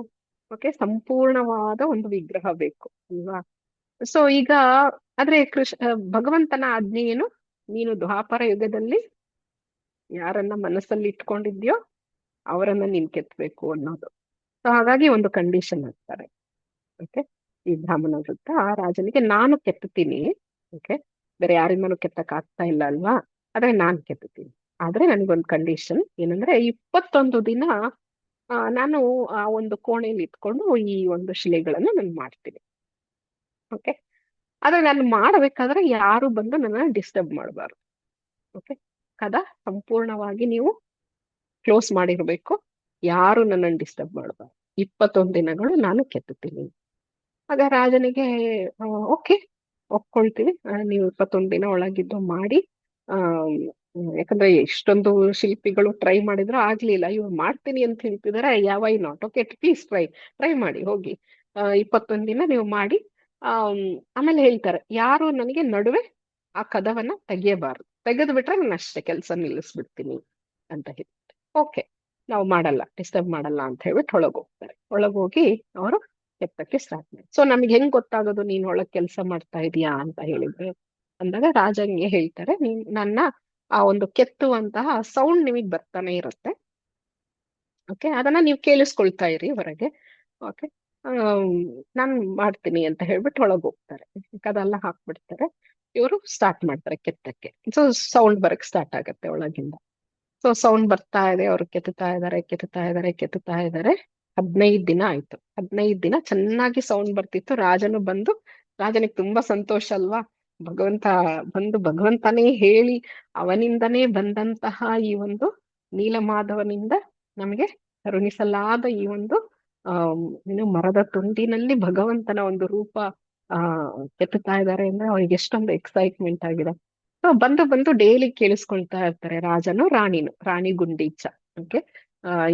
ಓಕೆ, ಸಂಪೂರ್ಣವಾದ ಒಂದು ವಿಗ್ರಹ ಬೇಕು ಅಲ್ವಾ. ಸೊ ಈಗ ಆದ್ರೆ ಭಗವಂತನ ಆಜ್ಞೆ ಏನು, ನೀನು ದ್ವಾಪರ ಯುಗದಲ್ಲಿ ಯಾರನ್ನ ಮನಸ್ಸಲ್ಲಿ ಇಟ್ಕೊಂಡಿದ್ಯೋ ಅವರನ್ನ ನೀನ್ ಕೆತ್ತಬೇಕು ಅನ್ನೋದು. ಸೊ ಹಾಗಾಗಿ ಒಂದು ಕಂಡೀಷನ್ ಹಾಕ್ತಾರೆ. ಓಕೆ, ಈ ಬ್ರಾಹ್ಮಣ ವೃದ್ಧ ಆ ರಾಜನಿಗೆ, ನಾನು ಕೆತ್ತುತ್ತೀನಿ, ಓಕೆ, ಬೇರೆ ಯಾರಿಂದನೂ ಕೆತ್ತಕ್ ಆಗ್ತಾ ಇಲ್ಲ ಅಲ್ವಾ, ಆದ್ರೆ ನಾನ್ ಕೆತ್ತುತ್ತೀನಿ. ಆದ್ರೆ ನನಗೊಂದು ಕಂಡೀಷನ್ ಏನಂದ್ರೆ, 21 ದಿನ ನಾನು ಆ ಒಂದು ಕೋಣೆಯಲ್ಲಿ ಇಟ್ಕೊಂಡು ಈ ಒಂದು ಶಿಲೆಗಳನ್ನ ನಾನು ಮಾಡ್ತೀನಿ. ಓಕೆ, ಆದ್ರೆ ನಾನು ಮಾಡಬೇಕಾದ್ರೆ ಯಾರು ಬಂದು ನನ್ನ ಡಿಸ್ಟರ್ಬ್ ಮಾಡಬಾರ್ದು. ಓಕೆ, ಕದ ಸಂಪೂರ್ಣವಾಗಿ ನೀವು ಕ್ಲೋಸ್ ಮಾಡಿರ್ಬೇಕು, ಯಾರು ನನ್ನನ್ನು ಡಿಸ್ಟರ್ಬ್ ಮಾಡಬಾರ್ದು. 21 ದಿನಗಳು ನಾನು ಕೆತ್ತುತ್ತೀನಿ. ಆಗ ರಾಜನಿಗೆ ಓಕೆ, ಒಪ್ಕೊಳ್ತೀವಿ, ನೀವು 21 ದಿನ ಒಳಗಿದ್ದು ಮಾಡಿ. ಯಾಕಂದ್ರೆ ಎಷ್ಟೊಂದು ಶಿಲ್ಪಿಗಳು ಟ್ರೈ ಮಾಡಿದ್ರು ಆಗ್ಲಿಲ್ಲ, ಇವ್ರು ಮಾಡ್ತೀನಿ ಅಂತ ಹೇಳ್ತಿದಾರೆ, why not, okay please try ಮಾಡಿ ಹೋಗಿ. 21 ದಿನ ನೀವು ಮಾಡಿ. ಆಮೇಲೆ ಹೇಳ್ತಾರೆ, ಯಾರು ನನಗೆ ನಡುವೆ ಆ ಕದವನ್ನ ತೆಗಿಯಬಾರ್ದು, ತೆಗೆದು ಬಿಟ್ರೆ ನಾನು ಅಷ್ಟೇ ಕೆಲಸ ನಿಲ್ಲಿಸ್ಬಿಡ್ತೀನಿ ಅಂತ ಹೇಳಿ. ಓಕೆ, ನಾವು ಮಾಡಲ್ಲ, ಡಿಸ್ಟರ್ಬ್ ಮಾಡಲ್ಲ ಅಂತ ಹೇಳ್ಬಿಟ್ಟು ಒಳಗೋಗ್ತಾರೆ. ಒಳಗೋಗಿ ಅವರು ಕೆತ್ತಕ್ಕೆ ಸ್ಟಾರ್ಟ್ ಮಾಡಿ. ಸೊ ನಮ್ಗೆ ಹೆಂಗ್ ಗೊತ್ತಾಗೋದು ನೀನ್ ಒಳಗ್ ಕೆಲಸ ಮಾಡ್ತಾ ಇದೀಯಾ ಅಂತ ಹೇಳಿದ್ರೆ ಅಂದಾಗ ರಾಜಂಗೆ ಹೇಳ್ತಾರೆ, ನನ್ನ ಆ ಒಂದು ಕೆತ್ತುವಂತಹ ಸೌಂಡ್ ನಿಮಗ್ ಬರ್ತಾನೆ ಇರುತ್ತೆ. ಓಕೆ, ಅದನ್ನ ನೀವು ಕೇಳಿಸ್ಕೊಳ್ತಾ ಇರಿ ಹೊರಗೆ. ಓಕೆ, ನಾನ್ ಮಾಡ್ತೀನಿ ಅಂತ ಹೇಳ್ಬಿಟ್ಟು ಒಳಗ್ ಹೋಗ್ತಾರೆ. ಅದೆಲ್ಲ ಹಾಕ್ಬಿಡ್ತಾರೆ. ಇವರು ಸ್ಟಾರ್ಟ್ ಮಾಡ್ತಾರೆ ಕೆತ್ತಕ್ಕೆ. ಸೊ ಸೌಂಡ್ ಬರಕ್ ಸ್ಟಾರ್ಟ್ ಆಗತ್ತೆ ಒಳಗಿಂದ. ಸೊ ಸೌಂಡ್ ಬರ್ತಾ ಇದೆ, ಅವ್ರು ಕೆತ್ತುತ್ತಾ ಇದಾರೆ 15 ದಿನ ಆಯ್ತು. 15 ದಿನ ಚೆನ್ನಾಗಿ ಸೌಂಡ್ ಬರ್ತಿತ್ತು. ರಾಜನಿಗೆ ತುಂಬಾ ಸಂತೋಷ ಅಲ್ವಾ, ಭಗವಂತನೇ ಹೇಳಿ ಅವನಿಂದನೇ ಬಂದಂತಹ ಈ ಒಂದು ನೀಲಮಾಧವನಿಂದ ನಮಗೆ ಕರುಣಿಸಲಾದ ಈ ಒಂದು ಮರದ ತುಂಡಿನಲ್ಲಿ ಭಗವಂತನ ಒಂದು ರೂಪ ಕೆತ್ತುತ್ತಾ ಇದ್ದಾರೆ ಅಂದ್ರೆ ಅವ್ರಿಗೆ ಎಷ್ಟೊಂದು ಎಕ್ಸೈಟ್ಮೆಂಟ್ ಆಗಿದೆ. ಸೊ ಬಂದು ಡೈಲಿ ಕೇಳಿಸ್ಕೊಳ್ತಾ ಇರ್ತಾರೆ ರಾಜನು ರಾಣಿ ಗುಂಡೀಚ. ಓಕೆ,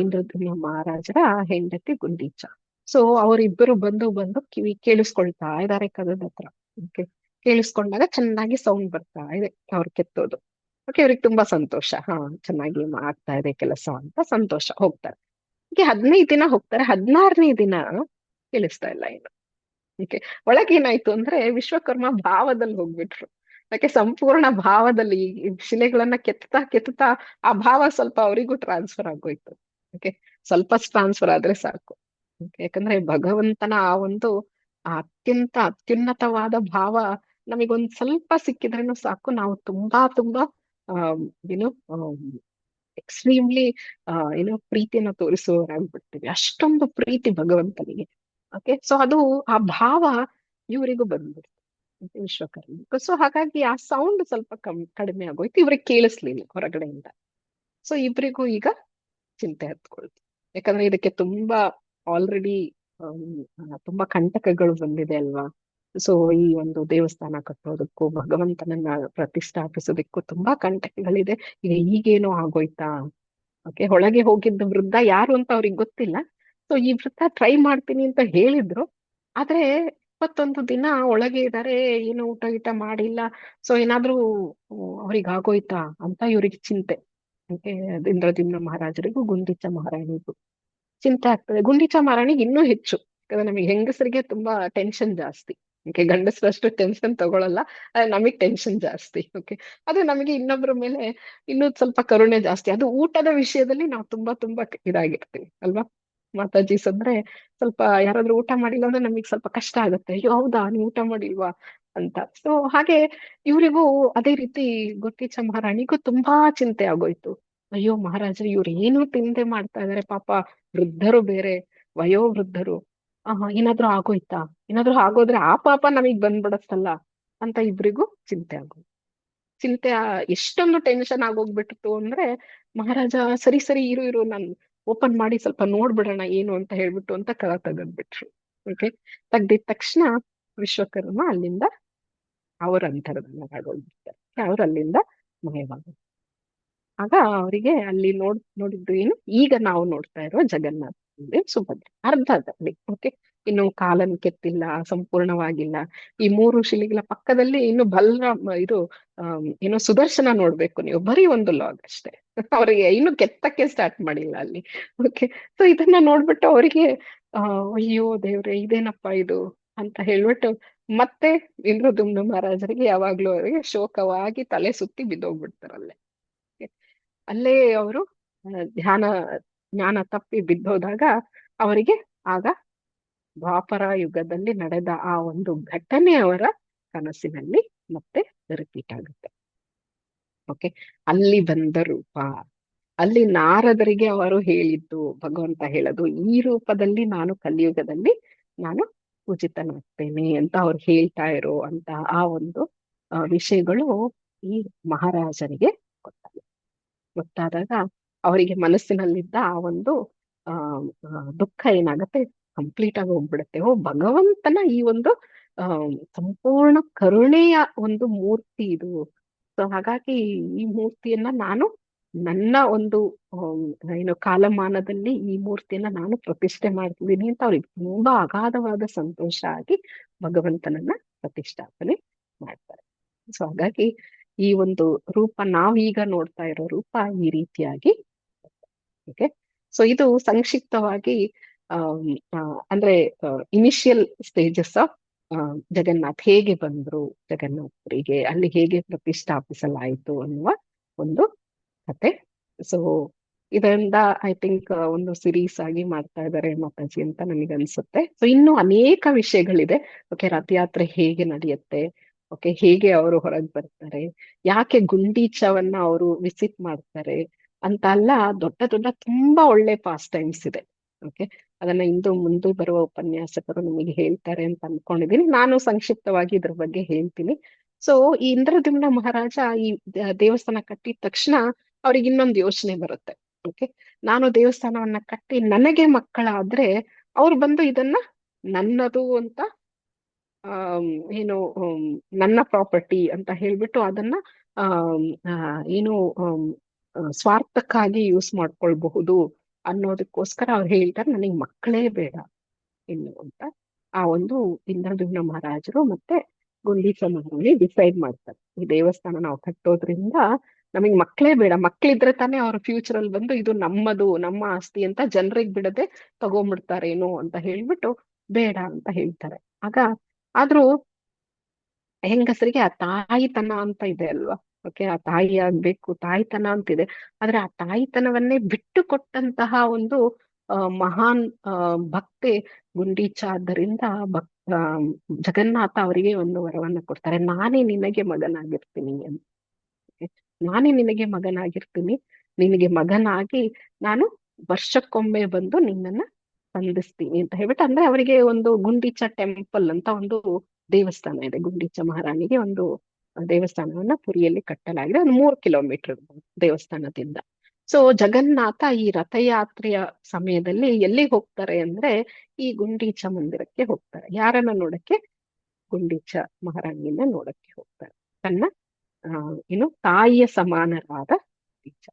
ಇಂದ್ರದ್ಯುಮ್ನ ಮಹಾರಾಜರ ಹೆಂಡತಿ ಗುಂಡೀಚ. ಸೊ ಅವರಿಬ್ಬರು ಬಂದು ಕಿವಿ ಕೇಳಿಸ್ಕೊಳ್ತಾ ಇದ್ದಾರೆ ಕದದ ಹತ್ರ. ಓಕೆ, ಕೇಳಿಸ್ಕೊಂಡಾಗ ಚೆನ್ನಾಗಿ ಸೌಂಡ್ ಬರ್ತಾ ಇದೆ ಅವ್ರು ಕೆತ್ತೋದು. ಓಕೆ, ಅವ್ರಿಗೆ ತುಂಬಾ ಸಂತೋಷ, ಚೆನ್ನಾಗಿ ಆಗ್ತಾ ಇದೆ ಕೆಲಸ ಅಂತ ಸಂತೋಷ. ಹೋಗ್ತಾರೆ. ಹೀಗೆ 15 ದಿನ ಹೋಗ್ತಾರೆ. 16ನೇ ದಿನ ಕೇಳಿಸ್ತಾ ಇಲ್ಲ ಏನು. ಓಕೆ, ಒಳಗೇನಾಯ್ತು ಅಂದ್ರೆ ವಿಶ್ವಕರ್ಮ ಭಾವದಲ್ಲಿ ಹೋಗ್ಬಿಟ್ರು. ಯಾಕೆ ಸಂಪೂರ್ಣ ಭಾವದಲ್ಲಿ ಶಿಲೆಗಳನ್ನ ಕೆತ್ತುತ್ತಾ ಆ ಭಾವ ಸ್ವಲ್ಪ ಅವರಿಗೂ ಟ್ರಾನ್ಸ್ಫರ್ ಆಗೋಯ್ತು. ಓಕೆ, ಸ್ವಲ್ಪ ಟ್ರಾನ್ಸ್ಫರ್ ಆದ್ರೆ ಸಾಕು. ಯಾಕಂದ್ರೆ ಭಗವಂತನ ಆ ಒಂದು ಅತ್ಯುನ್ನತವಾದ ಭಾವ ನಮಗೊಂದ್ ಸ್ವಲ್ಪ ಸಿಕ್ಕಿದ್ರೇನು ಸಾಕು, ನಾವು ತುಂಬಾ ಏನು ಎಕ್ಸ್ಟ್ರೀಮ್ಲಿ ಪ್ರೀತಿಯನ್ನ ತೋರಿಸುವವರಾಗ್ಬಿಡ್ತೀವಿ. ಅಷ್ಟೊಂದು ಪ್ರೀತಿ ಭಗವಂತನಿಗೆ. ಓಕೆ, ಸೊ ಅದು ಆ ಭಾವ ಇವರಿಗೂ ಬಂದ್ಬಿಡ್ತು ವಿಶ್ವಕರ್ಮ. ಸೊ ಹಾಗಾಗಿ ಆ ಸೌಂಡ್ ಸ್ವಲ್ಪ ಕಡಿಮೆ ಆಗೋಯ್ತು, ಇವ್ರಿಗೆ ಕೇಳಿಸ್ಲಿಲ್ಲ ಹೊರಗಡೆಯಿಂದ. ಸೊ ಇಬ್ರಿಗೂ ಈಗ ಚಿಂತೆ ಹತ್ಕೊಳ್ತು. ಯಾಕಂದ್ರೆ ಇದಕ್ಕೆ ತುಂಬಾ ಆಲ್ರೆಡಿ ತುಂಬಾ ಕಂಟಕಗಳು ಬಂದಿದೆ ಅಲ್ವಾ. ಸೊ ಈ ಒಂದು ದೇವಸ್ಥಾನ ಕಟ್ಟೋದಕ್ಕೂ ಭಗವಂತನನ್ನ ಪ್ರತಿಷ್ಠಾಪಿಸೋದಕ್ಕೂ ತುಂಬಾ ಕಂಟಕಗಳಿದೆ. ಈಗೇನೋ ಆಗೋಯ್ತಾ. ಓಕೆ, ಒಳಗೆ ಹೋಗಿದ್ದ ವೃದ್ಧ ಯಾರು ಅಂತ ಅವ್ರಿಗೆ ಗೊತ್ತಿಲ್ಲ. ಸೊ ಈ ವೃದ್ಧ ಟ್ರೈ ಮಾಡ್ತೀನಿ ಅಂತ ಹೇಳಿದ್ರು. ಆದ್ರೆ 21 ದಿನ ಒಳಗೆ ಇದಾರೆ, ಏನು ಊಟ ಮಾಡಿಲ್ಲ. ಸೊ ಏನಾದ್ರೂ ಅವ್ರಿಗೆ ಆಗೋಯ್ತಾ ಅಂತ ಇವ್ರಿಗೆ ಚಿಂತೆ. ಇಂದ್ರದ್ಯುಮ್ನ ಮಹಾರಾಜರಿಗೂ ಗುಂಡೀಚ ಮಹಾರಾಣಿಗೂ ಚಿಂತೆ ಆಗ್ತದೆ. ಗುಂಡೀಚ ಮಹಾರಾಣಿಗೆ ಇನ್ನೂ ಹೆಚ್ಚು, ಯಾಕಂದ್ರೆ ನಮಗೆ ಹೆಂಗಸರಿಗೆ ತುಂಬಾ ಟೆನ್ಷನ್ ಜಾಸ್ತಿ. ಓಕೆ, ಗಂಡಸರಷ್ಟು ಟೆನ್ಷನ್ ತಗೊಳಲ್ಲ, ನಮಗ್ ಟೆನ್ಷನ್ ಜಾಸ್ತಿ. ಓಕೆ, ಅದು ನಮಗೆ ಇನ್ನೊಬ್ಬರ ಮೇಲೆ ಇನ್ನೂ ಸ್ವಲ್ಪ ಕರುಣೆ ಜಾಸ್ತಿ. ಅದು ಊಟದ ವಿಷಯದಲ್ಲಿ ನಾವು ತುಂಬಾ ಇದಾಗಿರ್ತೀವಿ ಅಲ್ವಾ ಮಾತಾಜೀಸ್? ಅಂದ್ರೆ ಸ್ವಲ್ಪ ಯಾರಾದ್ರೂ ಊಟ ಮಾಡಿಲ್ಲ ಅಂದ್ರೆ ನಮಗೆ ಸ್ವಲ್ಪ ಕಷ್ಟ ಆಗುತ್ತೆ. ಅಯ್ಯೋ ಹೌದಾ, ನೀವು ಊಟ ಮಾಡಿಲ್ವಾ ಅಂತ. ಸೊ ಹಾಗೆ ಇವರಿಗೂ ಅದೇ ರೀತಿ ಗುತ್ತೀಚ ಮಹಾರಾಣಿಗೂ ತುಂಬಾ ಚಿಂತೆ ಆಗೋಯ್ತು. ಅಯ್ಯೋ ಮಹಾರಾಜ, ಇವ್ರು ಏನು ತಿಂದೆ ಮಾಡ್ತಾ ಇದಾರೆ ಪಾಪ, ವೃದ್ಧರು ಬೇರೆ, ವಯೋವೃದ್ಧರು. ಏನಾದ್ರೂ ಆಗೋಯ್ತಾ, ಏನಾದ್ರೂ ಆಗೋದ್ರೆ ಆ ಪಾಪ ನಮಗ್ ಬಂದ್ಬಿಡತ್ತಲ್ಲ ಅಂತ ಇಬ್ರಿಗೂ ಚಿಂತೆ ಆಗೋಯ್ತು. ಚಿಂತೆ ಎಷ್ಟೊಂದು ಟೆನ್ಷನ್ ಆಗೋಗ್ಬಿಟ್ಟಿತ್ತು ಅಂದ್ರೆ, ಮಹಾರಾಜ ಸರಿ ಸರಿ ಇರು ನಾನು ಓಪನ್ ಮಾಡಿ ಸ್ವಲ್ಪ ನೋಡ್ಬಿಡೋಣ ಏನು ಅಂತ ಹೇಳ್ಬಿಟ್ಟು ಅಂತ ಕಳ ತೆಗೆದ್ಬಿಟ್ರು. ಓಕೆ, ತೆಗ್ದಿದ ತಕ್ಷಣ ವಿಶ್ವಕರ್ಮ ಅಲ್ಲಿಂದ ಅವ್ರ ಅಂತರದಲ್ಲಿ ಆಗೋಗ್ಬಿಡ್ತಾರೆ. ಅವ್ರು ಅಲ್ಲಿಂದ ಮಾಯವಾಗ. ಆಗ ಅವರಿಗೆ ಅಲ್ಲಿ ನೋಡಿದ್ದು ಏನು, ಈಗ ನಾವು ನೋಡ್ತಾ ಇರೋ ಜಗನ್ನಾಥ ಸುಭದ್ರ ಅರ್ಧದಲ್ಲಿ. ಓಕೆ, ಇನ್ನು ಕಾಲನ್ ಕೆತ್ತಿಲ್ಲ, ಸಂಪೂರ್ಣವಾಗಿಲ್ಲ. ಈ 3 ಶಿಲೆಗಳ ಪಕ್ಕದಲ್ಲಿ ಇನ್ನು ಬಲರಾಮ ಇದು ಏನೋ ಸುದರ್ಶನ ನೋಡ್ಬೇಕು ನೀವು, ಬರೀ ಒಂದು ಲಾಗ್ ಅಷ್ಟೇ. ಅವರಿಗೆ ಇನ್ನು ಕೆತ್ತಕ್ಕೆ ಸ್ಟಾರ್ಟ್ ಮಾಡಿಲ್ಲ ಅಲ್ಲಿ. ಓಕೆ, ಸೊ ಇದನ್ನ ನೋಡ್ಬಿಟ್ಟು ಅವರಿಗೆ ಅಯ್ಯೋ ದೇವ್ರೆ ಇದೇನಪ್ಪ ಇದು ಅಂತ ಹೇಳ್ಬಿಟ್ಟು ಮತ್ತೆ ಇಂದ್ರದ್ಯುಮ್ನ ಮಹಾರಾಜರಿಗೆ ಯಾವಾಗ್ಲೂ ಅವರಿಗೆ ಶೋಕವಾಗಿ ತಲೆ ಸುತ್ತಿ ಬಿದ್ದೋಗ್ಬಿಡ್ತಾರಲ್ಲೇ. ಅಲ್ಲೇ ಅವರು ಜ್ಞಾನ ತಪ್ಪಿ ಬಿದ್ದೋದಾಗ ಅವರಿಗೆ ಆಗ ದ್ವಾಪರ ಯುಗದಲ್ಲಿ ನಡೆದ ಆ ಒಂದು ಘಟನೆ ಅವರ ಕನಸಿನಲ್ಲಿ ಮತ್ತೆ ರಿಪೀಟ್ ಆಗುತ್ತೆ. ಓಕೆ, ಅಲ್ಲಿ ಬಂದ ರೂಪ, ಅಲ್ಲಿ ನಾರದರಿಗೆ ಅವರು ಹೇಳಿದ್ದು, ಭಗವಂತ ಹೇಳೋದು ಈ ರೂಪದಲ್ಲಿ ನಾನು ಕಲಿಯುಗದಲ್ಲಿ ನಾನು ಪೂಜಿತನಾಗ್ತೇನೆ ಅಂತ ಅವ್ರು ಹೇಳ್ತಾ ಇರೋ ಅಂತ ಆ ಒಂದು ವಿಷಯಗಳು ಈ ಮಹಾರಾಜರಿಗೆ ಗೊತ್ತಾದಾಗ ಅವರಿಗೆ ಮನಸ್ಸಿನಲ್ಲಿದ್ದ ಆ ಒಂದು ದುಃಖ ಏನಾಗತ್ತೆ, ಕಂಪ್ಲೀಟ್ ಆಗಿ ಹೋಗ್ಬಿಡುತ್ತೆ. ಭಗವಂತನ ಈ ಒಂದು ಸಂಪೂರ್ಣ ಕರುಣೆಯ ಒಂದು ಮೂರ್ತಿ ಇದು. ಸೊ ಹಾಗಾಗಿ ಈ ಮೂರ್ತಿಯನ್ನ ನಾನು ನನ್ನ ಒಂದು ಏನು ಕಾಲಮಾನದಲ್ಲಿ ಈ ಮೂರ್ತಿಯನ್ನ ನಾನು ಪ್ರತಿಷ್ಠೆ ಮಾಡ್ತಿದ್ದೀನಿ ಅಂತ ಅವ್ರಿಗೆ ತುಂಬಾ ಅಗಾಧವಾದ ಸಂತೋಷ ಆಗಿ ಭಗವಂತನನ್ನ ಪ್ರತಿಷ್ಠಾಪನೆ ಮಾಡ್ತಾರೆ. ಸೊ ಹಾಗಾಗಿ ಈ ಒಂದು ರೂಪ ನಾವೀಗ ನೋಡ್ತಾ ಇರೋ ರೂಪ ಈ ರೀತಿಯಾಗಿ. ಓಕೆ, ಸೊ ಇದು ಸಂಕ್ಷಿಪ್ತವಾಗಿ ಅಂದ್ರೆ ಇನಿಷಿಯಲ್ ಸ್ಟೇಜಸ್ ಆಫ್ ಜಗನ್ನಾಥ್, ಹೇಗೆ ಬಂದ್ರು ಜಗನ್ನಾಥರಿಗೆ, ಅಲ್ಲಿ ಹೇಗೆ ಪ್ರತಿಷ್ಠಾಪಿಸಲಾಯಿತು ಅನ್ನುವ ಒಂದು ಕತೆ. ಸೊ ಇದರಿಂದ ಐ ಥಿಂಕ್ ಒಂದು ಸಿರೀಸ್ ಆಗಿ ಮಾಡ್ತಾ ಇದ್ದಾರೆ ಮಾತಾಜಿ ಅಂತ ನನಗೆ ಅನ್ಸುತ್ತೆ. ಸೊ ಇನ್ನು ಅನೇಕ ವಿಷಯಗಳಿದೆ. ಓಕೆ, ರಥಯಾತ್ರೆ ಹೇಗೆ ನಡೆಯುತ್ತೆ, ಓಕೆ, ಹೇಗೆ ಅವರು ಹೊರಗೆ ಬರ್ತಾರೆ, ಯಾಕೆ ಗುಂಡೀಚವನ್ನ ಅವರು ವಿಸಿಟ್ ಮಾಡ್ತಾರೆ ಅಂತ ಎಲ್ಲ ದೊಡ್ಡ ತುಂಬಾ ಒಳ್ಳೆ ಪಾಸ್ ಟೈಮ್ಸ್ ಇದೆ. ಓಕೆ, ಅದನ್ನ ಮುಂದೆ ಬರುವ ಉಪನ್ಯಾಸಕರು ನಿಮಗೆ ಹೇಳ್ತಾರೆ ಅಂತ ಅನ್ಕೊಂಡಿದೀನಿ. ನಾನು ಸಂಕ್ಷಿಪ್ತವಾಗಿ ಇದ್ರ ಬಗ್ಗೆ ಹೇಳ್ತೀನಿ. ಸೊ ಈ ಇಂದ್ರದ್ಯುಮ್ನ ಮಹಾರಾಜ ಈ ದೇವಸ್ಥಾನ ಕಟ್ಟಿದ ತಕ್ಷಣ ಅವ್ರಿಗೆ ಇನ್ನೊಂದು ಯೋಚನೆ ಬರುತ್ತೆ. ಓಕೆ, ನಾನು ದೇವಸ್ಥಾನವನ್ನ ಕಟ್ಟಿ ನನಗೆ ಮಕ್ಕಳಾದ್ರೆ ಅವ್ರು ಬಂದು ಇದನ್ನ ನನ್ನದು ಅಂತ ಏನು ನನ್ನ ಪ್ರಾಪರ್ಟಿ ಅಂತ ಹೇಳ್ಬಿಟ್ಟು ಅದನ್ನ ಏನು ಸ್ವಾರ್ಥಕ್ಕಾಗಿ ಯೂಸ್ ಮಾಡ್ಕೊಳ್ಬಹುದು ಅನ್ನೋದಕ್ಕೋಸ್ಕರ ಅವ್ರು ಹೇಳ್ತಾರೆ ನನಗೆ ಮಕ್ಕಳೇ ಬೇಡ ಇನ್ನು ಅಂತ. ಆ ಒಂದು ಇಂದ್ರದ್ಯುಮ್ನ ಮಹಾರಾಜರು ಮತ್ತೆ ಗುಂಡೀಚ ಮಹಾರಾಣಿ ಡಿಸೈಡ್ ಮಾಡ್ತಾರೆ, ಈ ದೇವಸ್ಥಾನ ನಾವು ಕಟ್ಟೋದ್ರಿಂದ ನಮಗ್ ಮಕ್ಕಳೇ ಬೇಡ, ಮಕ್ಳಿದ್ರೆ ತಾನೇ ಅವ್ರ ಫ್ಯೂಚರ್ ಅಲ್ಲಿ ಬಂದು ಇದು ನಮ್ಮದು, ನಮ್ಮ ಆಸ್ತಿ ಅಂತ ಜನರಿಗೆ ಬಿಡದೆ ತಗೊಂಡ್ಬಿಡ್ತಾರೇನೋ ಅಂತ ಹೇಳ್ಬಿಟ್ಟು ಬೇಡ ಅಂತ ಹೇಳ್ತಾರೆ. ಆದ್ರೂ ಹೆಂಗಸರಿಗೆ ಆ ತಾಯಿತನ ಅಂತ ಇದೆ ಅಲ್ವಾ. ಓಕೆ, ಆ ತಾಯಿ ಆಗ್ಬೇಕು, ತಾಯ್ತನ ಅಂತಿದೆ. ಆದ್ರೆ ಆ ತಾಯ್ತನವನ್ನೇ ಬಿಟ್ಟು ಕೊಟ್ಟಂತಹ ಒಂದು ಮಹಾನ್ ಭಕ್ತೆ ಗುಂಡೀಚ. ಆದ್ದರಿಂದ ಜಗನ್ನಾಥ ಅವರಿಗೆ ಒಂದು ವರವನ್ನ ಕೊಡ್ತಾರೆ, ನಾನೇ ನಿನಗೆ ಮಗನಾಗಿರ್ತೀನಿ ಅಂತ. ನಾನೇ ನಿನಗೆ ಮಗನಾಗಿರ್ತೀನಿ, ನಿನಗೆ ಮಗನಾಗಿ ನಾನು ವರ್ಷಕ್ಕೊಮ್ಮೆ ಬಂದು ನಿನ್ನನ್ನ ಸಂಧಿಸ್ತೀನಿ ಅಂತ ಹೇಳ್ಬಿಟ್ಟು. ಅಂದ್ರೆ ಅವರಿಗೆ ಒಂದು ಗುಂಡೀಚ ಟೆಂಪಲ್ ಅಂತ ಒಂದು ದೇವಸ್ಥಾನ ಇದೆ. ಗುಂಡೀಚ ಮಹಾರಾಣಿಗೆ ಒಂದು ದೇವಸ್ಥಾನವನ್ನ ಪುರಿಯಲ್ಲಿ ಕಟ್ಟಲಾಗಿದೆ, ಒಂದು 3 ಕಿಲೋಮೀಟರ್ ದೇವಸ್ಥಾನದಿಂದ. ಸೊ ಜಗನ್ನಾಥ ಈ ರಥಯಾತ್ರೆಯ ಸಮಯದಲ್ಲಿ ಎಲ್ಲಿಗೆ ಹೋಗ್ತಾರೆ ಅಂದ್ರೆ ಈ ಗುಂಡೀಚ ಮಂದಿರಕ್ಕೆ ಹೋಗ್ತಾರೆ. ಯಾರನ್ನ ನೋಡಕ್ಕೆ? ಗುಂಡೀಚ ಮಹಾರಾಣಿಯನ್ನ ನೋಡಕ್ಕೆ ಹೋಗ್ತಾರೆ, ತನ್ನ ಏನು ತಾಯಿಯ ಸಮಾನರಾದ ಗುಂಡೀಚ.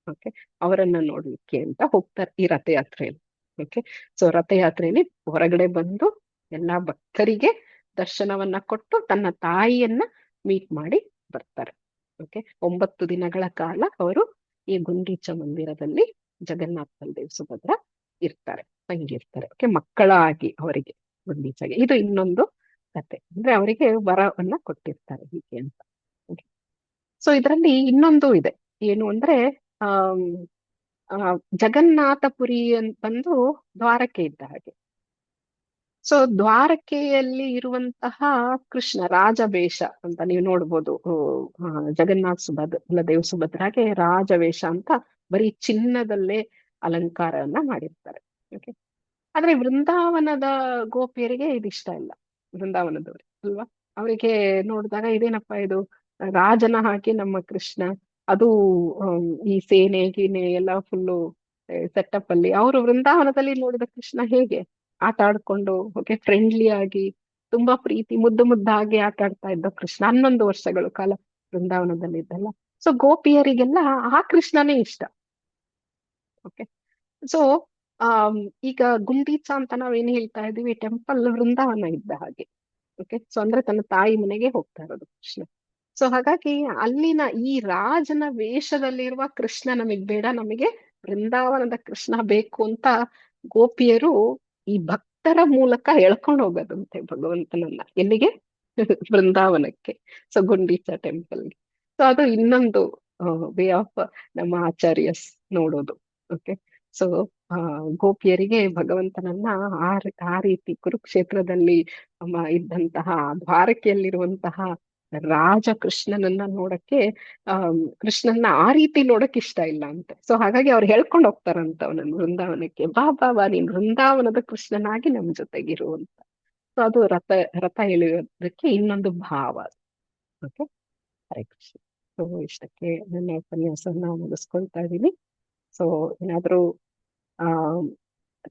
ಓಕೆ, ಅವರನ್ನ ನೋಡ್ಲಿಕ್ಕೆ ಅಂತ ಹೋಗ್ತಾರೆ ಈ ರಥಯಾತ್ರೆಯಲ್ಲಿ. ಓಕೆ, ಸೊ ರಥಯಾತ್ರೆಯಲ್ಲಿ ಹೊರಗಡೆ ಬಂದು ಎಲ್ಲಾ ಭಕ್ತರಿಗೆ ದರ್ಶನವನ್ನ ಕೊಟ್ಟು ತನ್ನ ತಾಯಿಯನ್ನ ಮೀಟ್ ಮಾಡಿ ಬರ್ತಾರೆ. ಓಕೆ, 9 ದಿನಗಳ ಕಾಲ ಅವರು ಈ ಗುಂಡೀಚ ಮಂದಿರದಲ್ಲಿ ಜಗನ್ನಾಥ ಬಲದೇವ ಸುಭದ್ರ ಇರ್ತಾರೆ, ತಂಗಿರ್ತಾರೆ. ಓಕೆ, ಮಕ್ಕಳಾಗಿ ಅವರಿಗೆ ಗುಂಡೀಚಗೆ. ಇದು ಇನ್ನೊಂದು ಕತೆ, ಅಂದ್ರೆ ಅವರಿಗೆ ವರವನ್ನ ಕೊಟ್ಟಿರ್ತಾರೆ ಹೀಗೆ ಅಂತ. ಸೊ ಇದರಲ್ಲಿ ಇನ್ನೊಂದು ಇದೆ, ಏನು ಅಂದ್ರೆ ಆಮ್, ಆ ಜಗನ್ನಾಥಪುರಿ ಅಂತ ಬಂದು ದ್ವಾರಕೆ ಇದ್ದ ಹಾಗೆ. ಸೊ ದ್ವಾರಕೆಯಲ್ಲಿ ಇರುವಂತಹ ಕೃಷ್ಣ ರಾಜವೇಷ ಅಂತ ನೀವು ನೋಡ್ಬೋದು. ಜಗನ್ನಾಥ್ ಬಲದೇವ್ ಸುಭದ್ರಾಗೆ ರಾಜವೇಷ ಅಂತ ಬರೀ ಚಿನ್ನದಲ್ಲೇ ಅಲಂಕಾರವನ್ನ ಮಾಡಿರ್ತಾರೆ. ಓಕೆ, ಆದ್ರೆ ವೃಂದಾವನದ ಗೋಪಿಯರಿಗೆ ಇದಿಷ್ಟ ಇಲ್ಲ, ವೃಂದಾವನದವ್ರಿಗೆ ಅಲ್ವಾ. ಅವರಿಗೆ ನೋಡಿದಾಗ ಇದೇನಪ್ಪ ಇದು, ರಾಜನ ಹಾಕಿ ನಮ್ಮ ಕೃಷ್ಣ, ಅದು ಈ ಸೇನೆ ಗೀನೆ ಎಲ್ಲ ಫುಲ್ಲು ಸೆಟಪ್ ಅಲ್ಲಿ. ಅವರು ವೃಂದಾವನದಲ್ಲಿ ನೋಡಿದ ಕೃಷ್ಣ ಹೇಗೆ ಆಟ ಆಡ್ಕೊಂಡು, ಓಕೆ, ಫ್ರೆಂಡ್ಲಿ ಆಗಿ ತುಂಬಾ ಪ್ರೀತಿ ಮುದ್ದು ಮುದ್ದಾಗಿ ಆಟ ಆಡ್ತಾ ಇದ್ದ ಕೃಷ್ಣ 11 ವರ್ಷಗಳು ಕಾಲ ವೃಂದಾವನದಲ್ಲಿ ಇದ್ದಲ್ಲ. ಸೊ ಗೋಪಿಯರಿಗೆಲ್ಲ ಆ ಕೃಷ್ಣನೇ ಇಷ್ಟ. ಓಕೆ, ಸೊ ಈಗ ಗುಂಡೀಚಾ ಅಂತ ನಾವೇನ್ ಹೇಳ್ತಾ ಇದೀವಿ, ಟೆಂಪಲ್ ವೃಂದಾವನ ಇದ್ದ ಹಾಗೆ. ಓಕೆ, ಸೊ ಅಂದ್ರೆ ತನ್ನ ತಾಯಿ ಮನೆಗೆ ಹೋಗ್ತಾ ಇರೋದು ಕೃಷ್ಣ. ಸೊ ಹಾಗಾಗಿ ಅಲ್ಲಿನ ಈ ರಾಜನ ವೇಷದಲ್ಲಿರುವ ಕೃಷ್ಣ ನಮಗ್ ಬೇಡ, ನಮಗೆ ವೃಂದಾವನದ ಕೃಷ್ಣ ಬೇಕು ಅಂತ ಗೋಪಿಯರು ಈ ಭಕ್ತರ ಮೂಲಕ ಎಳ್ಕೊಂಡು ಹೋಗೋದಂತೆ ಭಗವಂತನನ್ನ. ಎಲ್ಲಿಗೆ? ವೃಂದಾವನಕ್ಕೆ. ಸೊ ಗುಂಡೀಚಾ ಟೆಂಪಲ್ಗೆ. ಸೊ ಅದು ಇನ್ನೊಂದು ವೇ ಆಫ್ ನಮ್ಮ ಆಚಾರ್ಯಸ್ ನೋಡೋದು. ಓಕೆ, ಸೊ ಗೋಪಿಯರಿಗೆ ಭಗವಂತನನ್ನ ಆ ರೀತಿ ಕುರುಕ್ಷೇತ್ರದಲ್ಲಿ ಇದ್ದಂತಹ ದ್ವಾರಕೆಯಲ್ಲಿರುವಂತಹ ರಾಜ ಕೃಷ್ಣನನ್ನ ನೋಡಕ್ಕೆ, ಕೃಷ್ಣನ್ನ ಆ ರೀತಿ ನೋಡಕ್ ಇಷ್ಟ ಇಲ್ಲ ಅಂತೆ. ಸೊ ಹಾಗಾಗಿ ಅವ್ರು ಹೇಳ್ಕೊಂಡು ಹೋಗ್ತಾರಂತ ಅವನನ್ನು ವೃಂದಾವನಕ್ಕೆ, ಬಾ ಬಾ ಬಾ ನೀನ್ ವೃಂದಾವನದ ಕೃಷ್ಣನಾಗಿ ನಮ್ ಜೊತೆಗಿರು ಅಂತ. ಸೊ ಅದು ರಥ ಎಳೆಯೋದಕ್ಕೆ ಇನ್ನೊಂದು ಭಾವ. ಓಕೆ, ಹರೇ ಕೃಷ್ಣ. ಸೊ ಇಷ್ಟಕ್ಕೆ ನನ್ನ ಉಪನ್ಯಾಸವನ್ನ ಮುಗಿಸ್ಕೊಳ್ತಾ ಇದ್ದೀನಿ. ಸೊ ಏನಾದ್ರೂ ಆ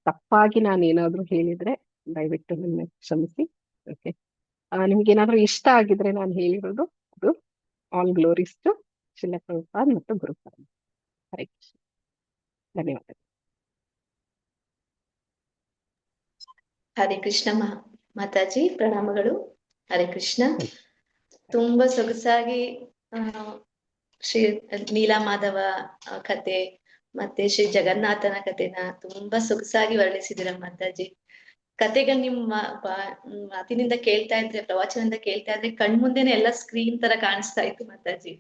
ತಪ್ಪಾಗಿ ನಾನು ಏನಾದ್ರೂ ಹೇಳಿದ್ರೆ ದಯವಿಟ್ಟು ನನ್ನ ಕ್ಷಮಿಸಿ. ಓಕೆ, ನಿಮ್ಗೆ ಏನಾದ್ರೂ ಇಷ್ಟ ಆಗಿದ್ರೆ ನಾನು ಹೇಳಿರೋದು, ಅದು all glories to Srila Prabhupad ಮತ್ತು ಗುರುಪಾದ್. ಹರೇ ಕೃಷ್ಣ. ಧನ್ಯವಾದ. ಹರೇ ಕೃಷ್ಣ ಮಾತಾಜಿ, ಪ್ರಣಾಮಗಳು. ಹರೇ ಕೃಷ್ಣ. ತುಂಬಾ ಸೊಗಸಾಗಿ ಶ್ರೀ ನೀಲಮಾಧವ ಕತೆ ಮತ್ತೆ ಶ್ರೀ ಜಗನ್ನಾಥನ ಕಥೆನ ತುಂಬಾ ಸೊಗಸಾಗಿ ವರ್ಣಿಸಿದಿರ ಮಾತಾಜಿ. ಕತೆಗಳು ನಿಮ್ಮ ಮಾತಿನಿಂದ ಕೇಳ್ತಾ ಇದ್ರೆ, ಪ್ರವಚನದಿಂದ ಕೇಳ್ತಾ ಇದ್ರೆ ಕಣ್ಮುಂದೆನೆ ಎಲ್ಲ ಸ್ಕ್ರೀನ್ ತರ ಕಾಣಿಸ್ತಾ ಇತ್ತು ಮಾತಾಜಿ.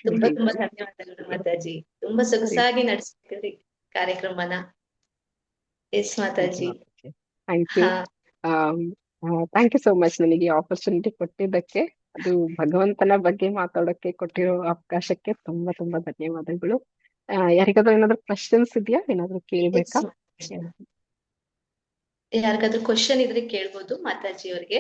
ತುಂಬಾ ತುಂಬಾ ಧನ್ಯವಾದಗಳು ಮಾತಾಜಿ. ತುಂಬಾ ಸೊಗಸಾಗಿ ನಡೆಸಿದ್ರಿ ಕಾರ್ಯಕ್ರಮನ. Yes Mataji. Thank you. Thank you so much ನನಗೆ ಆಪರ್ಚುನಿಟಿ ಕೊಟ್ಟಿದ್ದಕ್ಕೆ. ಅದು ಭಗವಂತನ ಬಗ್ಗೆ ಮಾತಾಡೋಕೆ ಕೊಟ್ಟಿರೋ ಅವಕಾಶಕ್ಕೆ ತುಂಬಾ ತುಂಬಾ ಧನ್ಯವಾದಗಳು. ಯಾರಿಗಾದ್ರೂ ಏನಾದ್ರು ಕ್ವಶನ್ಸ್ ಇದೆಯಾ? ಏನಾದ್ರು ಕೇಳ್ಬೇಕಾ? ಯಾರಿಗಾದ್ರೂ ಕ್ವಶನ್ ಇದ್ರೆ ಕೇಳ್ಬೋದು ಮಾತಾಜಿ ಅವ್ರಿಗೆ.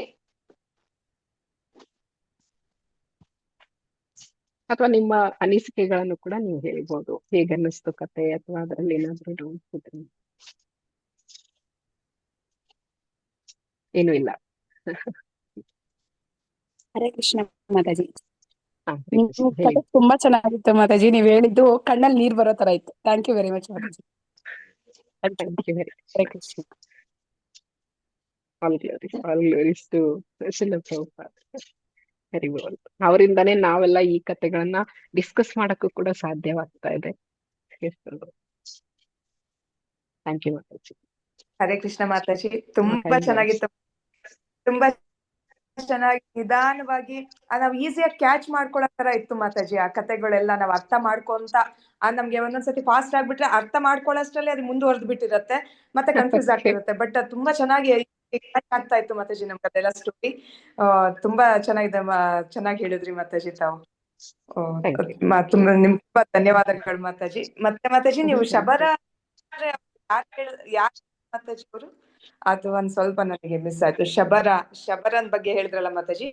ಅಥವಾ ನಿಮ್ಮ ಅನಿಸಿಕೆಗಳನ್ನು ಕೂಡ ನೀವು ಹೇಳ್ಬೋದು. ಹೇಗೆ ಅನ್ನಿಸ್ತು ಕತೆ, ಅಥವಾ ಅದರಲ್ಲಿ ಏನಾದ್ರು ಡೌಟ್ಸ್ ಇದ್ರೆ. ಏನೂ ಇಲ್ಲ. ಹರೇ ಕೃಷ್ಣ ಮಾತಾಜಿ. ಹೇಳಿ. ಕತೆ ತುಂಬಾ ಚೆನ್ನಾಗಿತ್ತು ಮಾತಾಜಿ. ನೀವ್ ಹೇಳಿದ್ದು ಕಣ್ಣಲ್ಲಿ ನೀರ್ ಬರೋ ತರ ಇತ್ತು. Thank you very much Mataji. Thank you very Hare Krishna. All glories to Srila Prabhupad. Very well. ಅವರಿಂದಾನೇ ನಾವೆಲ್ಲ ಈ ಕತೆಗಳನ್ನ ಡಿಸ್ಕಸ್ ಮಾಡಕ್ಕೂ ಕೂಡ ಸಾಧ್ಯವಾಗ್ತಾ ಇದೆ. Thank you Mataji. ಹರೇ ಕೃಷ್ಣ ಮಾತಾಜಿ. ತುಂಬಾ ಚೆನ್ನಾಗಿತ್ತು. ತುಂಬಾ ಚೆನ್ನಾಗಿ ನಿಧಾನವಾಗಿ ನಾವ್ ಈಸಿಯಾಗಿ ಕ್ಯಾಚ್ ಮಾಡ್ಕೊಳ್ಳೋ ತರ ಇತ್ತು ಮಾತಾಜಿ. ಆ ಕತೆಗಳೆಲ್ಲ ನಾವ್ ಅರ್ಥ ಮಾಡ್ಕೊಂತ, ನಮ್ಗೆ ಒಂದೊಂದ್ಸತಿ ಫಾಸ್ಟ್ ಆಗ್ಬಿಟ್ರೆ ಅರ್ಥ ಮಾಡ್ಕೊಳ್ಳೋಷ್ಟ್ರಲ್ಲಿ ಅದು ಮುಂದುವರೆದು ಬಿಟ್ಟಿರತ್ತೆ, ಮತ್ತೆ ಕನ್ಫ್ಯೂಸ್ ಆಗ್ತಿರುತ್ತೆ. ಬಟ್ ತುಂಬಾ ಚೆನ್ನಾಗಿ ಆಗ್ತಾ ಇತ್ತು ಮಾತಾಜಿ ನಮ್ಗದೆಲ್ಲ ಸ್ಟೋರಿ. ತುಂಬಾ ಚೆನ್ನಾಗಿದೆ, ಚೆನ್ನಾಗಿ ಹೇಳಿದ್ರಿ ಮಾತಾಜಿ ತಾವು. ತುಂಬಾ ಧನ್ಯವಾದಗಳು ಮಾತಾಜಿ. ಮತ್ತೆ ಮಾತಾಜಿ ನೀವು ಶಬರ ಯಾರು ಮಾತಾಜಿ ಅವರು? ಅದು ಒಂದ್ ಸ್ವಲ್ಪ ನನಗೆ ಮಿಸ್ ಆಯ್ತು. ಶಬರನ್ ಬಗ್ಗೆ ಹೇಳಿದ್ರಲ್ಲ ಮಾತಾಜಿ.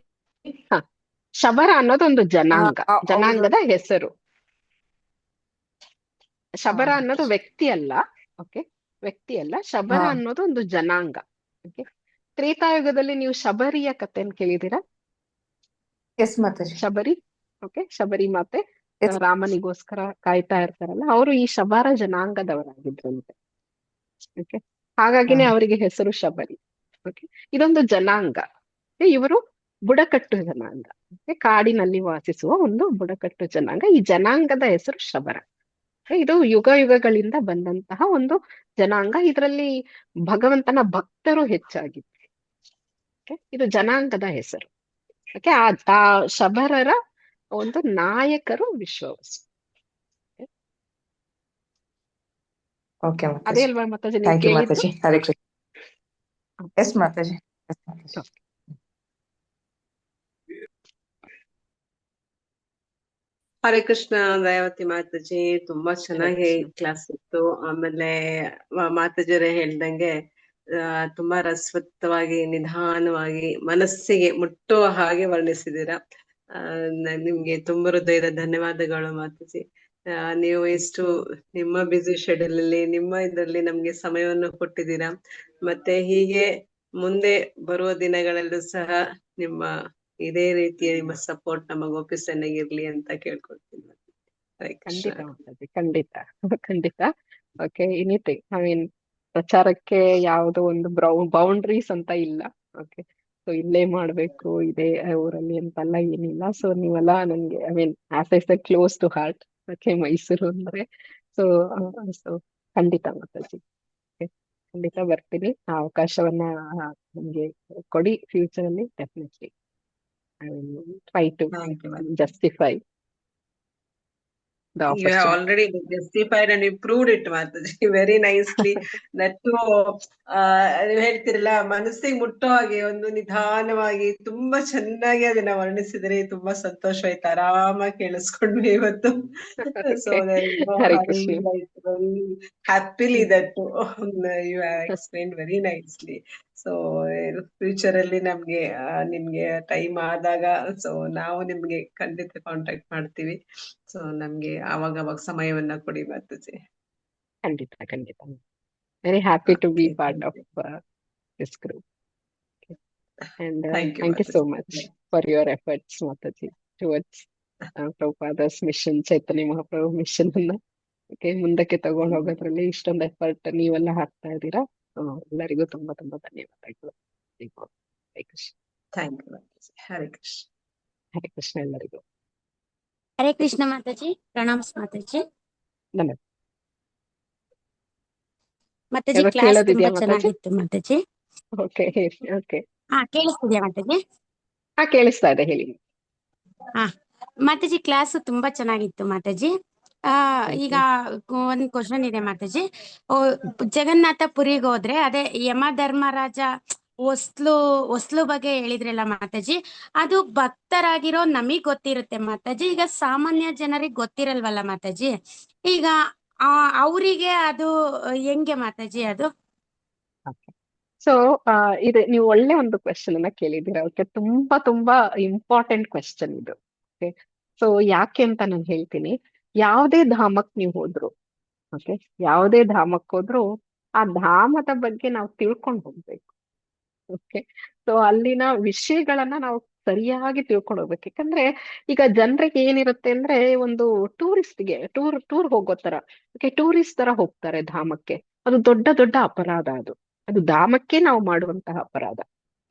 ಶಬರ ಅನ್ನೋದು ಒಂದು ಜನಾಂಗದ ಹೆಸರು. ಶಬರ ಅನ್ನೋದು ವ್ಯಕ್ತಿ ಅಲ್ಲ. ಓಕೆ, ವ್ಯಕ್ತಿ ಅಲ್ಲ. ಶಬರ ಅನ್ನೋದು ಒಂದು ಜನಾಂಗ. ಓಕೆ, ತ್ರೇತಾಯುಗದಲ್ಲಿ ನೀವು ಶಬರಿಯ ಕಥೆಯನ್ನು ಕೇಳಿದೀರಾ? ಎಸ್ ಮಾತಾಜಿ. ಶಬರಿ. ಓಕೆ, ಶಬರಿ ಮಾತೆ ರಾಮನಿಗೋಸ್ಕರ ಕಾಯ್ತಾ ಇರ್ತಾರಲ್ಲ, ಅವರು ಈ ಶಬರ ಜನಾಂಗದವರಾಗಿದ್ರಂತೆ. ಓಕೆ, ಹಾಗಾಗಿನೇ ಅವರಿಗೆ ಹೆಸರು ಶಬರಿ. ಓಕೆ, ಇದೊಂದು ಜನಾಂಗ. ಇವರು ಬುಡಕಟ್ಟು ಜನಾಂಗ. ಕಾಡಿನಲ್ಲಿ ವಾಸಿಸುವ ಒಂದು ಬುಡಕಟ್ಟು ಜನಾಂಗ. ಈ ಜನಾಂಗದ ಹೆಸರು ಶಬರ. ಇದು ಯುಗ ಯುಗಗಳಿಂದ ಬಂದಂತಹ ಒಂದು ಜನಾಂಗ. ಇದರಲ್ಲಿ ಭಗವಂತನ ಭಕ್ತರು ಹೆಚ್ಚಾಗಿತ್ತು. ಓಕೆ, ಇದು ಜನಾಂಗದ ಹೆಸರು. ಓಕೆ, ಆ ಶಬರರ ಒಂದು ನಾಯಕರು ವಿಶ್ವವಸು. ಓಕೆ ಅದೇ ಮಾತಾಜಿ, ಅಲ್ವಾ ಮಾತಾಜಿ ನೀವು ಥ್ಯಾಂಕ್ ಯು ಕೇಳಿದ್ದು? Mataji. Hare Krishna. Yes Mataji, yes Mataji. Okay. Hare Krishna Dayavati Mataji, ತುಂಬಾ ಚೆನ್ನಾಗಿ ಕೃಷ್ಣ. ಕ್ಲಾಸ್ ಇತ್ತು. ಆಮೇಲೆ ಮಾತಾಜಿಯವರೇ ಹೇಳ್ದಂಗೆ ತುಂಬಾ ರಸವತ್ತವಾಗಿ ನಿಧಾನವಾಗಿ ಮನಸ್ಸಿಗೆ ಮುಟ್ಟುವ ಹಾಗೆ ವರ್ಣಿಸಿದೀರಾ. ನಿಮ್ಗೆ ತುಂಬ ಹೃದಯದ ಧನ್ಯವಾದಗಳು ಮಾತಾಜಿ. ನೀವು ಇಷ್ಟು ನಿಮ್ಮ ಬ್ಯುಸಿ ಶೆಡ್ಯೂಲ್ ಅಲ್ಲಿ ನಿಮ್ಮ ಇದರಲ್ಲಿ ನಮ್ಗೆ ಸಮಯವನ್ನು ಕೊಟ್ಟಿದ್ದೀರಾ. ಮತ್ತೆ ಹೀಗೆ ಮುಂದೆ ಬರುವ ದಿನಗಳಲ್ಲೂ ಸಹ ನಿಮ್ಮ ಇದೇ ರೀತಿಯ ನಿಮ್ಮ ಸಪೋರ್ಟ್ ನಮ್ಮ ಗೋಪಿಸನ್ನಾಗಿರ್ಲಿ ಅಂತ ಕೇಳ್ಕೊಳ್ತೀನಿ. ಹರೇ ಕೃಷ್ಣ. ಖಂಡಿತ ಮಾತಾಜಿ, ಖಂಡಿತ ಖಂಡಿತ. ಓಕೆ, ಎನಿಥಿಂಗ್, ಐ ಮೀನ್ ಪ್ರಚಾರಕ್ಕೆ ಯಾವುದೋ ಒಂದು ಬೌಂಡ್ರೀಸ್ ಅಂತ ಇಲ್ಲ. ಓಕೆ, ಸೊ ಇಲ್ಲೇ ಮಾಡ್ಬೇಕು ಇದೇ ಊರಲ್ಲಿ ಅಂತೆಲ್ಲ ಏನಿಲ್ಲ. ಸೊ ನೀವೆಲ್ಲ ನನ್ಗೆ I mean as I said close to heart. Okay, Mysuru ಅಂದ್ರೆ ಸೊ ಸೊ ಖಂಡಿತ ಮಾತಾಜಿ. ಓಕೆ, ಖಂಡಿತ ಬರ್ತೀನಿ. ಆ ಅವಕಾಶವನ್ನ ನಮ್ಗೆ ಕೊಡಿ ಫ್ಯೂಚರ್ ಅಲ್ಲಿ. Definitely I will try to Thank you. justify the You have opportunity. already justified and improved it, Mataji, very nicely. That too, ನೀವು ಹೇಳ್ತಿರಲ್ಲ, ಮನಸ್ಸಿಗೆ ಮುಟ್ಟೋ ಹಾಗೆ ಒಂದು ನಿಧಾನವಾಗಿ ತುಂಬಾ ಚೆನ್ನಾಗಿ ಅದನ್ನ ವರ್ಣಿಸಿದ್ರಿ. ತುಂಬಾ ಸಂತೋಷ ಆಯ್ತು, ಆರಾಮಾಗಿ ಕೇಳಿಸ್ಕೊಂಡ್ವಿ ಇವತ್ತು. So there is no Hare hurry, Krishna. like very happily that you have explained very nicely. So future ಅಲ್ಲಿ ನಮ್ಗೆ ನಿಮ್ಗೆ ಟೈಮ್ ಆದಾಗ ಸೊ ನಾವು ನಿಮ್ಗೆ ಖಂಡಿತ ಕಾಂಟ್ಯಾಕ್ಟ್ ಮಾಡ್ತೀವಿ. ಸೊ ನಮ್ಗೆ ಅವಾಗ ಸಮಯವನ್ನ ಕೊಡಿ ಮಾತಾಜಿ. ಖಂಡಿತ ಖಂಡಿತ. Very happy to be Okay, part thank of this group. And Thank you, thank you so Mataji. much for your efforts, Mataji, towards Prabhupada's mission, Chaitanya Mahaprabhu mission ಅನ್ನ okay, ಮುಂದಕ್ಕೆ ತಗೊಂಡು ಹೋಗೋದ್ರಲ್ಲಿ ಇಷ್ಟೊಂದು ಎಫರ್ಟ್ ನೀವೆಲ್ಲ ಹಾಕ್ತಾ ಇದ್ದೀರಾ. ಎಲ್ಲರಿಗೂ ತುಂಬಾ ತುಂಬಾ ಧನ್ಯವಾದಗಳು. Hare Krishna. Thank you, Mataji. ಹರೇ ಕೃಷ್ಣ. ಹರೇ ಕೃಷ್ಣ ಎಲ್ಲರಿಗೂ. ಹರೇ ಕೃಷ್ಣ ಮಾತಾಜಿ, ಪ್ರಣಾಮ್ಸ್ ಮಾತಾಜಿ. ನಮಸ್ತೆ. ಮಾತಾಜಿ ಯಾವಾಗ ಕ್ಲಾಸ್ ತುಂಬಾ ಕೇಳೋದಿದ್ಯಾ ಮಾತಾಜಿ? ಚೆನ್ನಾಗಿತ್ತು ಮಾತಾಜಿ. ಓಕೆ ಓಕೆ, ಕೇಳಿಸ್ತಿದ್ಯಾ ಮಾತಾಜಿ? ಕೇಳಿಸ್ತಾ ಇದೆ, ಹೇಳಿ. ಮಾತಾಜಿ ಕ್ಲಾಸ್ ತುಂಬಾ ಚೆನ್ನಾಗಿತ್ತು ಮಾತಾಜಿ. ಈಗ ಒಂದ್ ಕ್ವಶನ್ ಇದೆ ಮಾತಾಜಿ. ಜಗನ್ನಾಥ ಪುರಿಗೆ ಹೋದ್ರೆ ಅದೇ ಯಮ ಧರ್ಮರಾಜ ಹೊಸ್ಲು ಬಗ್ಗೆ ಹೇಳಿದ್ರಲ್ಲ ಮಾತಾಜಿ, ಅದು ಭಕ್ತರಾಗಿರೋ ನಮಗ್ ಗೊತ್ತಿರುತ್ತೆ ಮಾತಾಜಿ. ಈಗ ಸಾಮಾನ್ಯ ಜನರಿಗೆ ಗೊತ್ತಿರಲ್ವಲ್ಲ ಮಾತಾಜಿ. ಈಗ ಅವರಿಗೆ ಅದು ಹೆಂಗೆ ಮಾತಾಜಿ ಅದು? ಸೊ ಇದು ನೀವು ಒಳ್ಳೆ ಒಂದು ಕ್ವೆಶನ್ ಅನ್ನ ಕೇಳಿದ್ದೀರಾ. ಓಕೆ, ತುಂಬಾ ತುಂಬಾ ಇಂಪಾರ್ಟೆಂಟ್ ಕ್ವೆಶ್ಚನ್ ಇದು. ಓಕೆ, ಸೊ ಯಾಕೆ ಅಂತ ನಾನು ಹೇಳ್ತೀನಿ. ಯಾವುದೇ ಧಾಮಕ್ ನೀವು ಹೋದ್ರು, ಓಕೆ, ಯಾವುದೇ ಧಾಮಕ್ ಹೋದ್ರು ಆ ಧಾಮದ ಬಗ್ಗೆ ನಾವು ತಿಳ್ಕೊಂಡು ಹೋಗ್ಬೇಕು. ಓಕೆ, ಸೊ ಅಲ್ಲಿನ ವಿಷಯಗಳನ್ನ ನಾವು ಸರಿಯಾಗಿ ತಿಳ್ಕೊಂಡು ಹೋಗ್ಬೇಕು. ಯಾಕಂದ್ರೆ ಈಗ ಜನರಿಗೆ ಏನಿರುತ್ತೆ ಅಂದ್ರೆ ಒಂದು ಟೂರ್ ಹೋಗೋ ತರ, ಓಕೆ, ಟೂರಿಸ್ಟ್ ತರ ಹೋಗ್ತಾರೆ ಧಾಮಕ್ಕೆ. ಅದು ದೊಡ್ಡ ದೊಡ್ಡ ಅಪರಾಧ. ಅದು ಧಾಮಕ್ಕೆ ನಾವು ಮಾಡುವಂತಹ ಅಪರಾಧ.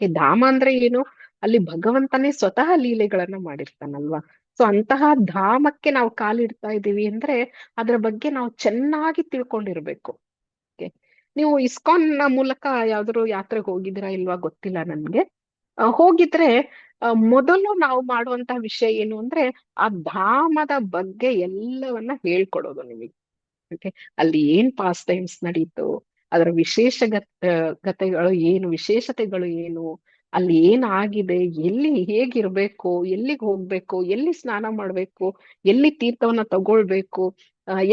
ಈ ಧಾಮ ಅಂದ್ರೆ ಏನು? ಅಲ್ಲಿ ಭಗವಂತನೇ ಸ್ವತಃ ಲೀಲೆಗಳನ್ನ ಮಾಡಿರ್ತಾನಲ್ವಾ. ಸೊ ಅಂತಹ ಧಾಮಕ್ಕೆ ನಾವು ಕಾಲಿಡ್ತಾ ಇದ್ದೀವಿ ಅಂದ್ರೆ ಅದ್ರ ಬಗ್ಗೆ ನಾವು ಚೆನ್ನಾಗಿ ತಿಳ್ಕೊಂಡಿರ್ಬೇಕು. ಓಕೆ, ನೀವು ಇಸ್ಕಾನ್ ಮೂಲಕ ಯಾವ್ದಾದ್ರು ಯಾತ್ರೆಗೆ ಹೋಗಿದ್ದೀರಾ ಇಲ್ವಾ ಗೊತ್ತಿಲ್ಲ ನನ್ಗೆ. ಹೋಗಿದ್ರೆ ಮೊದಲು ನಾವು ಮಾಡುವಂತಹ ವಿಷಯ ಏನು ಅಂದ್ರೆ ಆ ಧಾಮದ ಬಗ್ಗೆ ಎಲ್ಲವನ್ನ ಹೇಳ್ಕೊಡೋದು ನಿಮಗೆ. ಓಕೆ, ಅಲ್ಲಿ ಏನ್ ಪಾಸ್ ಟೈಮ್ಸ್ ನಡೀತು, ಅದರ ಗತೆಗಳು ಏನು, ವಿಶೇಷತೆಗಳು ಏನು, ಅಲ್ಲಿ ಏನಾಗಿದೆ, ಎಲ್ಲಿ ಹೇಗಿರ್ಬೇಕು, ಎಲ್ಲಿಗೆ ಹೋಗ್ಬೇಕು, ಎಲ್ಲಿ ಸ್ನಾನ ಮಾಡ್ಬೇಕು, ಎಲ್ಲಿ ತೀರ್ಥವನ್ನ ತಗೊಳ್ಬೇಕು,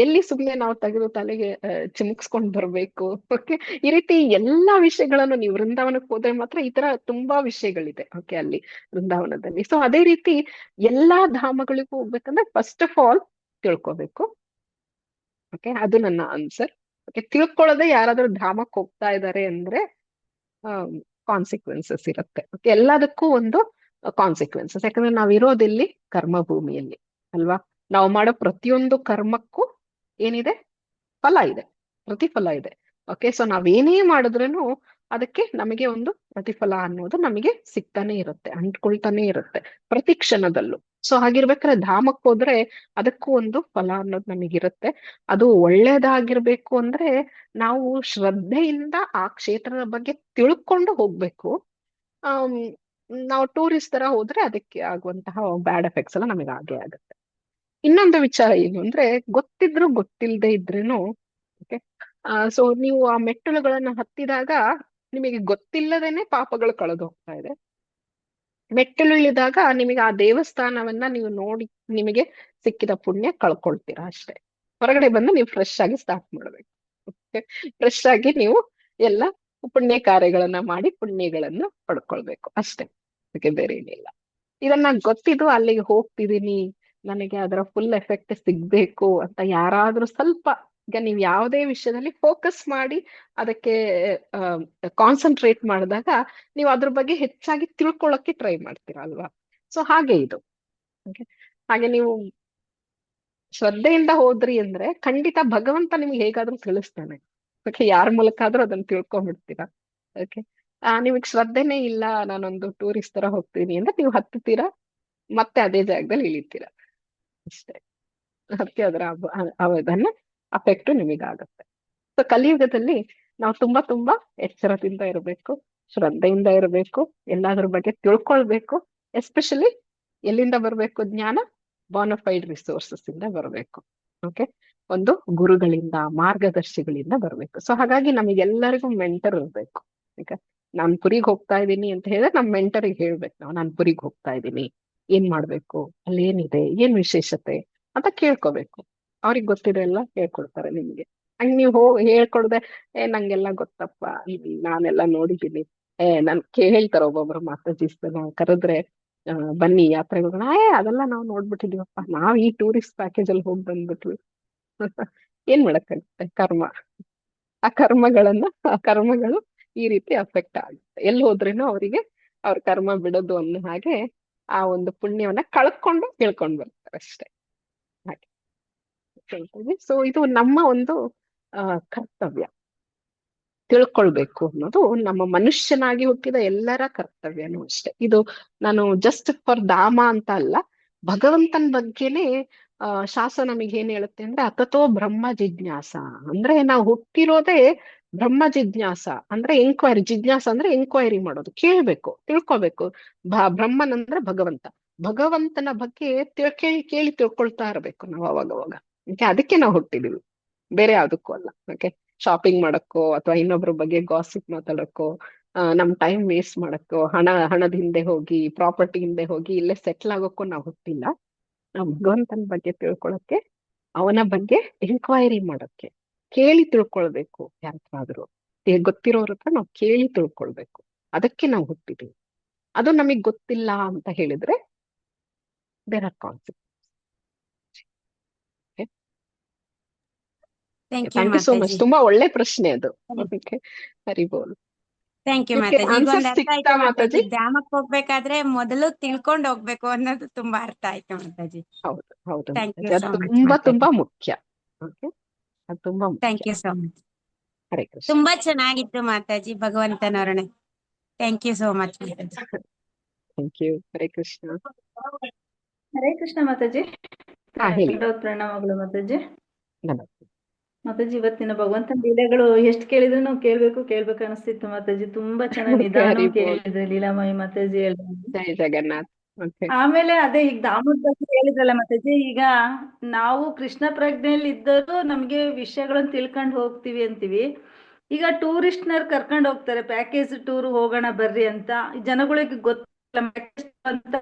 ಎಲ್ಲಿ ಸುಮ್ನೆ ನಾವು ತೆಗೆದು ತಲೆಗೆ ಚಿಮುಕ್ಸ್ಕೊಂಡ್ ಬರ್ಬೇಕು. ಓಕೆ, ಈ ರೀತಿ ಎಲ್ಲಾ ವಿಷಯಗಳನ್ನು ನೀವು ವೃಂದಾವನಕ್ಕೆ ಹೋದ್ರೆ ಮಾತ್ರ ಈ ತರ ತುಂಬಾ ವಿಷಯಗಳಿದೆ. ಓಕೆ, ಅಲ್ಲಿ ವೃಂದಾವನದಲ್ಲಿ. ಸೊ ಅದೇ ರೀತಿ ಎಲ್ಲಾ ಧಾಮಗಳಿಗೂ ಹೋಗ್ಬೇಕಂದ್ರೆ ಫಸ್ಟ್ ಆಫ್ ಆಲ್ ತಿಳ್ಕೊಬೇಕು. ಓಕೆ, ಅದು ನನ್ನ ಆನ್ಸರ್. ಓಕೆ, ತಿಳ್ಕೊಳ್ಳೋದೆ ಯಾರಾದ್ರೂ ಧಾಮಕ್ಕೆ ಹೋಗ್ತಾ ಇದ್ದಾರೆ ಅಂದ್ರೆ ಕಾನ್ಸಿಕ್ವೆನ್ಸಸ್ ಇರುತ್ತೆ. ಓಕೆ, ಎಲ್ಲದಕ್ಕೂ ಒಂದು ಕಾನ್ಸಿಕ್ವೆನ್ಸಸ್. ಯಾಕಂದ್ರೆ ನಾವಿರೋದಿಲ್ಲಿ ಕರ್ಮಭೂಮಿಯಲ್ಲಿ ಅಲ್ವಾ. ನಾವು ಮಾಡೋ ಪ್ರತಿಯೊಂದು ಕರ್ಮಕ್ಕೂ ಏನಿದೆ? ಫಲ ಇದೆ, ಪ್ರತಿಫಲ ಇದೆ. ಓಕೆ, ಸೊ ನಾವೇನೇ ಮಾಡಿದ್ರೂ ಅದಕ್ಕೆ ನಮಗೆ ಒಂದು ಪ್ರತಿಫಲ ಅನ್ನೋದು ನಮಗೆ ಸಿಗ್ತಾನೆ ಇರುತ್ತೆ, ಅಂಟ್ಕೊಳ್ತಾನೆ ಇರುತ್ತೆ ಪ್ರತಿ ಕ್ಷಣದಲ್ಲೂ. ಸೊ ಹಾಗಿರ್ಬೇಕಾದ್ರೆ ಧಾಮಕ್ಕೆ ಹೋದ್ರೆ ಅದಕ್ಕೂ ಒಂದು ಫಲ ಅನ್ನೋದು ನಮಗಿರುತ್ತೆ. ಅದು ಒಳ್ಳೇದಾಗಿರ್ಬೇಕು ಅಂದ್ರೆ ನಾವು ಶ್ರದ್ಧೆಯಿಂದ ಆ ಕ್ಷೇತ್ರದ ಬಗ್ಗೆ ತಿಳ್ಕೊಂಡು ಹೋಗ್ಬೇಕು. ಆಮ್, ನಾವು ಟೂರಿಸ್ಟ್ ತರ ಹೋದ್ರೆ ಅದಕ್ಕೆ ಆಗುವಂತಹ ಬ್ಯಾಡ್ ಎಫೆಕ್ಟ್ಸ್ ಎಲ್ಲ ನಮಗೆ ಆಗೇ ಆಗುತ್ತೆ. ಇನ್ನೊಂದು ವಿಚಾರ ಏನು ಅಂದ್ರೆ, ಗೊತ್ತಿದ್ರು ಗೊತ್ತಿಲ್ಲದೆ ಇದ್ರೇನು ಓಕೆ, ಸೊ ನೀವು ಆ ಮೆಟ್ಟಲುಗಳನ್ನ ಹತ್ತಿದಾಗ ನಿಮಗೆ ಗೊತ್ತಿಲ್ಲದೇನೆ ಪಾಪಗಳು ಕಳೆದು ಹೋಗ್ತಾ ಇದೆ. ಮೆಟ್ಟಲು ಇಳಿದಾಗ ನಿಮಗೆ ಆ ದೇವಸ್ಥಾನವನ್ನ ನೀವು ನೋಡಿ ನಿಮಗೆ ಸಿಕ್ಕಿದ ಪುಣ್ಯ ಕಳ್ಕೊಳ್ತೀರಾ ಅಷ್ಟೇ. ಹೊರಗಡೆ ಬಂದು ನೀವು ಫ್ರೆಶ್ ಆಗಿ ಸ್ಟಾರ್ಟ್ ಮಾಡ್ಬೇಕು. ಫ್ರೆಶ್ ಆಗಿ ನೀವು ಎಲ್ಲ ಪುಣ್ಯ ಕಾರ್ಯಗಳನ್ನ ಮಾಡಿ ಪುಣ್ಯಗಳನ್ನ ಪಡ್ಕೊಳ್ಬೇಕು ಅಷ್ಟೇ, ಅದಕ್ಕೆ ಬೇರೆ ಏನಿಲ್ಲ. ಇದನ್ನ ಗೊತ್ತಿದ್ದು ಅಲ್ಲಿಗೆ ಹೋಗ್ತಿದೀನಿ, ನನಗೆ ಅದರ ಫುಲ್ ಎಫೆಕ್ಟ್ ಸಿಗ್ಬೇಕು ಅಂತ ಯಾರಾದ್ರೂ ಸ್ವಲ್ಪ, ಈಗ ನೀವು ಯಾವುದೇ ವಿಷಯದಲ್ಲಿ ಫೋಕಸ್ ಮಾಡಿ ಅದಕ್ಕೆ ಕಾನ್ಸಂಟ್ರೇಟ್ ಮಾಡಿದಾಗ ನೀವು ಅದ್ರ ಬಗ್ಗೆ ಹೆಚ್ಚಾಗಿ ತಿಳ್ಕೊಳ್ಳೋಕೆ ಟ್ರೈ ಮಾಡ್ತೀರಾ ಅಲ್ವಾ. ಸೊ ಹಾಗೆ ಇದು okay? ಹಾಗೆ ನೀವು ಶ್ರದ್ಧೆಯಿಂದ ಹೋದ್ರಿ ಅಂದ್ರೆ ಖಂಡಿತ ಭಗವಂತ ನಿಮ್ಗೆ ಹೇಗಾದ್ರೂ ತಿಳಿಸ್ತಾನೆ. ಓಕೆ, ಯಾರ ಮೂಲಕ ಆದ್ರೂ ಅದನ್ನ ತಿಳ್ಕೊಂಡ್ಬಿಡ್ತೀರಾ. ಓಕೆ, ನಿಮಗೆ ಶ್ರದ್ಧೆನೇ ಇಲ್ಲ, ನಾನೊಂದು ಟೂರಿಸ್ಟ್ ತರ ಹೋಗ್ತೀನಿ ಅಂದ್ರೆ ನೀವು ಹತ್ತುತ್ತೀರಾ, ಮತ್ತೆ ಅದೇ ಜಾಗದಲ್ಲಿ ಇಳಿತೀರಾ ಅಷ್ಟೇ. ಅದಕ್ಕೆ ಅದರ ಅದನ್ನ ಅಫೆಕ್ಟ್ ನಿಮಗಾಗತ್ತೆ. ಸೊ ಕಲಿಯುಗದಲ್ಲಿ ನಾವು ತುಂಬಾ ತುಂಬಾ ಎಚ್ಚರದಿಂದ ಇರಬೇಕು, ಶ್ರದ್ಧೆಯಿಂದ ಇರಬೇಕು, ಎಲ್ಲಾದ್ರ ಬಗ್ಗೆ ತಿಳ್ಕೊಳ್ಬೇಕು. ಎಸ್ಪೆಷಲಿ ಎಲ್ಲಿಂದ ಬರಬೇಕು ಜ್ಞಾನ? ಬಾನಫೈಡ್ ರಿಸೋರ್ಸಸ್ ಇಂದ ಬರಬೇಕು. ಓಕೆ, ಒಂದು ಗುರುಗಳಿಂದ, ಮಾರ್ಗದರ್ಶಿಗಳಿಂದ ಬರಬೇಕು. ಸೊ ಹಾಗಾಗಿ ನಮಗೆಲ್ಲರಿಗೂ ಮೆಂಟರ್ ಇರಬೇಕು. ಈಗ ನಾನ್ ಪುರಿಗೆ ಹೋಗ್ತಾ ಇದ್ದೀನಿ ಅಂತ ಹೇಳಿದ್ರೆ ನಮ್ ಮೆಂಟರಿಗೆ ಹೇಳ್ಬೇಕು ನಾವು, ನಾನ್ ಪುರಿಗೆ ಹೋಗ್ತಾ ಇದ್ದೀನಿ, ಏನ್ ಮಾಡ್ಬೇಕು, ಅಲ್ಲಿ ಏನಿದೆ, ಏನ್ ವಿಶೇಷತೆ ಅಂತ ಕೇಳ್ಕೋಬೇಕು. ಅವ್ರಿಗೆ ಗೊತ್ತಿರೋ ಎಲ್ಲ ಹೇಳ್ಕೊಡ್ತಾರೆ ನಿಮ್ಗೆ. ಹಂಗ್ ನೀವು ಹೇಳ್ಕೊಡ್ದೆ ನಂಗೆಲ್ಲ ಗೊತ್ತಪ್ಪ, ನಾನೆಲ್ಲ ನೋಡಿದ್ದೀನಿ, ನನ್ ಹೇಳ್ತಾರ ಒಬ್ಬೊಬ್ರು ಮಾತಾಜಿ ಕರೆದ್ರೆ ಬನ್ನಿ ಯಾತ್ರೆಗೆ ಹೋಗೋಣ, ಅದೆಲ್ಲ ನಾವು ನೋಡ್ಬಿಟ್ಟಿದೀವಪ್ಪ, ನಾವ್ ಈ ಟೂರಿಸ್ಟ್ ಪ್ಯಾಕೇಜ್ ಅಲ್ಲಿ ಹೋಗಿ ಬಂದ್ಬಿಟ್ವಿ. ಏನ್ ಮಾಡಕ್ಕಾಗುತ್ತೆ, ಕರ್ಮ. ಆ ಕರ್ಮಗಳು ಈ ರೀತಿ ಅಫೆಕ್ಟ್ ಆಗುತ್ತೆ. ಎಲ್ಲಿ ಹೋದ್ರೇನು ಅವರಿಗೆ ಅವ್ರ ಕರ್ಮ ಬಿಡೋದು ಅನ್ನೋ ಹಾಗೆ ಆ ಒಂದು ಪುಣ್ಯವನ್ನ ಕಳ್ಕೊಂಡು ತಿಳ್ಕೊಂಡ್ ಬರ್ತಾರೆ ಅಷ್ಟೇ. ಹಾಗೆ ಸೊ ಇದು ನಮ್ಮ ಒಂದು ಕರ್ತವ್ಯ. ತಿಳ್ಕೊಳ್ಬೇಕು ಅನ್ನೋದು ನಮ್ಮ ಮನುಷ್ಯನಾಗಿ ಹುಟ್ಟಿದ ಎಲ್ಲರ ಕರ್ತವ್ಯನೂ ಅಷ್ಟೇ. ಇದು ನಾನು ಜಸ್ಟ್ ಫಾರ್ ಧಾಮ ಅಂತ ಅಲ್ಲ, ಭಗವಂತನ ಬಗ್ಗೆನೇ ಶಾಸ್ತ್ರ ನಮಗೆ ಏನ್ ಹೇಳುತ್ತೆ ಅಂದ್ರೆ, ಅತತೋ ಬ್ರಹ್ಮ ಜಿಜ್ಞಾಸ. ಅಂದ್ರೆ ನಾವು ಹುಟ್ಟಿರೋದೇ ಬ್ರಹ್ಮ ಜಿಜ್ಞಾಸ ಅಂದ್ರೆ ಎಂಕ್ವೈರಿ. ಜಿಜ್ಞಾಸ ಅಂದ್ರೆ ಎಂಕ್ವೈರಿ ಮಾಡೋದು, ಕೇಳ್ಬೇಕು, ತಿಳ್ಕೊಬೇಕು. ಬ್ರಹ್ಮನ್ ಅಂದ್ರೆ ಭಗವಂತ. ಭಗವಂತನ ಬಗ್ಗೆ ಕೇಳಿ ತಿಳ್ಕೊಳ್ತಾ ಇರ್ಬೇಕು ನಾವು ಅವಾಗವಾಗ. ಅದಕ್ಕೆ ನಾವು ಹುಟ್ಟಿದೀವಿ, ಬೇರೆ ಯಾವ್ದಕ್ಕೂ ಅಲ್ಲ. ಓಕೆ, ಶಾಪಿಂಗ್ ಮಾಡಕ್ಕೋ ಅಥವಾ ಇನ್ನೊಬ್ರ ಬಗ್ಗೆ ಗಾಸಿಪ್ ಮಾತಾಡಕ್ಕೋ, ನಮ್ ಟೈಮ್ ವೇಸ್ಟ್ ಮಾಡಕ್ಕೋ, ಹಣದ ಹಿಂದೆ ಹೋಗಿ, ಪ್ರಾಪರ್ಟಿ ಹಿಂದೆ ಹೋಗಿ ಇಲ್ಲೇ ಸೆಟ್ಲ್ ಆಗೋಕ್ಕೋ ನಾವು ಹುಟ್ಟಿಲ್ಲ. ನಾವು ಭಗವಂತನ ಬಗ್ಗೆ ತಿಳ್ಕೊಳಕ್ಕೆ, ಅವನ ಬಗ್ಗೆ ಎಂಕ್ವೈರಿ ಮಾಡಕ್ಕೆ, ಕೇಳಿ ತಿಳ್ಕೊಳ್ಬೇಕು. ಯಾರಾದ್ರೂ ಗೊತ್ತಿರೋರ ಹತ್ರ ನಾವು ಕೇಳಿ ತಿಳ್ಕೊಳ್ಬೇಕು. ಅದಕ್ಕೆ ನಾವು ಹುಟ್ಟಿದೀವಿ. ಅದು ನಮಗ್ ಗೊತ್ತಿಲ್ಲ ಅಂತ ಹೇಳಿದ್ರೆ there are concept. Thank you thank you so much. Mataji. ತುಂಬಾ ಒಳ್ಳೆ ಪ್ರಶ್ನೆ ಅದು. Okay, Hari Bol. Thank you ಇದಕ್ಕೆ ಮಾತಾಜಿ. ಈಗ ಆನ್ಸರ್ ಒಂದ್ ಅರ್ಥ ಸಿಕ್ತಾ ಆಯ್ತು ಮಾತಾಜಿ, ಮಾತಾಜಿ? ಧಾಮಕ್ಕೆ ಹೋಗ್ಬೇಕಾದ್ರೆ ಮೊದಲು ತಿಳ್ಕೊಂಡ್ ಹೋಗ್ಬೇಕು ಅನ್ನೋದು ತುಂಬಾ ಅರ್ಥ ಆಯ್ತು ಮಾತಾಜಿ. ಹೌದು ಹೌದು ಥ್ಯಾಂಕ್ ಯು ಮಾತಾಜಿ, ಸೋ ಅದು ಮಚ್ ತುಂಬಾ ಮಾತಾಜಿ. ತುಂಬಾ ಮುಖ್ಯ. ಓಕೆ, ಅದು ತುಂಬಾ ಥ್ಯಾಂಕ್ ಮುಖ್ಯ. You so much. Hare Krishna. ತುಂಬಾ ಚೆನ್ನಾಗಿತ್ತು ಮಾತಾಜಿ, ಭಗವಂತನವರಣೆ. Thank you so much Mataji. Thank you. Hare Krishna. Hare Krishna Mataji. ಹೇಳಿ. ಪ್ರಣಾಮಗಳು ಮಾತಾಜಿ. ನಮಸ್ತೆ ಮಾತಾಜಿ, ಇವತ್ತಿನ ಭಗವಂತನ ಲೀಲೆಗಳು ಎಷ್ಟು ಕೇಳಿದ್ರು ನಾವು ಕೇಳ್ಬೇಕು ಅನಿಸ್ತಿತ್ತು ಮಾತಾಜಿ. ತುಂಬಾ ಚೆನ್ನಾಗಿ ನಿಧಾನವಾಗಿ ಕೇಳಿದ್ರೆ ಲೀಲಾಮಯಿ ಮಾತಾಜಿ ಹೇಳಿದ್ರು. ಜೈ ಜಗನ್ನಾಥ್. ಓಕೆ, ಆಮೇಲೆ ಅದೇ ಈಗ ದಾಮೋದ್ ಬಗ್ಗೆ ಹೇಳಿದ್ರಲ್ಲ ಮಾತಾಜಿ, ಈಗ ನಾವು ಕೃಷ್ಣ ಪ್ರಜ್ಞೆಯಲ್ಲಿ ಇದ್ದರೂ ನಮ್ಗೆ ವಿಷಯಗಳನ್ನ ತಿಳ್ಕೊಂಡು ಹೋಗ್ತೀವಿ ಅಂತೀವಿ. ಈಗ ಟೂರಿಸ್ಟ್ನರ್ ಕರ್ಕೊಂಡು ಹೋಗ್ತಾರೆ, ಪ್ಯಾಕೇಜ್ ಟೂರ್ ಹೋಗೋಣ ಬರ್ರಿ ಅಂತ. ಜನಗಳಿಗೆ ಗೊತ್ತಿಲ್ಲ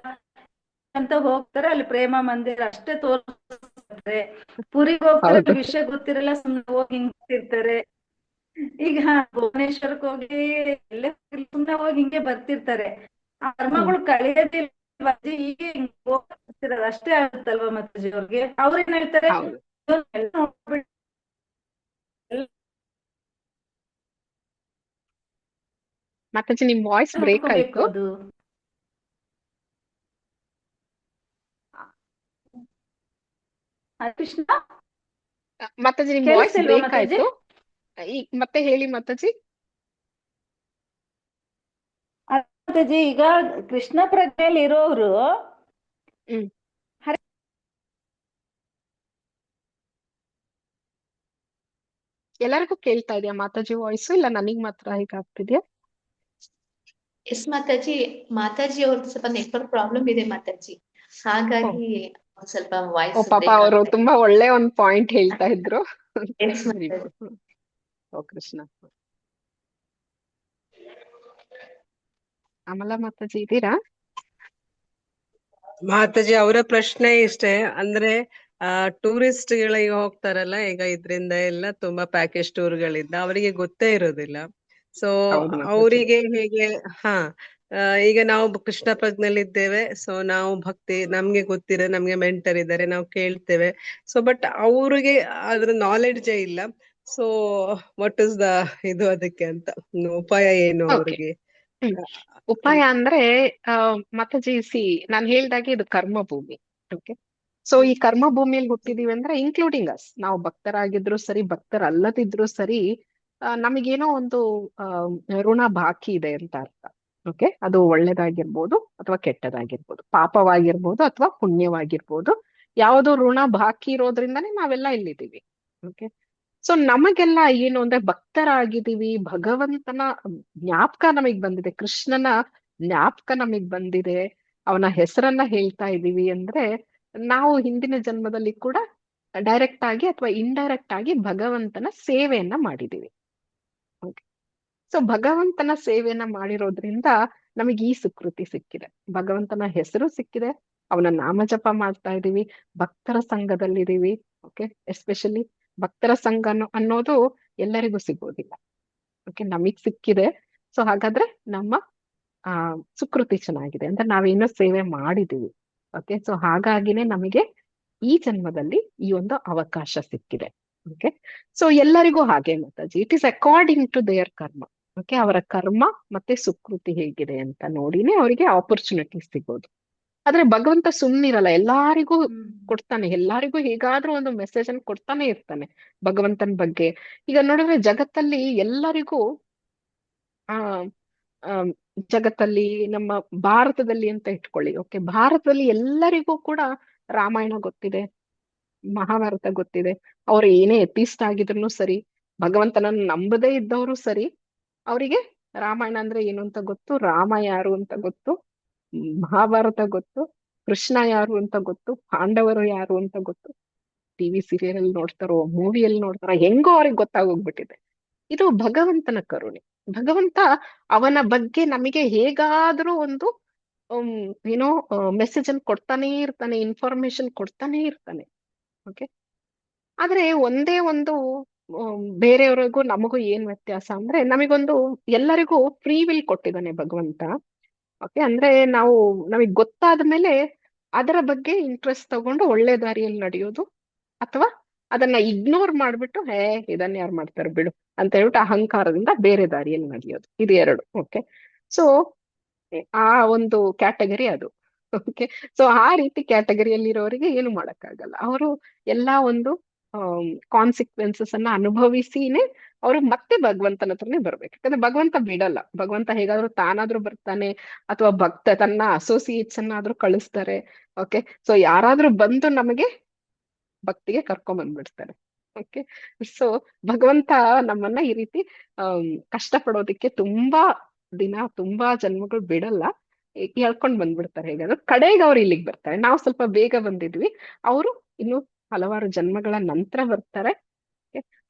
ಅಂತ ಹೋಗ್ತಾರೆ, ಅಲ್ಲಿ ಪ್ರೇಮ ಮಂದಿರ ಅಷ್ಟೇ ತೋರಿಸ್ತಾರೆ. ಪುರಿಗೆ ಹೋಗ್ತಾರೆ, ಹೌದು. ವಿಷಯ ಗೊತ್ತಿರಲ್ಲ, ಸುಮ್ಮನೆ ಹೋಗಿ ಹಿಂಗಿರ್ತಾರೆ. ಈಗ ಭುವನೇಶ್ವರಕ್ಕೆ ಹೋಗಿ ಎಲ್ಲೇ ಸುಮ್ಮನೆ ಹೋಗಿ ಹಿಂಗೆ ಬರ್ತಿರ್ತಾರೆ. ಆ ಕರ್ಮಗಳು ಕಳೆಯೋದಿಲ್ಲ. ಹೀಗೆ ಹೋಗ್ತಿರೋದು ಅಷ್ಟೇ ಆಗುತ್ತಲ್ವಾ ಮಾತಾಜಿ ಅವ್ರಿಗೆ? ಅವ್ರೇನ್ ಹೇಳ್ತಾರೆ, ಹೌದು. ಮಾತಾಜಿ, ನಿಮ್ ವಾಯ್ಸ್ ಬ್ರೇಕ್ ಆಯ್ತು. ಅದು ಕೃಷ್ಣ ಮಾತಾಜಿ, ನಿಮ್ ವಾಯ್ಸ್ ಕೇಳಿಸ್ತಿಲ್ವಾ ಬ್ರೇಕ್ ಮಾತಾಜಿ? ಆಯ್ತು. ಈಗ ಮತ್ತೆ ಹೇಳಿ ಮಾತಾಜಿ. ಮಾತಾಜಿ, ಈಗ ಕೃಷ್ಣ ಪ್ರಜ್ಞೆಯಲ್ಲಿ ಇರೋರು ಎಲ್ಲರಿಗೂ ಕೇಳ್ತಾ ಇದೆಯಾ ಮಾತಾಜಿ ವಾಯ್ಸ್, ಇಲ್ಲ ನನಗ್ ಮಾತ್ರ ಹೀಗಾಗ್ತಿದ್ಯಾ? ಎಸ್ ಮಾತಾಜಿ, ಮಾತಾಜಿ ಅವ್ರದ್ದು ಸ್ವಲ್ಪ ನೆಟ್ವರ್ಕ್ ಪ್ರಾಬ್ಲಮ್ ಇದೆ ಮಾತಾಜಿ, ಓ ಹಾಗಾಗಿ ಒಂದ್ ಸ್ವಲ್ಪ ಓ ವಾಯ್ಸ್ ಪಾಪ ಬ್ರೇಕ್ ಅವರು ಆಗ್ತಾ ಇದೆ. ತುಂಬಾ ಒಳ್ಳೆ ಒಂದು ಪಾಯಿಂಟ್ ಹೇಳ್ತಾ ಇದ್ರು. Yes very Mataji. ಗುಡ್. ಓ ಕೃಷ್ಣ. ಅಮಲಾ ಮಾತಾಜಿ ಇದ್ದೀರಾ? ಮಾತಾಜಿ ಅವರ ಪ್ರಶ್ನೆ ಇಷ್ಟೇ, ಅಂದ್ರೆ ಟೂರಿಸ್ಟ್ ಗಳಿಗೆ ಹೋಗ್ತಾರಲ್ಲ ಈಗ, ಇದ್ರಿಂದ ಎಲ್ಲ ತುಂಬಾ ಪ್ಯಾಕೇಜ್ ಟೂರ್ ಗಳಿಂದ ಅವರಿಗೆ ಗೊತ್ತೇ ಇರೋದಿಲ್ಲ. ಸೊ ಹೌದು ಮಾತಾಜಿ. ಅವರಿಗೆ ಹೇಗೆ, ಹಾ ಈಗ ನಾವು ಕೃಷ್ಣ ಪ್ರಜ್ಞೆಯಲ್ಲಿ ಇದ್ದೇವೆ, ಸೊ ನಾವು ಭಕ್ತಿ ನಮ್ಗೆ ಗೊತ್ತಿರೋ, ನಮ್ಗೆ ಮೆಂಟರ್ ಇದ್ದಾರೆ, ನಾವು ಕೇಳ್ತೇವೆ. ಸೊ ಬಟ್ ಅವ್ರಿಗೆ ಅದ್ರ ನಾಲೆಡ್ಜೇ ಇಲ್ಲ. ಸೊ ವಾಟ್ ಇಸ್ ದ ಇದು ಅದಕ್ಕೆ ಅಂತ ಉಪಾಯ ಏನು ಓಕೆ. ಅವ್ರಿಗೆ? ಉಪಾಯ ಅಂದ್ರೆ ಮಾತಾಜಿ ನಾನು ಹೇಳ್ದಾಗೆ ಇದು ಕರ್ಮ ಭೂಮಿ. ಓಕೆ. ಸೊ ಈ ಕರ್ಮ ಭೂಮಿಯಲ್ಲಿ ಹುಟ್ಟಿದೀವಿ ಅಂದ್ರೆ ಇನ್ಕ್ಲೂಡಿಂಗ್ ಅಸ್, ನಾವು ಭಕ್ತರಾಗಿದ್ರು ಸರಿ, ಭಕ್ತರಲ್ಲದಿದ್ರು ಸರಿ, ನಮಗೇನೋ ಒಂದು ಆ, ಋಣ ಬಾಕಿ ಇದೆ ಅಂತ ಅರ್ಥ. ಓಕೆ. ಅದು ಒಳ್ಳೇದಾಗಿರ್ಬೋದು ಅಥವಾ ಕೆಟ್ಟದಾಗಿರ್ಬೋದು, ಪಾಪವಾಗಿರ್ಬೋದು ಅಥವಾ ಪುಣ್ಯವಾಗಿರ್ಬೋದು, ಯಾವುದೋ ಋಣ ಬಾಕಿ ಇರೋದ್ರಿಂದಾನೇ ನಾವೆಲ್ಲ ಇಲ್ಲಿದ್ದೀವಿ. ಓಕೆ. ಸೊ ನಮಗೆಲ್ಲ ಏನು ಅಂದ್ರೆ ಭಕ್ತರಾಗಿದ್ದೀವಿ, ಭಗವಂತನ ಜ್ಞಾಪಕ ನಮಗ್ ಬಂದಿದೆ, ಕೃಷ್ಣನ ಜ್ಞಾಪಕ ನಮಗ್ ಬಂದಿದೆ, ಅವನ ಹೆಸರನ್ನ ಹೇಳ್ತಾ ಇದ್ದೀವಿ ಅಂದ್ರೆ ನಾವು ಹಿಂದಿನ ಜನ್ಮದಲ್ಲಿ ಕೂಡ ಡೈರೆಕ್ಟ್ ಆಗಿ ಅಥವಾ ಇಂಡೈರೆಕ್ಟ್ ಆಗಿ ಭಗವಂತನ ಸೇವೆಯನ್ನ ಮಾಡಿದೀವಿ. ಸೊ ಭಗವಂತನ ಸೇವೆಯನ್ನ ಮಾಡಿರೋದ್ರಿಂದ ನಮಗೆ ಈ ಸುಕೃತಿ ಸಿಕ್ಕಿದೆ, ಭಗವಂತನ ಹೆಸರು ಸಿಕ್ಕಿದೆ, ಅವನ ನಾಮಜಪ ಮಾಡ್ತಾ ಇದೀವಿ, ಭಕ್ತರ ಸಂಘದಲ್ಲಿದ್ದೀವಿ. ಓಕೆ. ಎಸ್ಪೆಷಲಿ ಭಕ್ತರ ಸಂಘ ಅನ್ನೋದು ಎಲ್ಲರಿಗೂ ಸಿಗೋದಿಲ್ಲ. ಓಕೆ. ನಮಗ್ ಸಿಕ್ಕಿದೆ. ಸೊ ಹಾಗಾದ್ರೆ ನಮ್ಮ ಸುಕೃತಿ ಚೆನ್ನಾಗಿದೆ ಅಂದ್ರೆ ನಾವೇನೋ ಸೇವೆ ಮಾಡಿದೀವಿ. ಓಕೆ. ಸೊ ಹಾಗಾಗಿನೇ ನಮಗೆ ಈ ಜನ್ಮದಲ್ಲಿ ಈ ಒಂದು ಅವಕಾಶ ಸಿಕ್ಕಿದೆ. ಓಕೆ. ಸೊ ಎಲ್ಲರಿಗೂ ಹಾಗೆ Mataji, it is according to their karma. Okay. ಅವರ ಕರ್ಮ ಮತ್ತೆ ಸುಕೃತಿ ಹೇಗಿದೆ ಅಂತ ನೋಡಿನೇ ಅವರಿಗೆ ಆಪರ್ಚುನಿಟಿ ಸಿಗೋದು. ಆದ್ರೆ ಭಗವಂತ ಸುಮ್ನಿರಲ್ಲ, ಎಲ್ಲಾರಿಗೂ ಕೊಡ್ತಾನೆ, ಎಲ್ಲಾರಿಗೂ ಹೇಗಾದ್ರೂ ಒಂದು ಮೆಸೇಜ್ ಅನ್ನು ಕೊಡ್ತಾನೆ ಇರ್ತಾನೆ ಭಗವಂತನ ಬಗ್ಗೆ. ಈಗ ನೋಡಿದ್ರೆ ಜಗತ್ತಲ್ಲಿ ಎಲ್ಲರಿಗೂ ಆ ಜಗತ್ತಲ್ಲಿ ನಮ್ಮ ಭಾರತದಲ್ಲಿ ಅಂತ ಇಟ್ಕೊಳ್ಳಿ. ಓಕೆ. ಭಾರತದಲ್ಲಿ ಎಲ್ಲರಿಗೂ ಕೂಡ ರಾಮಾಯಣ ಗೊತ್ತಿದೆ, ಮಹಾಭಾರತ ಗೊತ್ತಿದೆ. ಅವ್ರು ಏನೇ ಎಥಿಸ್ಟ್ ಆಗಿದ್ರು ಸರಿ, ಭಗವಂತನನ್ನು ನಂಬದೇ ಇದ್ದವರು ಸರಿ, ಅವರಿಗೆ ರಾಮಾಯಣ ಅಂದ್ರೆ ಏನು ಅಂತ ಗೊತ್ತು, ರಾಮ ಯಾರು ಅಂತ ಗೊತ್ತು, ಮಹಾಭಾರತ ಗೊತ್ತು, ಕೃಷ್ಣ ಯಾರು ಅಂತ ಗೊತ್ತು, ಪಾಂಡವರು ಯಾರು ಅಂತ ಗೊತ್ತು. ಟಿವಿ ಸೀರಿಯಲ್ ಅಲ್ಲಿ ನೋಡ್ತಾರೋ, ಮೂವಿಯಲ್ಲಿ ನೋಡ್ತಾರೋ, ಹೆಂಗೋ ಅವ್ರಿಗೆ ಗೊತ್ತಾಗೋಗ್ಬಿಟ್ಟಿದೆ. ಇದು ಭಗವಂತನ ಕರುಣೆ. ಭಗವಂತ ಅವನ ಬಗ್ಗೆ ನಮಗೆ ಹೇಗಾದ್ರೂ ಒಂದು ಏನೋ ಮೆಸೇಜ್ ಅನ್ನು ಕೊಡ್ತಾನೆ ಇರ್ತಾನೆ, ಇನ್ಫಾರ್ಮೇಶನ್ ಕೊಡ್ತಾನೆ ಇರ್ತಾನೆ. ಓಕೆ. ಆದ್ರೆ ಒಂದೇ ಒಂದು ಬೇರೆಯವ್ರಿಗೂ ನಮಗೂ ಏನ್ ವ್ಯತ್ಯಾಸ ಅಂದ್ರೆ, ನಮಗೊಂದು ಎಲ್ಲರಿಗೂ ಫ್ರೀ ವಿಲ್ ಕೊಟ್ಟಿದ್ದಾನೆ ಭಗವಂತ. ಓಕೆ. ಅಂದ್ರೆ ನಮಗ್ ಗೊತ್ತಾದ ಮೇಲೆ ಅದರ ಬಗ್ಗೆ ಇಂಟ್ರೆಸ್ಟ್ ತಗೊಂಡು ಒಳ್ಳೆ ದಾರಿಯಲ್ಲಿ ನಡೆಯೋದು, ಅಥವಾ ಅದನ್ನ ಇಗ್ನೋರ್ ಮಾಡ್ಬಿಟ್ಟು ಇದನ್ನ ಯಾರು ಮಾಡ್ತಾರೆ ಬಿಡು ಅಂತ ಹೇಳ್ಬಿಟ್ಟು ಅಹಂಕಾರದಿಂದ ಬೇರೆ ದಾರಿಯಲ್ಲಿ ನಡೆಯೋದು, ಇದು ಎರಡು. ಓಕೆ. ಸೊ ಆ ಒಂದು ಕ್ಯಾಟಗರಿ ಅದು. ಓಕೆ. ಸೊ ಆ ರೀತಿ ಕ್ಯಾಟಗರಿಯಲ್ಲಿ ಇರೋರಿಗೆ ಏನು ಮಾಡಕ್ಕಾಗಲ್ಲ. ಅವರು ಎಲ್ಲಾ ಒಂದು ಕಾನ್ಸಿಕ್ವೆನ್ಸಸ್ ಅನ್ನ ಅನುಭವಿಸಿನೇ ಅವರು ಮತ್ತೆ ಭಗವಂತನ ಹತ್ರನೇ ಬರ್ಬೇಕು. ಯಾಕಂದ್ರೆ ಭಗವಂತ ಬಿಡಲ್ಲ. ಭಗವಂತ ಹೇಗಾದ್ರೂ ತಾನಾದ್ರೂ ಬರ್ತಾನೆ, ಅಥವಾ ತನ್ನ ಅಸೋಸಿಯೇಟ್ಸ್ ಅನ್ನಾದ್ರೂ ಕಳಿಸ್ತಾರೆ. ಓಕೆ. ಸೊ ಯಾರಾದ್ರೂ ಬಂದು ನಮಗೆ ಭಕ್ತಿಗೆ ಕರ್ಕೊಂಡ್ ಬಂದ್ಬಿಡ್ತಾರೆ. ಓಕೆ. ಸೊ ಭಗವಂತ ನಮ್ಮನ್ನ ಈ ರೀತಿ ಕಷ್ಟ ಪಡೋದಿಕ್ಕೆ ತುಂಬಾ ದಿನ, ತುಂಬಾ ಜನ್ಮಗಳು ಬಿಡಲ್ಲ, ಹೇಳ್ಕೊಂಡ್ ಬಂದ್ಬಿಡ್ತಾರೆ. ಹೇಗಾದ್ರು ಕಡೆಗೆ ಅವ್ರು ಇಲ್ಲಿಗೆ ಬರ್ತಾರೆ. ನಾವು ಸ್ವಲ್ಪ ಬೇಗ ಬಂದಿದ್ವಿ, ಅವರು ಇನ್ನು ಹಲವಾರು ಜನ್ಮಗಳ ನಂತರ ಬರ್ತಾರೆ.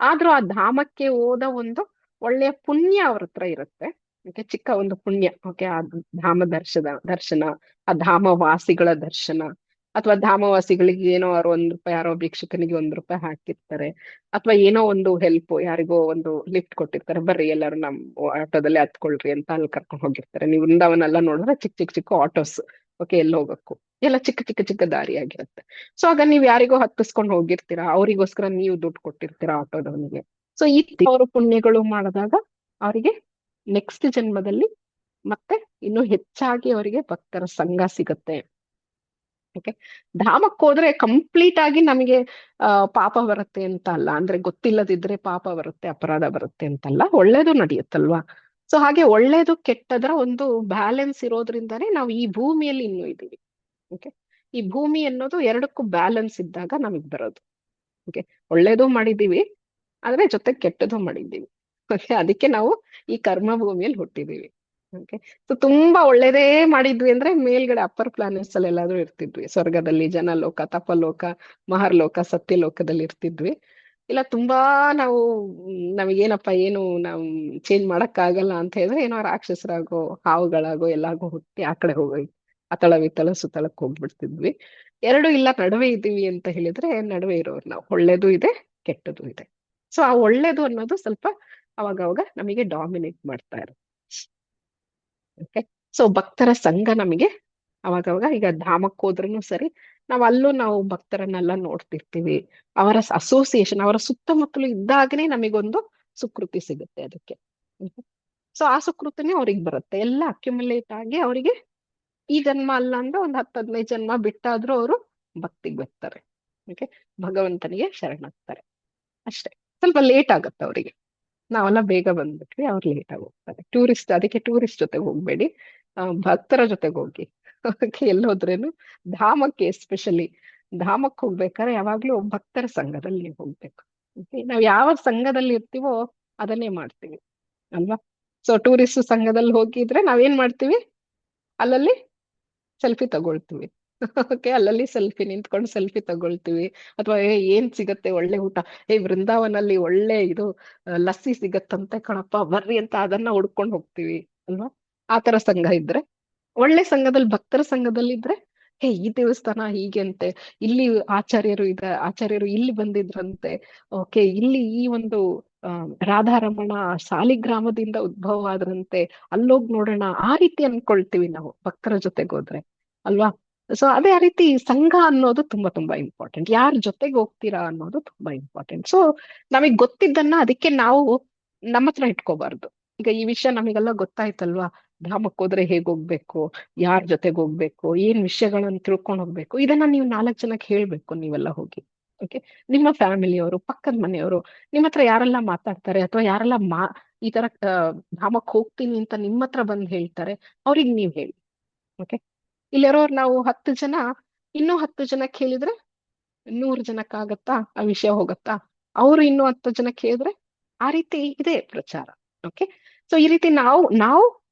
ಆದ್ರೂ ಆ ಧಾಮಕ್ಕೆ ಹೋದ ಒಂದು ಒಳ್ಳೆಯ ಪುಣ್ಯ ಅವ್ರ ಹತ್ರ ಇರುತ್ತೆ. ಓಕೆ. ಚಿಕ್ಕ ಒಂದು ಪುಣ್ಯ. ಓಕೆ. ಆ ಧಾಮ ದರ್ಶನ, ಆ ಧಾಮ ವಾಸಿಗಳ ದರ್ಶನ, ಅಥವಾ ಧಾಮವಾಸಿಗಳಿಗೆ ಏನೋ ಅವ್ರು ₹1, ಯಾರೋ ಭಿಕ್ಷುಕನಿಗೆ ₹1 ಹಾಕಿರ್ತಾರೆ, ಅಥವಾ ಏನೋ ಒಂದು ಹೆಲ್ಪ್, ಯಾರಿಗೋ ಒಂದು ಲಿಫ್ಟ್ ಕೊಟ್ಟಿರ್ತಾರೆ, ಬರ್ರಿ ಎಲ್ಲರೂ ನಮ್ ಆಟೋದಲ್ಲಿ ಹತ್ಕೊಳ್ರಿ ಅಂತ ಅಲ್ಲಿ ಕರ್ಕೊಂಡು ಹೋಗಿರ್ತಾರೆ. ನೀವು ವೃಂದಾವನೆಲ್ಲ ನೋಡಿದ್ರೆ ಚಿಕ್ಕ ಚಿಕ್ಕ ಚಿಕ್ಕ ಆಟೋಸ್. ಓಕೆ. ಎಲ್ಲಿ ಹೋಗಕ್ಕೂ ಎಲ್ಲ ಚಿಕ್ಕ ಚಿಕ್ಕ ಚಿಕ್ಕ ದಾರಿ ಆಗಿರುತ್ತೆ. ಸೊ ಆಗ ನೀವ್ ಯಾರಿಗೋ ಹತ್ತಿಸ್ಕೊಂಡು ಹೋಗಿರ್ತೀರಾ, ಅವರಿಗೋಸ್ಕರ ನೀವು ದುಡ್ಡು ಕೊಟ್ಟಿರ್ತೀರಾ ಆಟೋದವನಿಗೆ. ಸೊ ಈ ಅವರು ಪುಣ್ಯಗಳು ಮಾಡಿದಾಗ ಅವರಿಗೆ ನೆಕ್ಸ್ಟ್ ಜನ್ಮದಲ್ಲಿ ಮತ್ತೆ ಇನ್ನು ಹೆಚ್ಚಾಗಿ ಅವರಿಗೆ ಭಕ್ತರ ಸಂಘ ಸಿಗುತ್ತೆ. ಓಕೆ. ಧಾಮಕ್ಕೆ ಹೋದ್ರೆ ಕಂಪ್ಲೀಟ್ ಆಗಿ ನಮಗೆ ಪಾಪ ಬರುತ್ತೆ ಅಂತ ಅಲ್ಲ, ಅಂದ್ರೆ ಗೊತ್ತಿಲ್ಲದಿದ್ರೆ ಪಾಪ ಬರುತ್ತೆ, ಅಪರಾಧ ಬರುತ್ತೆ ಅಂತಲ್ಲ, ಒಳ್ಳೇದು ನಡೆಯುತ್ತಲ್ವಾ. ಸೊ ಹಾಗೆ ಒಳ್ಳೇದು ಕೆಟ್ಟದರ ಒಂದು ಬ್ಯಾಲೆನ್ಸ್ ಇರೋದ್ರಿಂದಾನೇ ನಾವು ಈ ಭೂಮಿಯಲ್ಲಿ ಇನ್ನೂ ಇದ್ದೀವಿ. ಓಕೆ. ಈ ಭೂಮಿ ಅನ್ನೋದು ಎರಡಕ್ಕೂ ಬ್ಯಾಲೆನ್ಸ್ ಇದ್ದಾಗ ನಮಗ್ ಬರೋದು. ಓಕೆ. ಒಳ್ಳೇದು ಮಾಡಿದೀವಿ, ಆದ್ರೆ ಜೊತೆ ಕೆಟ್ಟದ್ದು ಮಾಡಿದ್ದೀವಿ. ಓಕೆ. ಅದಕ್ಕೆ ನಾವು ಈ ಕರ್ಮ ಭೂಮಿಯಲ್ಲಿ ಹುಟ್ಟಿದೀವಿ. ಓಕೆ. ಸೊ ತುಂಬಾ ಒಳ್ಳೇದೇ ಮಾಡಿದ್ವಿ ಅಂದ್ರೆ ಮೇಲ್ಗಡೆ ಅಪ್ಪರ್ ಪ್ಲಾನೆಟ್ಸ್ ಅಲ್ಲಿ ಎಲ್ಲಾದ್ರೂ ಇರ್ತಿದ್ವಿ, ಸ್ವರ್ಗದಲ್ಲಿ, ಜನಲೋಕ, ತಪಲೋಕ, ಮಹರ್ಲೋಕ, ಸತ್ಯಲೋಕದಲ್ಲಿ ಇರ್ತಿದ್ವಿ. ಇಲ್ಲ ತುಂಬಾ ನಾವು ನಮಗೇನಪ್ಪ ಏನು ನಾವು ಚೇಂಜ್ ಮಾಡಕ್ ಆಗಲ್ಲ ಅಂತ ಹೇಳಿದ್ರೆ ಏನೋ ರಾಕ್ಷಸರಾಗೋ ಹಾವುಗಳಾಗೋ ಎಲ್ಲಾಗೋ ಹುಟ್ಟಿ ಆ ಕಡೆ ಹೋಗಿ ಅತಳ ವಿತಳ ಸುತಳಕ್ ಹೋಗ್ಬಿಡ್ತಿದ್ವಿ. ಎರಡು ಇಲ್ಲ ನಡುವೆ ಇದ್ದೀವಿ ಅಂತ ಹೇಳಿದ್ರೆ ನಡುವೆ ಇರೋರು ನಾವು, ಒಳ್ಳೇದು ಇದೆ ಕೆಟ್ಟದು ಇದೆ. ಸೊ ಆ ಒಳ್ಳೇದು ಅನ್ನೋದು ಸ್ವಲ್ಪ ಅವಾಗ ನಮಗೆ ಡಾಮಿನೇಟ್ ಮಾಡ್ತಾ ಇರುತ್ತೆ. ಓಕೆ. ಸೊ ಭಕ್ತರ ಸಂಘ ನಮಗೆ ಅವಾಗವಾಗ, ಈಗ ಧಾಮಕ್ಕೆ ಹೋದ್ರೂ ಸರಿ, ನಾವು ಭಕ್ತರನ್ನೆಲ್ಲ ನೋಡ್ತಿರ್ತೀವಿ. ಅವರ ಅಸೋಸಿಯೇಷನ್, ಅವರ ಸುತ್ತಮುತ್ತಲು ಇದ್ದಾಗನೇ ನಮಗೊಂದು ಸುಕೃತಿ ಸಿಗುತ್ತೆ ಅದಕ್ಕೆ. ಸೊ ಆ ಸುಕೃತಿನೇ ಅವ್ರಿಗೆ ಬರುತ್ತೆ, ಎಲ್ಲ ಅಕ್ಯುಮುಲೇಟ್ ಆಗಿ ಅವರಿಗೆ ಈ ಜನ್ಮ ಅಲ್ಲ ಅಂದ್ರೆ ಒಂದು 10-15 ಜನ್ಮ ಬಿಟ್ಟಾದ್ರೂ ಅವರು ಭಕ್ತಿಗೆ ಬರ್ತಾರೆ. ಓಕೆ, ಭಗವಂತನಿಗೆ ಶರಣಾಗ್ತಾರೆ ಅಷ್ಟೇ. ಸ್ವಲ್ಪ ಲೇಟ್ ಆಗುತ್ತೆ ಅವರಿಗೆ, ನಾವೆಲ್ಲ ಬೇಗ ಬಂದ್ಬಿಟ್ವಿ, ಅವ್ರು ಲೇಟ್ ಆಗಿ ಹೋಗ್ತಾರೆ. ಅದಕ್ಕೆ ಟೂರಿಸ್ಟ್ ಜೊತೆಗೆ ಹೋಗ್ಬೇಡಿ, ಭಕ್ತರ ಜೊತೆಗೆ ಹೋಗಿ. ಎಲ್ಲೋದ್ರೇನು ಧಾಮಕ್ಕೆ, ಎಸ್ಪೆಷಲಿ ಧಾಮಕ್ಕೆ ಹೋಗ್ಬೇಕಾದ್ರೆ ಯಾವಾಗ್ಲೂ ಭಕ್ತರ ಸಂಘದಲ್ಲಿ ನೀವು ಹೋಗ್ಬೇಕು. ನಾವ್ ಯಾವ ಸಂಘದಲ್ಲಿ ಇರ್ತೀವೋ ಅದನ್ನೇ ಮಾಡ್ತೀವಿ ಅಲ್ವಾ. ಸೊ ಟೂರಿಸ್ಟ್ ಸಂಘದಲ್ಲಿ ಹೋಗಿದ್ರೆ ನಾವೇನ್ ಮಾಡ್ತೀವಿ, ಅಲ್ಲಲ್ಲಿ ಸೆಲ್ಫಿ ತಗೊಳ್ತೀವಿ. ಓಕೆ, ಅಲ್ಲಲ್ಲಿ ನಿಂತ್ಕೊಂಡು ಸೆಲ್ಫಿ ತಗೊಳ್ತೀವಿ. ಅಥವಾ ಏನ್ ಸಿಗತ್ತೆ ಒಳ್ಳೆ ಊಟ, ವೃಂದಾವನಲ್ಲಿ ಒಳ್ಳೆ ಇದು ಲಸ್ಸಿ ಸಿಗತ್ತಂತೆ ಕಣಪ್ಪ ಬರ್ರಿ ಅಂತ ಅದನ್ನ ಹುಡ್ಕೊಂಡು ಹೋಗ್ತೀವಿ ಅಲ್ವಾ. ಆತರ ಸಂಘ ಇದ್ರೆ. ಒಳ್ಳೆ ಸಂಘದಲ್ಲಿ, ಭಕ್ತರ ಸಂಘದಲ್ಲಿ ಇದ್ರೆ, ಈ ದೇವಸ್ಥಾನ ಹೀಗೆ ಅಂತೆ, ಇಲ್ಲಿ ಆಚಾರ್ಯರು ಇಲ್ಲಿ ಬಂದಿದ್ರಂತೆ, ಓಕೆ, ಇಲ್ಲಿ ಈ ಒಂದು ರಾಧಾರಮಣ ಸಾಲಿಗ್ರಾಮದಿಂದ ಉದ್ಭವವಾದ್ರಂತೆ, ಅಲ್ಲೋಗ್ ನೋಡೋಣ, ಆ ರೀತಿ ಅನ್ಕೊಳ್ತೀವಿ ನಾವು ಭಕ್ತರ ಜೊತೆಗೆ ಹೋದ್ರೆ ಅಲ್ವಾ. ಸೊ ಅದೇ ಆ ರೀತಿ ಸಂಘ ಅನ್ನೋದು ತುಂಬಾ ತುಂಬಾ ಇಂಪಾರ್ಟೆಂಟ್. ಯಾರ ಜೊತೆಗೆ ಹೋಗ್ತೀರಾ ಅನ್ನೋದು ತುಂಬಾ ಇಂಪಾರ್ಟೆಂಟ್. ಸೊ ನಮಗ್ ಗೊತ್ತಿದ್ದನ್ನ ಅದಕ್ಕೆ ನಾವು ನಮ್ಮ ಹತ್ರ ಇಟ್ಕೋಬಾರ್ದು. ಈಗ ಈ ವಿಷಯ ನಮಗೆಲ್ಲ ಗೊತ್ತಾಯ್ತಲ್ವಾ, ಧಾಮಕ್ಕೆ ಹೋದ್ರೆ ಹೇಗ್ ಹೋಗ್ಬೇಕು, ಯಾರ ಜೊತೆಗೆ ಹೋಗ್ಬೇಕು, ಏನ್ ವಿಷಯಗಳನ್ನ ತಿಳ್ಕೊಂಡು ಹೋಗ್ಬೇಕು, ಇದನ್ನ ನೀವು 4 ಜನಕ್ಕೆ ಹೇಳ್ಬೇಕು ನೀವೆಲ್ಲ ಹೋಗಿ. ಓಕೆ, ನಿಮ್ಮ ಫ್ಯಾಮಿಲಿಯವರು, ಪಕ್ಕದ ಮನೆಯವರು, ನಿಮ್ಮ ಹತ್ರ ಯಾರೆಲ್ಲ ಮಾತಾಡ್ತಾರೆ ಅಥವಾ ಯಾರೆಲ್ಲ ಈ ತರ ಧಾಮಕ್ಕೆ ಹೋಗ್ತೀನಿ ಅಂತ ನಿಮ್ಮ ಹತ್ರ ಬಂದು ಹೇಳ್ತಾರೆ, ಅವ್ರಿಗೆ ನೀವ್ ಹೇಳಿ. ಓಕೆ, ಇಲ್ಲಿರೋರು ನಾವು 10 ಜನ, ಇನ್ನೂ 10 ಜನಕ್ಕೆ ಹೇಳಿದ್ರೆ 100 ಜನಕ್ಕಾಗತ್ತಾ ಆ ವಿಷಯ ಹೋಗತ್ತಾ? ಅವರು ಇನ್ನೂ 10 ಜನಕ್ಕೆ ಹೇಳಿದ್ರೆ ಆ ರೀತಿ ಇದೆ ಪ್ರಚಾರ. ಓಕೆ, ಸೊ ಈ ರೀತಿ ನಾವು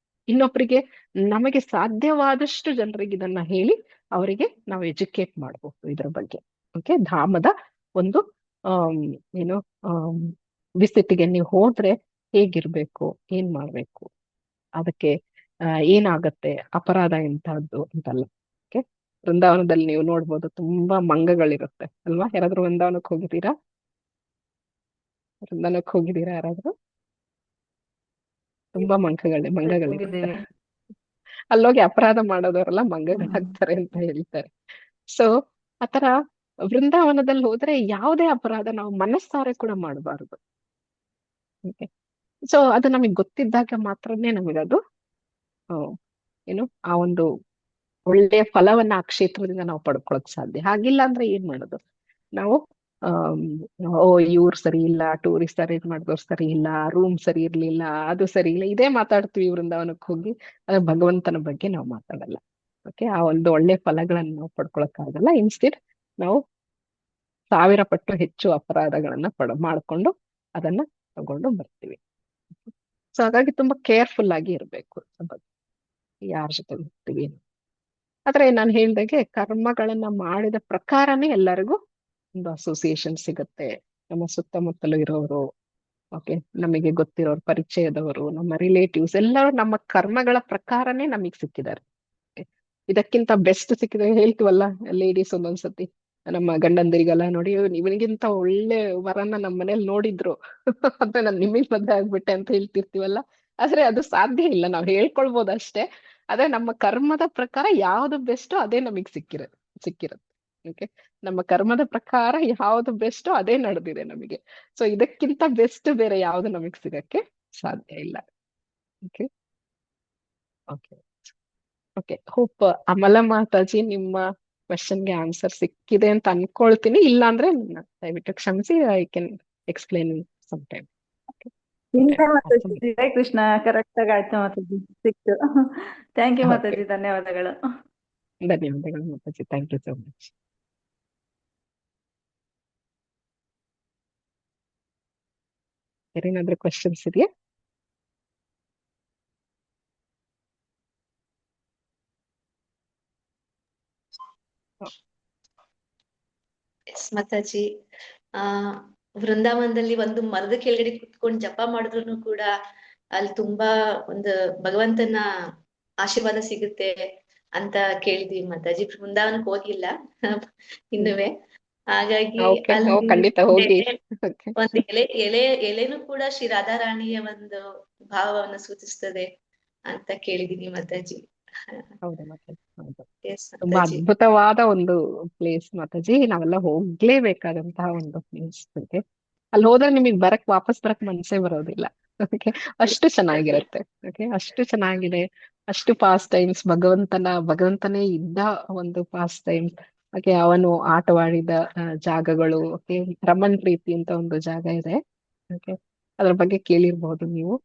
ಇನ್ನೊಬ್ಬರಿಗೆ ನಮಗೆ ಸಾಧ್ಯವಾದಷ್ಟು ಜನರಿಗೆ ಇದನ್ನ ಹೇಳಿ ಅವರಿಗೆ ನಾವು ಎಜುಕೇಟ್ ಮಾಡಬಹುದು ಇದ್ರ ಬಗ್ಗೆ. ಓಕೆ, ಧಾಮದ ಒಂದು ಏನು ವಿಸಿಟಿಗೆ ನೀವು ಹೋದ್ರೆ ಹೇಗಿರ್ಬೇಕು, ಏನ್ ಮಾಡ್ಬೇಕು, ಅದಕ್ಕೆ ಏನಾಗತ್ತೆ, ಅಪರಾಧ ಎಂತಹದ್ದು ಅಂತಲ್ಲ. ಓಕೆ, ವೃಂದಾವನದಲ್ಲಿ ನೀವು ನೋಡ್ಬೋದು ತುಂಬಾ ಮಂಗಗಳಿರುತ್ತೆ ಅಲ್ವಾ. ಯಾರಾದ್ರೂ ವೃಂದಾವನಕ್ಕೆ ಹೋಗಿದ್ದೀರಾ ಯಾರಾದ್ರೂ? ತುಂಬಾ ಮಂಗಗಳಿರುತ್ತೆ. ಅಲ್ಲೋಗಿ ಅಪರಾಧ ಮಾಡೋದವರೆಲ್ಲ ಮಂಗಗಳಾಗ್ತಾರೆ ಅಂತ ಹೇಳ್ತಾರೆ. ಸೊ ಆತರ ವೃಂದಾವನದಲ್ಲಿ ಹೋದ್ರೆ ಯಾವುದೇ ಅಪರಾಧ ನಾವು ಮನಸ್ಸಾರೆ ಕೂಡ ಮಾಡಬಾರದು. ಓಕೆ, ಸೊ ಅದು ನಮಗೆ ಗೊತ್ತಿದ್ದಾಗ ಮಾತ್ರನೇ ನಮಗದು ಏನು ಆ ಒಂದು ಒಳ್ಳೆಯ ಫಲವನ್ನ ಆ ಕ್ಷೇತ್ರದಿಂದ ನಾವು ಪಡ್ಕೊಳಕ್ ಸಾಧ್ಯ. ಹಾಗಿಲ್ಲ ಅಂದ್ರೆ ಏನ್ ಮಾಡೋದು ನಾವು? ಇವ್ರು ಸರಿ ಇಲ್ಲ, ಟೂರಿಸ್ಟ್ ಅರೇಂಜ್ ಮಾಡಿದವ್ರು ಸರಿ ಇಲ್ಲ, ರೂಮ್ ಸರಿ ಇರ್ಲಿಲ್ಲ, ಅದು ಸರಿ ಇಲ್ಲ, ಇದೇ ಮಾತಾಡ್ತೀವಿ ವೃಂದಾವನಕ್ಕೆ ಹೋಗಿ. ಅದ್ರ ಭಗವಂತನ ಬಗ್ಗೆ ನಾವು ಮಾತಾಡಲ್ಲ. ಓಕೆ, ಆ ಒಂದು ಒಳ್ಳೆ ಫಲಗಳನ್ನ ನಾವು ಪಡ್ಕೊಳಕ್ ಆಗಲ್ಲ. ಇನ್ಸ್ಟೆಡ್ ನಾವು 1000 ಪಟ್ಟು ಹೆಚ್ಚು ಅಪರಾಧಗಳನ್ನ ಮಾಡ್ಕೊಂಡು ಅದನ್ನ ತಗೊಂಡು ಬರ್ತೀವಿ. ಸೊ ಹಾಗಾಗಿ ತುಂಬಾ ಕೇರ್ಫುಲ್ ಆಗಿ ಇರ್ಬೇಕು ಯಾರ ಜೊತೆ ಹೋಗ್ತೀವಿ. ಆದ್ರೆ ನಾನು ಹೇಳ್ದಾಗೆ ಕರ್ಮಗಳನ್ನ ಮಾಡಿದ ಪ್ರಕಾರನೇ ಎಲ್ಲರಿಗೂ ಒಂದು ಅಸೋಸಿಯೇಷನ್ ಸಿಗುತ್ತೆ. ನಮ್ಮ ಸುತ್ತಮುತ್ತಲು ಇರೋರು, ಓಕೆ, ನಮಗೆ ಗೊತ್ತಿರೋರು, ಪರಿಚಯದವರು, ನಮ್ಮ ರಿಲೇಟಿವ್ಸ್ ಎಲ್ಲರೂ ನಮ್ಮ ಕರ್ಮಗಳ ಪ್ರಕಾರನೇ ನಮಗ್ ಸಿಕ್ಕಿದ್ದಾರೆ. ಇದಕ್ಕಿಂತ ಬೆಸ್ಟ್ ಸಿಕ್ಕಿದ್ರೆ ಹೇಳ್ತೀವಲ್ಲ ಲೇಡೀಸ್ ಒಂದೊಂದ್ಸತಿ ನಮ್ಮ ಗಂಡಂದಿರಿಗೆಲ್ಲ, ನೋಡಿ ಇವನಿಗಿಂತ ಒಳ್ಳೆ ವರನ್ನ ನಮ್ಮ ಮನೇಲಿ ನೋಡಿದ್ರು ಅಂತ ನಾನು ನಿಮಗ್ ಮದ್ವೆ ಆಗ್ಬಿಟ್ಟೆ ಅಂತ ಹೇಳ್ತಿರ್ತೀವಲ್ಲ. ಆದ್ರೆ ಅದು ಸಾಧ್ಯ ಇಲ್ಲ, ನಾವು ಹೇಳ್ಕೊಳ್ಬೋದು ಅಷ್ಟೇ. ಆದ್ರೆ ನಮ್ಮ ಕರ್ಮದ ಪ್ರಕಾರ ಯಾವ್ದು ಬೆಸ್ಟೋ ಅದೇ ನಮಗ್ ಸಿಕ್ಕಿರುತ್ತೆ. ಓಕೆ, ನಮ್ಮ ಕರ್ಮದ ಪ್ರಕಾರ ಯಾವ್ದು ಬೆಸ್ಟೋ ಅದೇ ನಡೆದಿದೆ ನಮಗೆ. ಸೊ ಇದಕ್ಕಿಂತ ಬೆಸ್ಟ್ ಬೇರೆ ಯಾವ್ದು ನಮಗ್ ಸಿಗಕ್ಕೆ ಸಾಧ್ಯ ಇಲ್ಲ. Okay okay okay hope Amala Mataji ನಿಮ್ಮ ಕ್ವಶನ್ಗೆ ಆನ್ಸರ್ ಸಿಕ್ಕಿದೆ ಅಂತ ಅನ್ಕೊಳ್ತೀನಿ. ಇಲ್ಲ ಅಂದ್ರೆ ದಯವಿಟ್ಟು ಕ್ಷಮಿಸಿ, I can explain some time. ಇಲ್ಲ ಮಾತಾಜಿ, ಜೈ ಕೃಷ್ಣ, ಕರೆಕ್ಟ್ ಆಗಿ ಆಯ್ತು ಮಾತಾಜಿ, ಸಿಕ್ತು. ಥ್ಯಾಂಕ್ ಯು ಮಾತಾಜಿ, ಧನ್ಯವಾದಗಳು. ಧನ್ಯವಾದಗಳು Mataji, thank you so much. ಏನಾದ್ರೂ ಕ್ವಶನ್ಸ್ ಇದೆಯಾ? ಎಸ್ ಮಾತಾಜಿ. ಆ ವೃಂದಾವನದಲ್ಲಿ ಒಂದು ಮರದ ಕೆಳಗಡೆ ಕುತ್ಕೊಂಡು ಜಪ ಮಾಡಿದ್ರು ಕೂಡ ಅಲ್ಲಿ ತುಂಬಾ ಒಂದು ಭಗವಂತನ ಆಶೀರ್ವಾದ ಸಿಗುತ್ತೆ ಅಂತ ಕೇಳಿದ್ವಿ ಮಾತಾಜಿ. ವೃಂದಾವನಕ್ಕೆ ಹೋಗಿಲ್ಲ ಇನ್ನುವೆ. ಹಾಗಾಗಿ ಓಕೆ, ಅಲ್ಲಿ ಖಂಡಿತ ಹೋಗಿ. Okay. ಒಂದು ಎಲೆನೂ ಕೂಡ ಶ್ರೀ ರಾಧಾರಾಣಿಯ ಒಂದು ಭಾವವನ್ನು ಸೂಚಿಸ್ತದೆ ಅಂತ ಕೇಳಿದೀನಿ ಮಾತಾಜಿ. ಹೌದು ಮಾತಾಜಿ, ಹೌದು. ಎಸ್ ತುಂಬಾ ಮಾತಾಜಿ. ಅದ್ಭುತವಾದ ಒಂದು ಪ್ಲೇಸ್ ಮಾತಾಜಿ, ನಾವೆಲ್ಲ ಹೋಗ್ಲೇಬೇಕಾದಂತಹ ಒಂದು ಪ್ಲೇಸ್. ಓಕೆ, ಅಲ್ಲಿ ಹೋದ್ರೆ ನಿಮಗೆ ವಾಪಸ್ ಬರಕ್ ಮನ್ಸೇ ಬರೋದಿಲ್ಲ. ಓಕೆ, ಅಷ್ಟು ಚೆನ್ನಾಗಿರುತ್ತೆ. ಓಕೆ, ಅಷ್ಟು ಚೆನ್ನಾಗಿದೆ. ಅಷ್ಟು ಪಾಸ್ ಟೈಮ್ಸ್, ಭಗವಂತನೇ ಇದ್ದ ಒಂದು ಪಾಸ್ ಟೈಮ್ಸ್. ಓಕೆ, ಅವನು ಆಟವಾಡಿದ ಜಾಗಗಳು. ಓಕೆ, ರಮಣ್ ಪ್ರೀತಿ ಅಂತ ಒಂದು ಜಾಗ ಇದೆ. ಓಕೆ, ಅದ್ರ ಬಗ್ಗೆ ಕೇಳಿರ್ಬಹುದು ನೀವು.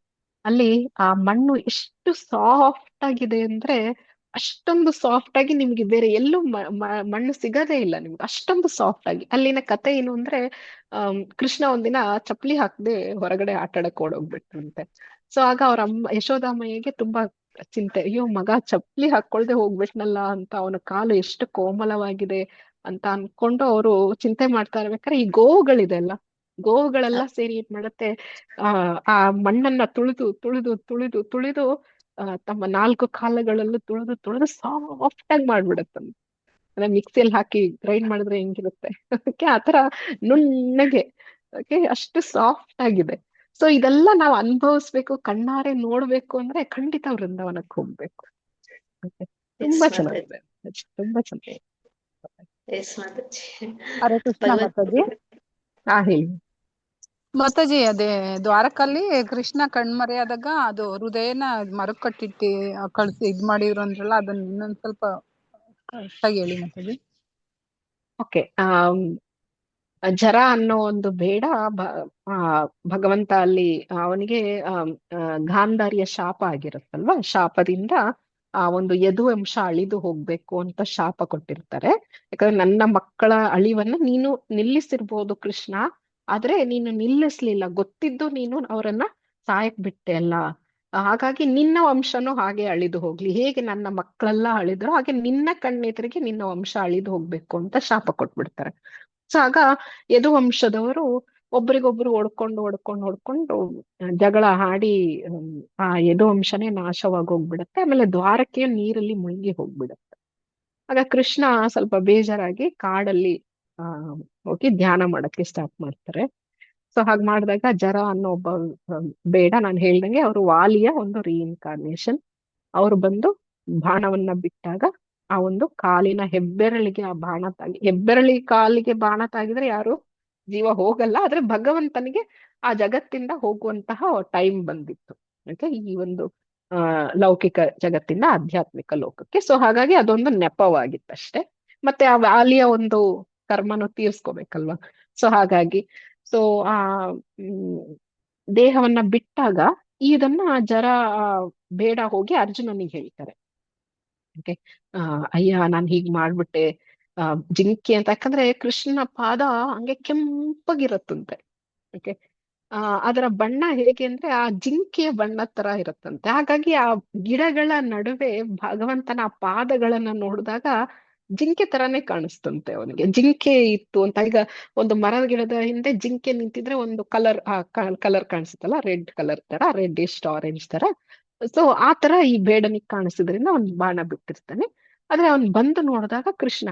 ಅಲ್ಲಿ ಆ ಮಣ್ಣು ಎಷ್ಟು ಸಾಫ್ಟ್ ಆಗಿದೆ ಅಂದ್ರೆ, ಅಷ್ಟೊಂದು ಸಾಫ್ಟ್ ಆಗಿ ನಿಮ್ಗೆ ಬೇರೆ ಎಲ್ಲೂ ಮಣ್ಣು ಸಿಗದೇ ಇಲ್ಲ ನಿಮ್ಗೆ, ಅಷ್ಟೊಂದು ಸಾಫ್ಟ್ ಆಗಿ. ಅಲ್ಲಿನ ಕತೆ ಏನು ಅಂದ್ರೆ, ಕೃಷ್ಣ ಒಂದಿನ ಚಪ್ಪಲಿ ಹಾಕದೆ ಹೊರಗಡೆ ಆಟ ಆಡಕ್ ಓಡೋಗ್ಬಿಟ್ರಂತೆ. ಸೊ ಆಗ ಅವ್ರ ಅಮ್ಮ ಯಶೋದಾಮಯ್ಯಗೆ ತುಂಬಾ ಚಿಂತೆ, ಅಯ್ಯೋ ಮಗ ಚಪ್ಪಲಿ ಹಾಕೊಳ್ದೆ ಹೋಗ್ಬಿಟ್ನಲ್ಲ ಅಂತ, ಅವನ ಕಾಲು ಎಷ್ಟು ಕೋಮಲವಾಗಿದೆ ಅಂತ ಅನ್ಕೊಂಡು ಅವರು ಚಿಂತೆ ಮಾಡ್ತಾ ಇರ್ಬೇಕಾದ್ರೆ, ಈ ಗೋವುಗಳೆಲ್ಲ ಸೇರಿ ಏನ್ ಮಾಡತ್ತೆ, ಆ ಮಣ್ಣನ್ನ ತುಳಿದು ತಮ್ಮ 4 ಕಾಲುಗಳಲ್ಲೂ ತುಳಿದು ಸಾಫ್ಟ್ ಆಗಿ ಮಾಡ್ಬಿಡತ್ತಂತೆ. ಅಂದ್ರೆ ಮಿಕ್ಸಿಯಲ್ಲಿ ಹಾಕಿ ಗ್ರೈಂಡ್ ಮಾಡಿದ್ರೆ ಹೆಂಗಿರುತ್ತೆ ಓಕೆ, ಆತರ ನುಣ್ಣಗೆ. ಓಕೆ, ಅಷ್ಟು ಸಾಫ್ಟ್ ಆಗಿದೆ. ಸೊ ಇದೆಲ್ಲ ನಾವು ಅನುಭವಿಸ್ಬೇಕು, ಕಣ್ಣಾರೆ ನೋಡ್ಬೇಕು ಅಂದ್ರೆ ಖಂಡಿತ ವೃಂದಾವನಕ್ಕೆ ಹೋಗ್ಬೇಕು. Okay. ತುಂಬಾ ಎಸ್ ಮಾತಾಜಿ. ಚೆನ್ನಾಗಿದೆ, ತುಂಬಾ ಚೆನ್ನಾಗಿದೆ. ಎಸ್ ಮಾತಾಜಿ. ಹರೇ ಕೃಷ್ಣ ಮಾತಾಜಿ. ಹೇಳಿ ಮಾತಾಜಿ, ಅದೇ ದ್ವಾರಕಲ್ಲಿ ಕೃಷ್ಣ ಕಣ್ಮರೆಯಾದಾಗ ಅದು ಹೃದಯನ ಮರಕ್ ಕಟ್ಟಿಟ್ಟಿ ಕಳ್ಸಿ ಇದ್ ಮಾಡಿದ್ರು ಅಂದ್ರಲ್ಲ, ಅದನ್ನ ಇನ್ನೊಂದ್ ಸ್ವಲ್ಪ ಕರೆಕ್ಟಾಗಿ ಹೇಳಿ ಮಾತಾಜಿ. ಓಕೆ, ಜರ ಅನ್ನೋ ಒಂದು ಬೇಡ ಭಗವಂತ ಅಲ್ಲಿ ಅವನಿಗೆ ಗಾಂಧಾರಿಯ ಶಾಪ ಆಗಿರುತ್ತಲ್ವಾ, ಶಾಪದಿಂದ ಆ ಒಂದು ಯದುವಂಶ ಅಳಿದು ಹೋಗ್ಬೇಕು ಅಂತ ಶಾಪ ಕೊಟ್ಟಿರ್ತಾರೆ. ಯಾಕಂದ್ರೆ ನನ್ನ ಮಕ್ಕಳ ಅಳಿವನ್ನ ನೀನು ನಿಲ್ಲಿಸಿರ್ಬೋದು ಕೃಷ್ಣ, ಆದ್ರೆ ನೀನು ನಿಲ್ಲಿಸ್ಲಿಲ್ಲ, ಗೊತ್ತಿದ್ದು ನೀನು ಅವರನ್ನ ಸಾಯಕ್ ಬಿಟ್ಟೆ ಅಲ್ಲ. ಹಾಗಾಗಿ ನಿನ್ನ ವಂಶನೂ ಹಾಗೆ ಅಳಿದು ಹೋಗ್ಲಿ, ಹೇಗೆ ನನ್ನ ಮಕ್ಕಳೆಲ್ಲ ಅಳಿದ್ರು ಹಾಗೆ ನಿನ್ನ ಕಣ್ಣೆದುರಿಗೆ ನಿನ್ನ ವಂಶ ಅಳಿದು ಹೋಗ್ಬೇಕು ಅಂತ ಶಾಪ ಕೊಟ್ಬಿಡ್ತಾರೆ. ಸೊ ಆಗ ಯದುವಂಶದವರು ಒಬ್ರಿಗೊಬ್ರು ಹೊಡ್ಕೊಂಡು ಜಗಳ ಆಡಿ ಆ ಯದುವಂಶನೇ ನಾಶವಾಗಿ ಹೋಗ್ಬಿಡತ್ತೆ. ಆಮೇಲೆ ದ್ವಾರಕೆಯ ನೀರಲ್ಲಿ ಮುಳುಗಿ ಹೋಗ್ಬಿಡತ್ತೆ. ಆಗ ಕೃಷ್ಣ ಸ್ವಲ್ಪ ಬೇಜಾರಾಗಿ ಕಾಡಲ್ಲಿ ಹೋಗಿ ಧ್ಯಾನ ಮಾಡಕ್ಕೆ ಸ್ಟಾರ್ಟ್ ಮಾಡ್ತಾರೆ. ಸೊ ಹಾಗೆ ಮಾಡಿದಾಗ ಜರ ಅನ್ನೋ ಒಬ್ಬ ಬೇಡ, ನಾನು ಹೇಳ್ದಂಗೆ ಅವರು ವಾಲಿಯ ಒಂದು ರೀಇನ್ಕಾರ್ನೇಷನ್. ಅವರು ಬಂದು ಬಾಣವನ್ನ ಬಿಟ್ಟಾಗ ಆ ಒಂದು ಕಾಲಿನ ಹೆಬ್ಬೆರಳಿಗೆ ಆ ಬಾಣ ತಾಗಿ, ಕಾಲಿಗೆ ಬಾಣ ತಾಗಿದ್ರೆ ಯಾರು ಜೀವ ಹೋಗಲ್ಲ, ಆದ್ರೆ ಭಗವಂತನಿಗೆ ಆ ಜಗತ್ತಿಂದ ಹೋಗುವಂತಹ ಟೈಮ್ ಬಂದಿತ್ತು. ಓಕೆ, ಈ ಒಂದು ಲೌಕಿಕ ಜಗತ್ತಿಂದ ಆಧ್ಯಾತ್ಮಿಕ ಲೋಕಕ್ಕೆ. ಸೊ ಹಾಗಾಗಿ ಅದೊಂದು ನೆಪವಾಗಿತ್ತಷ್ಟೇ. ಮತ್ತೆ ಆ ವಾಲಿಯ ಒಂದು ಕರ್ಮನು ತೀರ್ಸ್ಕೋಬೇಕಲ್ವಾ. ಸೊ ಹಾಗಾಗಿ ಆ ದೇಹವನ್ನ ಬಿಟ್ಟಾಗ ಇದನ್ನ ಜರ ಬೇಡ ಹೋಗಿ ಅರ್ಜುನನಿಗೆ ಹೇಳ್ತಾರೆ. ಓಕೆ, ಅಯ್ಯ ನಾನ್ ಹೀಗ್ ಮಾಡ್ಬಿಟ್ಟೆ ಜಿಂಕೆ ಅಂತ. ಯಾಕಂದ್ರೆ ಕೃಷ್ಣನ ಪಾದ ಹಂಗೆ ಕೆಂಪಗಿರತ್ತಂತೆ. ಓಕೆ, ಅದರ ಬಣ್ಣ ಹೇಗೆ ಅಂದ್ರೆ ಆ ಜಿಂಕೆಯ ಬಣ್ಣ ತರ ಇರತ್ತಂತೆ. ಹಾಗಾಗಿ ಆ ಗಿಡಗಳ ನಡುವೆ ಭಗವಂತನ ಪಾದಗಳನ್ನ ನೋಡಿದಾಗ ಜಿಂಕೆ ತರಾನೇ ಕಾಣಿಸ್ತಂತೆ ಅವನಿಗೆ. ಜಿಂಕೆ ಇತ್ತು ಅಂತ, ಈಗ ಒಂದು ಮರದ ಗಿಡದ ಹಿಂದೆ ಜಿಂಕೆ ನಿಂತಿದ್ರೆ ಒಂದು ಕಲರ್ ಕಾಣಿಸುತ್ತಲ್ಲ, ರೆಡ್ ಕಲರ್ ತರ, ರೆಡ್ಡಿಶ್ ಆರೆಂಜ್ ತರ. ಸೊ ಆ ತರ ಈ ಬೇಡನಿಗೆ ಕಾಣಿಸಿದ್ರಿಂದ ಅವ್ನ್ ಬಾಣ ಬಿಟ್ಟಿರ್ತಾನೆ. ಆದ್ರೆ ಅವ್ನ್ ಬಂದು ನೋಡಿದಾಗ ಕೃಷ್ಣ,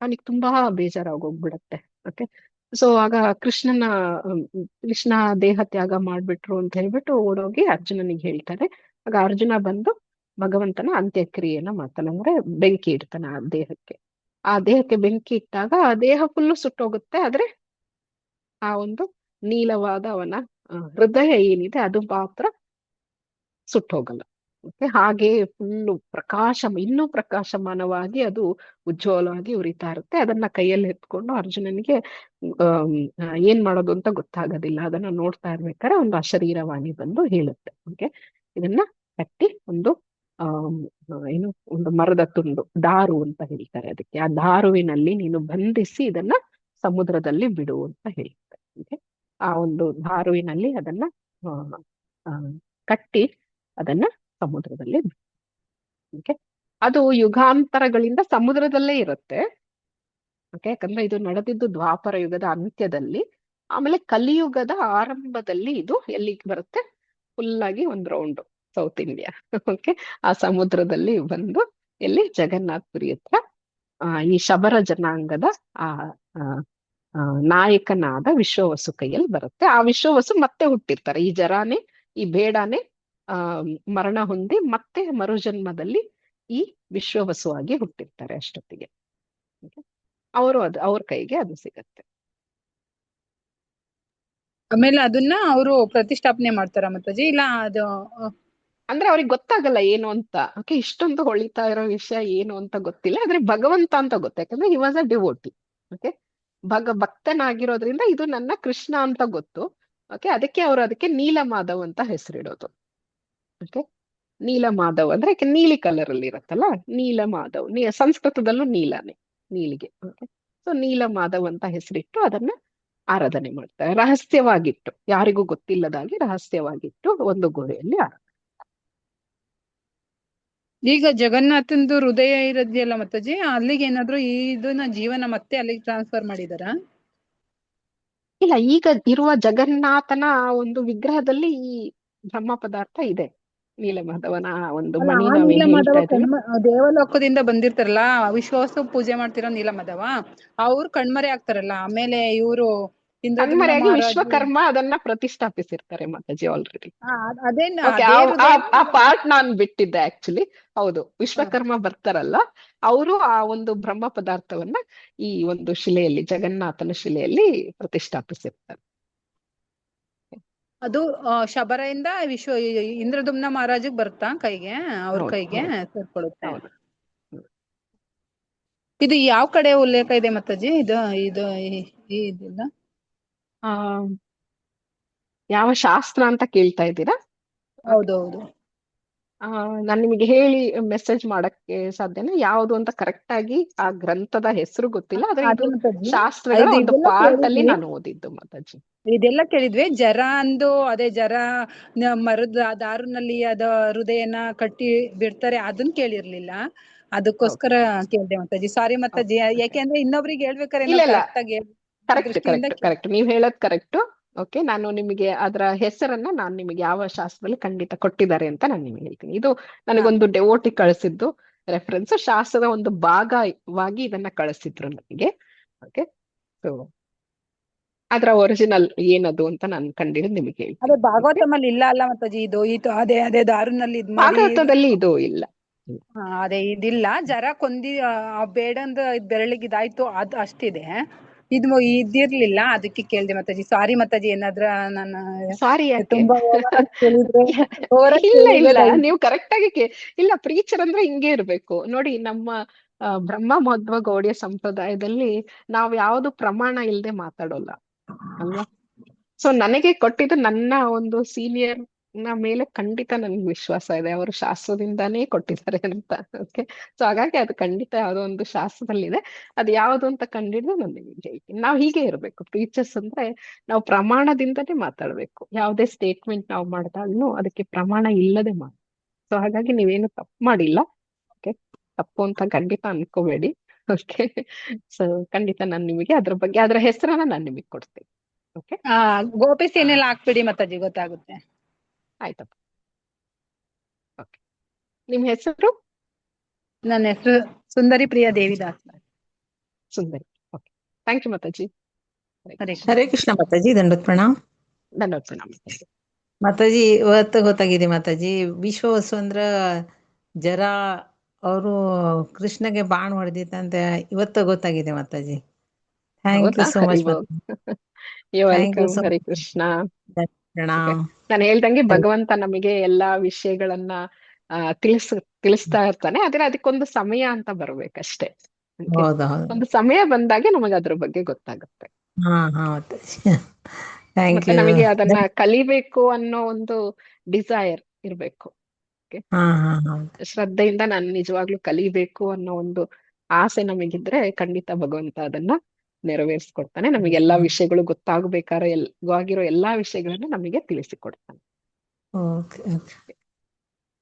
ಅವನಿಗೆ ತುಂಬಾ ಬೇಜಾರಾಗೋಗ್ಬಿಡತ್ತೆ. ಓಕೆ, ಸೊ ಆಗ ಕೃಷ್ಣ ದೇಹ ತ್ಯಾಗ ಮಾಡ್ಬಿಟ್ರು ಅಂತ ಹೇಳ್ಬಿಟ್ಟು ಓಡೋಗಿ ಅರ್ಜುನನಿಗೆ ಹೇಳ್ತಾರೆ. ಆಗ ಅರ್ಜುನ ಬಂದು ಭಗವಂತನ ಅಂತ್ಯಕ್ರಿಯೆನ ಮಾಡ್ತಾನೆ, ಅಂದ್ರೆ ಬೆಂಕಿ ಇಡ್ತಾನೆ ಆ ದೇಹಕ್ಕೆ. ಆ ದೇಹಕ್ಕೆ ಬೆಂಕಿ ಇಟ್ಟಾಗ ಆ ದೇಹ ಫುಲ್ಲು ಸುಟ್ಟೋಗುತ್ತೆ, ಆದ್ರೆ ಆ ಒಂದು ನೀಲವಾದ ಅವನ ಹೃದಯ ಏನಿದೆ ಅದು ಮಾತ್ರ ಸುಟ್ಟೋಗಲ್ಲ. ಓಕೆ, ಹಾಗೆ ಫುಲ್ಲು ಇನ್ನೂ ಪ್ರಕಾಶಮಾನವಾಗಿ ಅದು ಉಜ್ವಲವಾಗಿ ಉರಿತಾ ಇರುತ್ತೆ. ಅದನ್ನ ಕೈಯಲ್ಲಿ ಎತ್ಕೊಂಡು ಅರ್ಜುನನಿಗೆ ಏನ್ ಮಾಡೋದು ಅಂತ ಗೊತ್ತಾಗೋದಿಲ್ಲ. ಅದನ್ನ ನೋಡ್ತಾ ಇರ್ಬೇಕಾದ್ರೆ ಒಂದು ಅಶರೀರವಾಣಿ ಬಂದು ಹೇಳುತ್ತೆ. ಓಕೆ, ಇದನ್ನ ಕಟ್ಟಿ ಒಂದು ಒಂದು ಮರದ ತುಂಡು, ದಾರು ಅಂತ ಹೇಳ್ತಾರೆ ಅದಕ್ಕೆ, ಆ ದಾರುವಿನಲ್ಲಿ ನೀನು ಬಂಧಿಸಿ ಇದನ್ನ ಸಮುದ್ರದಲ್ಲಿ ಬಿಡು ಅಂತ ಹೇಳುತ್ತೆ. ಓಕೆ, ಆ ಒಂದು ದಾರುವಿನಲ್ಲಿ ಅದನ್ನ ಕಟ್ಟಿ ಅದನ್ನ ಸಮುದ್ರದಲ್ಲಿ. ಓಕೆ, ಅದು ಯುಗಾಂತರಗಳಿಂದ ಸಮುದ್ರದಲ್ಲೇ ಇರುತ್ತೆ. ಓಕೆ, ಯಾಕಂದ್ರೆ ಇದು ನಡೆದಿದ್ದು ದ್ವಾಪರ ಯುಗದ ಅಂತ್ಯದಲ್ಲಿ, ಆಮೇಲೆ ಕಲಿಯುಗದ ಆರಂಭದಲ್ಲಿ ಇದು ಎಲ್ಲಿಗೆ ಬರುತ್ತೆ, ಫುಲ್ ಆಗಿ ಒಂದು ರೌಂಡ್ ಸೌತ್ ಇಂಡಿಯಾ. ಓಕೆ, ಆ ಸಮುದ್ರದಲ್ಲಿ ಬಂದು ಎಲ್ಲಿ ಜಗನ್ನಾಥಪುರಿ ಹತ್ರ ಈ ಶಬರ ಜನಾಂಗದ ಆ ಆ, ಆ, ನಾಯಕನಾದ ವಿಶ್ವವಸು ಕೈಯಲ್ಲಿ ಬರುತ್ತೆ. ಆ ವಿಶ್ವವಸು ಮತ್ತೆ ಹುಟ್ಟಿರ್ತಾರೆ. ಈ ಜರಾನೆ, ಈ ಬೇಡಾನೆ ಮರಣ ಹೊಂದಿ ಮತ್ತೆ ಮರುಜನ್ಮದಲ್ಲಿ ಈ ವಿಶ್ವವಸು ಆಗಿ ಹುಟ್ಟಿರ್ತಾರೆ ಅಷ್ಟೊತ್ತಿಗೆ. ಅವ್ರ ಕೈಗೆ ಅದು ಸಿಗತ್ತೆ. ಆಮೇಲೆ ಅದನ್ನ ಅವರು ಪ್ರತಿಷ್ಠಾಪನೆ ಮಾಡ್ತಾರ ಮಾತಾಜಿ, ಇಲ್ಲ ಅದು ಅಂದ್ರೆ ಅವ್ರಿಗೆ ಗೊತ್ತಾಗಲ್ಲ ಏನು ಅಂತ. ಓಕೆ, ಇಷ್ಟೊಂದು ಹೊಳಿತಾ ಇರೋ ವಿಷಯ ಏನು ಅಂತ ಗೊತ್ತಿಲ್ಲ, ಆದ್ರೆ ಭಗವಂತ ಅಂತ ಗೊತ್ತು, ಯಾಕಂದ್ರೆ he was a devotee. Okay, ಭಕ್ತನಾಗಿರೋದ್ರಿಂದ ಇದು ನನ್ನ ಕೃಷ್ಣ ಅಂತ ಗೊತ್ತು. ಓಕೆ, ಅದಕ್ಕೆ ನೀಲಮಾಧವ್ ಅಂತ ಹೆಸರಿಡೋದು. ಓಕೆ, ನೀಲಮಾಧವ್ ಅಂದ್ರೆ ನೀಲಿ ಕಲರ್ ಅಲ್ಲಿ ಇರತ್ತಲ್ಲ, ನೀಲಮಾಧವ್. ಸಂಸ್ಕೃತದಲ್ಲೂ ನೀಲಾನೆ, ನೀಲಿಗೆ. ಓಕೆ, ಸೊ ನೀಲಮಾಧವ್ ಅಂತ ಹೆಸರಿಟ್ಟು ಅದನ್ನ ಆರಾಧನೆ ಮಾಡ್ತಾರೆ, ರಹಸ್ಯವಾಗಿಟ್ಟು, ಯಾರಿಗೂ ಗೊತ್ತಿಲ್ಲದಾಗಿ ರಹಸ್ಯವಾಗಿಟ್ಟು ಒಂದು ಗುಹೆಯಲ್ಲಿ ಈಗ ಜಗನ್ನಾಥಂದು ಹೃದಯ ಇರೋದಿಲ್ಲ ಮಾತಾಜಿ, ಅಲ್ಲಿಗೆ ಏನಾದ್ರು ಇದನ್ನ ಜೀವನ ಮತ್ತೆ ಅಲ್ಲಿಗೆ ಟ್ರಾನ್ಸ್ಫರ್ ಮಾಡಿದಾರ? ಇಲ್ಲ, ಈಗ ಇರುವ ಜಗನ್ನಾಥನ ಒಂದು ವಿಗ್ರಹದಲ್ಲಿ ಈ ಬ್ರಹ್ಮ ಪದಾರ್ಥ ಇದೆ. ನೀಲಮಾಧವನ ಒಂದು ಮಣಿ ನಾವೇನ್ ಹೇಳ್ತಾ ನೀಲಮಾಧವ ಇದ್ದೀವಿ, ದೇವಲೋಕದಿಂದ ಬಂದಿರ್ತಾರಲ್ಲ, ವಿಶ್ವಾಸ ಪೂಜೆ ಮಾಡ್ತಿರೋ ನೀಲಮಾಧವ, ಅವ್ರು ಕಣ್ಮರೆ ಆಗ್ತಾರಲ್ಲ, ಆಮೇಲೆ ಇವರು ಕಣ್ಮರೆಯಾಗಿ ವಿಶ್ವಕರ್ಮ ಅದನ್ನ ಪ್ರತಿಷ್ಠಾಪಿಸಿರ್ತಾರೆ ಮಾತಾಜಿ ಆಲ್ರೆಡಿ. ಅದೇನ್ ಓಕೆ, ಆ ಪಾರ್ಟ್ ನಾನ್ ಬಿಟ್ಟಿದ್ದೆ ಆಕ್ಚುಲಿ. ಹೌದು, ವಿಶ್ವಕರ್ಮ ಬರ್ತಾರಲ್ಲ, ಅವರು ಆ ಒಂದು ಬ್ರಹ್ಮ ಪದಾರ್ಥವನ್ನ ಈ ಒಂದು ಶಿಲೆಯಲ್ಲಿ, ಜಗನ್ನಾಥನ ಶಿಲೆಯಲ್ಲಿ ಪ್ರತಿಷ್ಠಾಪಿಸಿರ್ತಾರೆ. ಅದು ಶಬರೆಯಿಂದ ಇಂದ್ರದುಮ್ನ ಮಹಾರಾಜಗ್ ಬರ್ತಾ ಕೈಗೆ, ಅವ್ರ ಕೈಗೆ ಸೇರ್ಕೊಳ್ಳುತ್ತೆ. ಇದು ಯಾವ ಕಡೆ ಉಲ್ಲೇಖ ಇದೆ ಮಾತಾಜಿ? ಇದಿಲ್ಲ, ಯಾವ ಶಾಸ್ತ್ರ ಅಂತ ಕೇಳ್ತಾ ಇದ್ದೀರಾ? ಹೌದೌದು. ನಾನ್ ನಿಮಗೆ ಹೇಳಿ ಮೆಸೇಜ್ ಮಾಡಕ್ಕೆ ಸಾಧ್ಯನಾ? ಯಾವುದು ಅಂತ ಕರೆಕ್ಟ್ ಆಗಿ ಆ ಗ್ರಂಥದ ಹೆಸರು ಗೊತ್ತಿಲ್ಲ, ಆದ್ರೆ ಇದು ಶಾಸ್ತ್ರಗಳ ಒಂದು ಪಾರ್ಟ್ ಅಲ್ಲಿ ನಾನು ಓದಿದ್ದು ಮಾತಾಜಿ. ಇದೆಲ್ಲ ಕೇಳಿದ್ವಿ. ಜರ ಅಂದು ಅದೇ ಜರ ಮರದ ದಾರುನಲ್ಲಿ ಅದ ಹೃದಯನ ಕಟ್ಟಿ ಬಿಡ್ತಾರೆ, ಅದನ್ನ ಕೇಳಿರ್ಲಿಲ್ಲ, ಅದಕ್ಕೋಸ್ಕರ ಕೇಳಿದೆ ಮಾತಾಜಿ. ಸಾರಿ ಮಾತಾಜಿ, ಯಾಕೆಂದ್ರೆ ಇನ್ನೊಬ್ರಿಗೆ ಹೇಳ್ಬೇಕಾರೆ ಕರೆಕ್ಟ್, ನೀವ್ ಹೇಳೋದ್ ಕರೆಕ್ಟ್. ಓಕೆ, ನಾನು ನಿಮಗೆ ಅದರ ಹೆಸರನ್ನ ನಾನು ನಿಮಗೆ ಯಾವ ಶಾಸ್ತ್ರದಲ್ಲಿ ಖಂಡಿತ ಕೊಟ್ಟಿದ್ದಾರೆ ಅಂತ ನಾನು ನಿಮಗೆ ಹೇಳ್ತೀನಿ. ಇದು ನನಗೊಂದು ಡೆವೋಟಿ ಕಳಿಸಿದ್ದು ರೆಫರೆನ್ಸ್, ಶಾಸ್ತ್ರದ ಒಂದು ಭಾಗವಾಗಿ ಇದನ್ನ ಕಳಿಸಿದ್ರು ನನಗೆ. ಓಕೆ, ಸೊ ಅದರ ಒರಿಜಿನಲ್ ಏನದು ಅಂತ ನಾನು ಕಂಡಿದ್ದು ನಿಮಗೆ ಹೇಳ್ತೀನಿ. ಅದೇ ಭಾಗವತಮಲ್ಲಿ ಇಲ್ಲ ಅಲ್ಲ ಮಾತಾಜಿ, ಇದು ಅದೇ ದಾರುನಲ್ಲಿ ಭಾಗವತದಲ್ಲಿ ಇದು ಇಲ್ಲ. ಅದೇ ಇದಿಲ್ಲ. ಜರ ಕೊಂದಿ ಬೇಡಂದ ಬೆರಳಿಗೆ ಇದಾಯ್ತು, ಅದ್ ಅಷ್ಟಿದೆ. ಇದಿರ್ಲಿಲ್ಲ, ಅದಕ್ಕೆ ಕೇಳ್ದೆ ಮಾತಾಜಿ. ಸಾರಿ ಮಾತಾಜಿ, ಏನಾದ್ರ ನಾನು ಸಾರಿ ತುಂಬಾ ಇಲ್ಲ, ನೀವು ಕರೆಕ್ಟ್ ಆಗಿ ಇಲ್ಲ, ಪ್ರೀಚರ್ ಅಂದ್ರೆ ಹಿಂಗೆ ಇರ್ಬೇಕು ನೋಡಿ. ನಮ್ಮ ಬ್ರಹ್ಮ ಮಧ್ವ ಗೌಡಿಯ ಸಂಪ್ರದಾಯದಲ್ಲಿ ನಾವು ಯಾವ್ದು ಪ್ರಮಾಣ ಇಲ್ಲದೆ ಮಾತಾಡೋಲ್ಲ ಅಲ್ವಾ. ಸೊ ನನಗೆ ಕೊಟ್ಟಿದ್ದು ನನ್ನ ಒಂದು ಸೀನಿಯರ್ ನ ಮೇಲೆ ಖಂಡಿತ ನನ್ಗೆ ವಿಶ್ವಾಸ ಇದೆ, ಅವರು ಶಾಸ್ತ್ರದಿಂದಾನೇ ಕೊಟ್ಟಿದ್ದಾರೆ ಅಂತ. ಓಕೆ, ಸೊ ಹಾಗಾಗಿ ಅದು ಖಂಡಿತ ಯಾವುದೋ ಒಂದು ಶಾಸ್ತ್ರದಲ್ಲಿದೆ. ಅದು ಯಾವುದು ಅಂತ ಕಂಡಿದ್ದು ನಾನು ನಿಮಗೆ ಹೇಳ್ತೀನಿ. ನಾವು ಹೀಗೆ ಇರ್ಬೇಕು ಟೀಚರ್ಸ್ ಅಂದ್ರೆ, ನಾವು ಪ್ರಮಾಣದಿಂದನೇ ಮಾತಾಡ್ಬೇಕು. ಯಾವುದೇ ಸ್ಟೇಟ್ಮೆಂಟ್ ನಾವು ಮಾಡಿದಾಗ್ಲೂ ಅದಕ್ಕೆ ಪ್ರಮಾಣ ಇಲ್ಲದೆ ಮಾಡಿ. ಸೊ ಹಾಗಾಗಿ ನೀವೇನು ತಪ್ಪು ಮಾಡಿಲ್ಲ. ಓಕೆ, ತಪ್ಪು ಅಂತ ಖಂಡಿತ ಅನ್ಕೋಬೇಡಿ. ಓಕೆ, ಸೊ ಖಂಡಿತ ನಾನು ನಿಮಗೆ ಅದ್ರ ಬಗ್ಗೆ ಅದರ ಹೆಸರನ್ನ ನಾನು ನಿಮಗೆ ಕೊಡ್ತೀನಿ. ಓಕೆ, ಗೋಪಿ ಸೇನೆಲ್ಲ ಹಾಕ್ಬಿಡಿ ಮಾತಾಜಿ, ಗೊತ್ತಾಗುತ್ತೆ. ಆಯ್ತಪ್ಪ. ಓಕೆ, ನಿಮ್ ಹೆಸರು? ನನ್ನ ಹೆಸರು Sundari Priya Devidas. Sundari. Okay, thank you Mataji. Hare Krishna Mataji, ದಂಡೋತ್ ಪ್ರಣಾಮ್. ಧನ್ಯವಾದ ಪ್ರಣಾಮ ಮಾತಾಜಿ. ಇವತ್ತು ಗೊತ್ತಾಗಿದೆ ಮಾತಾಜಿ, ವಿಶ್ವವಸು ಅಂದ್ರ ಜರ ಅವರು ಕೃಷ್ಣಗೆ ಬಾಣ್ ಹೊಡೆದಿತ್ತಂತ ಇವತ್ತು ಗೊತ್ತಾಗಿದೆ Mataji. Thank you so much. Hare Krishna. ಪ್ರಣಾಮ್. ನಾನು ಹೇಳ್ದಂಗೆ ಭಗವಂತ ನಮಗೆ ಎಲ್ಲಾ ವಿಷಯಗಳನ್ನ ತಿಳಿಸ್ತಾ ಇರ್ತಾನೆ, ಆದ್ರೆ ಅದಕ್ಕೊಂದು ಸಮಯ ಅಂತ ಬರ್ಬೇಕಷ್ಟೇ. ಒಂದು ಸಮಯ ಬಂದಾಗೆ ನಮಗೆ ಅದ್ರ ಬಗ್ಗೆ ಗೊತ್ತಾಗುತ್ತೆ. ಮತ್ತೆ ನಮಗೆ ಅದನ್ನ ಕಲಿಬೇಕು ಅನ್ನೋ ಒಂದು ಡಿಸೈರ್ ಇರ್ಬೇಕು. ಶ್ರದ್ಧೆಯಿಂದ ನಾನು ನಿಜವಾಗ್ಲೂ ಕಲಿಬೇಕು ಅನ್ನೋ ಒಂದು ಆಸೆ ನಮಗಿದ್ರೆ ಖಂಡಿತ ಭಗವಂತ ಅದನ್ನ ನೆರವೇರಿಸ್ಕೊಡ್ತಾನೆ. ನಮಗೆ ಎಲ್ಲಾ ವಿಷಯಗಳು ಗೊತ್ತಾಗಬೇಕಾದ್ರೆ ಆಗಿರೋ ಎಲ್ಲಾ ವಿಷಯಗಳನ್ನ ನಮಗೆ ತಿಳಿಸಿಕೊಡ್ತಾನೆ.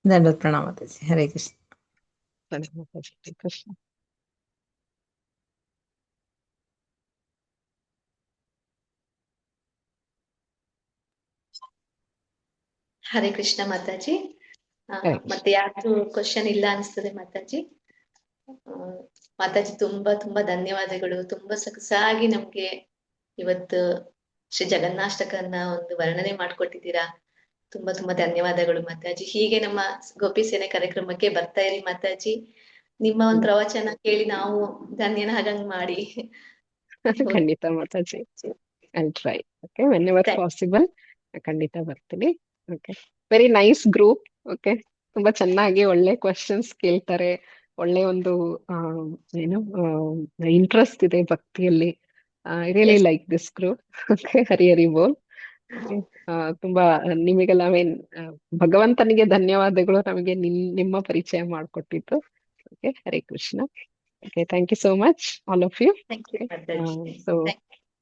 ದಂಡೋತ್ ಪ್ರಣಾಮ ಮಾತಾಜಿ. ಹರೇ ಕೃಷ್ಣ. ಕೃಷ್ಣ. ಹರೇ ಕೃಷ್ಣ ಮಾತಾಜಿ. ಹರೇ ಕೃಷ್ಣ. ಮತ್ತೆ ಯಾರು ಕ್ವಶನ್ ಇಲ್ಲ ಅನ್ಸ್ತದೆ ಮಾತಾಜಿ. ಮಾತಾಜಿ ತುಂಬಾ ತುಂಬಾ ಧನ್ಯವಾದಗಳು. ತುಂಬಾ ಸೊಗಸಾಗಿ ನಮ್ಗೆ ಇವತ್ತು ಶ್ರೀ ಜಗನ್ನಾಷ್ಟಕನ್ನ ಒಂದು ವರ್ಣನೆ ಮಾಡ್ಕೊಟ್ಟಿದ್ದೀರಾ. ತುಂಬಾ ತುಂಬಾ ಧನ್ಯವಾದಗಳು ಮಾತಾಜಿ. ಹೀಗೆ ನಮ್ಮ ಗೋಪಿ ಸೇನೆ ಕಾರ್ಯಕ್ರಮಕ್ಕೆ ಬರ್ತಾ ಇರಿ ಮಾತಾಜಿ. ನಿಮ್ಮ ಒಂದು ಪ್ರವಚನ ಕೇಳಿ ನಾವು ಧನ್ಯನ ಹಾಗಂಗ್ ಮಾಡಿ. ಖಂಡಿತ Mataji, I try. Okay, when ever possible ಖಂಡಿತ ಬರ್ತೀನಿ. Okay, very nice group. Okay, ತುಂಬಾ ಚೆನ್ನಾಗಿ ಒಳ್ಳೆ ಕ್ವಶನ್ಸ್ ಕೇಳ್ತಾರೆ. ಒಳ್ಳೆ ಒಂದು ಏನು ಇಂಟ್ರೆಸ್ಟ್ ಇದೆ ಭಕ್ತಿಯಲ್ಲಿ. I really like this group. Okay, Hari Hari bol. ತುಂಬಾ ನಿಮಗೆಲ್ಲ ಭಗವಂತನಿಗೆ ಧನ್ಯವಾದಗಳು ನಮಗೆ ನಿಮ್ಮ ಪರಿಚಯ ಮಾಡಿಕೊಟ್ಟಿದ್ದು. Okay, Hare Krishna. Okay, thank you so much all of you. So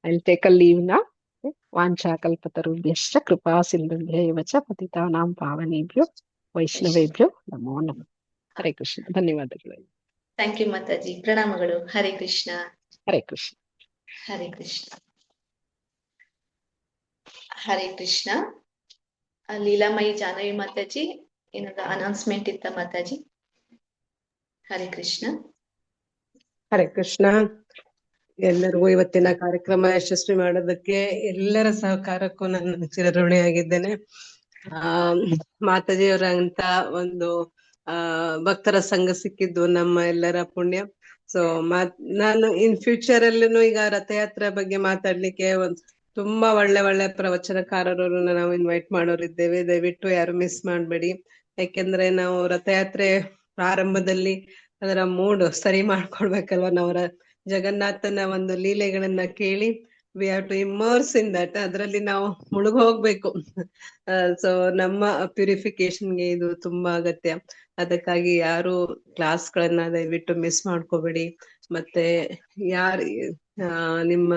I take a leave ನಾ. ವಾಂಛಾ ಕಲ್ಪತರುಭ್ಯಶ್ಚ ಕೃಪಾ ಸಿಂಧುಭ್ಯೈವ ಚ ಪತಿತಾನಾಂ ಪಾವನೇಭ್ಯೋ ವೈಷ್ಣವೇಭ್ಯೋ ನಮೋ ನಮಃ. ಹರೇ ಕೃಷ್ಣ. ಧನ್ಯವಾದಗಳು. Thank you Mataji. ಪ್ರಣಾಮಗಳು. ಹರೇ ಕೃಷ್ಣ. ಹರೇ ಕೃಷ್ಣ. ಹರೇ ಕೃಷ್ಣ. ಹರೇ ಕೃಷ್ಣ. ಲೀಲಾಮಯಿ ಜಾಹ್ನವಿ ಮಾತಾಜಿ ಏನಾದ್ರು ಅನೌನ್ಸ್ಮೆಂಟ್ ಇತ್ತ ಮಾತಾಜಿ? ಹರೇ ಕೃಷ್ಣ. ಹರೇ ಕೃಷ್ಣ. ಎಲ್ಲರಿಗೂ ಇವತ್ತಿನ ಕಾರ್ಯಕ್ರಮ ಯಶಸ್ವಿ ಮಾಡೋದಕ್ಕೆ ಎಲ್ಲರ ಸಹಕಾರಕ್ಕೂ ನಾನು ಚಿರಋಣಿಯಾಗಿದ್ದೇನೆ. ಮಾತಾಜಿಯವರಂತ ಒಂದು ಭಕ್ತರ ಸಂಘ ಸಿಕ್ಕಿದ್ದು ನಮ್ಮ ಎಲ್ಲರ ಪುಣ್ಯ. ಸೊ ನಾನು ಇನ್ ಫ್ಯೂಚರ್ ಅಲ್ಲೂ ಈಗ ರಥಯಾತ್ರೆ ಬಗ್ಗೆ ಮಾತಾಡ್ಲಿಕ್ಕೆ ತುಂಬಾ ಒಳ್ಳೆ ಪ್ರವಚನಕಾರರನ್ನ ನಾವು ಇನ್ವೈಟ್ ಮಾಡೋರಿದ್ದೇವೆ. ದಯವಿಟ್ಟು ಯಾರು ಮಿಸ್ ಮಾಡ್ಬೇಡಿ. ಯಾಕೆಂದ್ರೆ ನಾವು ರಥಯಾತ್ರೆ ಪ್ರಾರಂಭದಲ್ಲಿ ಅದರ ಮೂಡ್ ಸರಿ ಮಾಡ್ಕೊಳ್ಬೇಕಲ್ವಾ. ನಾವು ಜಗನ್ನಾಥನ ಒಂದು ಲೀಲೆಗಳನ್ನ ಕೇಳಿ we have to immerse in that. ಅದರಲ್ಲಿ ನಾವು ಮುಳುಗ್ ಹೋಗ್ಬೇಕು. ಸೊ ನಮ್ಮ ಪ್ಯೂರಿಫಿಕೇಶನ್ಗೆ ಇದು ತುಂಬಾ ಅಗತ್ಯ. ಅದಕ್ಕಾಗಿ ಯಾರು ಕ್ಲಾಸ್ಗಳನ್ನ ದಯವಿಟ್ಟು ಮಿಸ್ ಮಾಡ್ಕೋಬೇಡಿ. ಮತ್ತೆ ನಿಮ್ಮ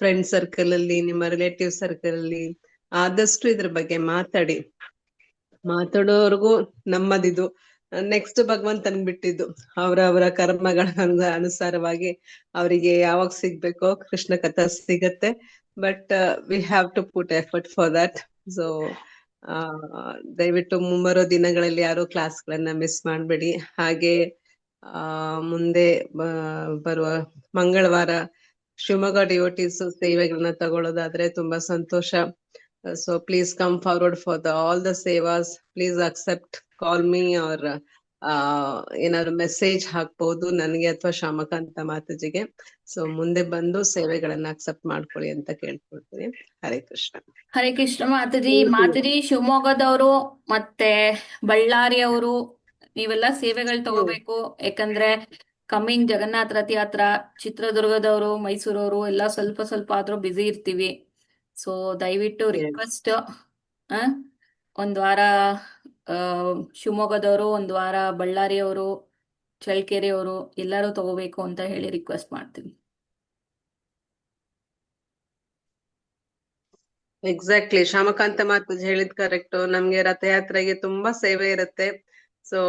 ಫ್ರೆಂಡ್ ಸರ್ಕಲ್ ಅಲ್ಲಿ, ನಿಮ್ಮ ರಿಲೇಟಿವ್ ಸರ್ಕಲ್ ಅಲ್ಲಿ ಆದಷ್ಟು ಇದ್ರ ಬಗ್ಗೆ ಮಾತಾಡೋರ್ಗು ನಮ್ಮದಿದು. ನೆಕ್ಸ್ಟ್ ಭಗವಂತನ್ ಬಿಟ್ಟಿದ್ದು. ಅವರ ಕರ್ಮಗಳ ಅನುಸಾರವಾಗಿ ಅವರಿಗೆ ಯಾವಾಗ ಸಿಗ್ಬೇಕೋ ಕೃಷ್ಣ ಕಥಾ ಸಿಗತ್ತೆ. But we have to put effort for that. So ದಯವಿಟ್ಟು ಮುಂಬರೋ ದಿನಗಳಲ್ಲಿ ಯಾರು ಕ್ಲಾಸ್ಗಳನ್ನ ಮಿಸ್ ಮಾಡ್ಬೇಡಿ. ಹಾಗೆ ಮುಂದೆ ಬರುವ ಮಂಗಳವಾರ ಶಿವಮೊಗ್ಗ ಡಿವೋಟೀಸ್ ಸೇವೆಗಳನ್ನ ತಗೊಳ್ಳೋದಾದ್ರೆ ತುಂಬಾ ಸಂತೋಷ. So please come forward for all the ಸೇವಾಸ್. Please accept, call me or ಏನಾದ್ರು ಮೆಸೇಜ್ ಹಾಕ್ಬಹುದು ನನಗೆ ಅಥವಾ ಶಾಮಕಾಂತ ಮಾತಾಜಿಗೆ. ಸೊ ಮುಂದೆ ಬಂದು ಸೇವೆಗಳನ್ನ ಅಕ್ಸೆಪ್ಟ್ ಮಾಡ್ಕೊಳ್ಳಿ ಅಂತ ಕೇಳ್ಕೊಳ್ತೀನಿ. ಹರೇ ಕೃಷ್ಣ. ಹರೇ ಕೃಷ್ಣ ಮಾತಾಜಿ. ಶಿವಮೊಗ್ಗದವರು ಮತ್ತೆ ಬಳ್ಳಾರಿಯವರು ನೀವೆಲ್ಲ ಸೇವೆಗಳು ತಗೋಬೇಕು. ಯಾಕಂದ್ರೆ ಕಮ್ಮಿಂಗ್ ಜಗನ್ನಾಥ ರಥಯಾತ್ರ. ಚಿತ್ರದುರ್ಗದವರು, ಮೈಸೂರವರು ಎಲ್ಲ ಸ್ವಲ್ಪ ಆದ್ರೂ ಬ್ಯುಸಿ ಇರ್ತೀವಿ. ಸೊ ದಯವಿಟ್ಟು ರಿಕ್ವೆಸ್ಟ್, ಒಂದ್ ವಾರ ಶಿವಮೊಗ್ಗದವರು, ಒಂದ್ ವಾರ ಬಳ್ಳಾರಿಯವರು, ಚಳ್ಳಕೆರೆಯವರು ಎಲ್ಲರೂ ತಗೋಬೇಕು ಅಂತ ಹೇಳಿ ರಿಕ್ವೆಸ್ಟ್ ಮಾಡ್ತೀವಿ. ಎಕ್ಸಾಕ್ಟ್ಲಿ, ಶಾಮಕಾಂತ ಮಾತಾಜಿ ಹೇಳಿದ್ ಕರೆಕ್ಟ್. ನಮ್ಗೆ ರಥಯಾತ್ರೆಗೆ ತುಂಬಾ ಸೇವೆ ಇರುತ್ತೆ. ಸೊ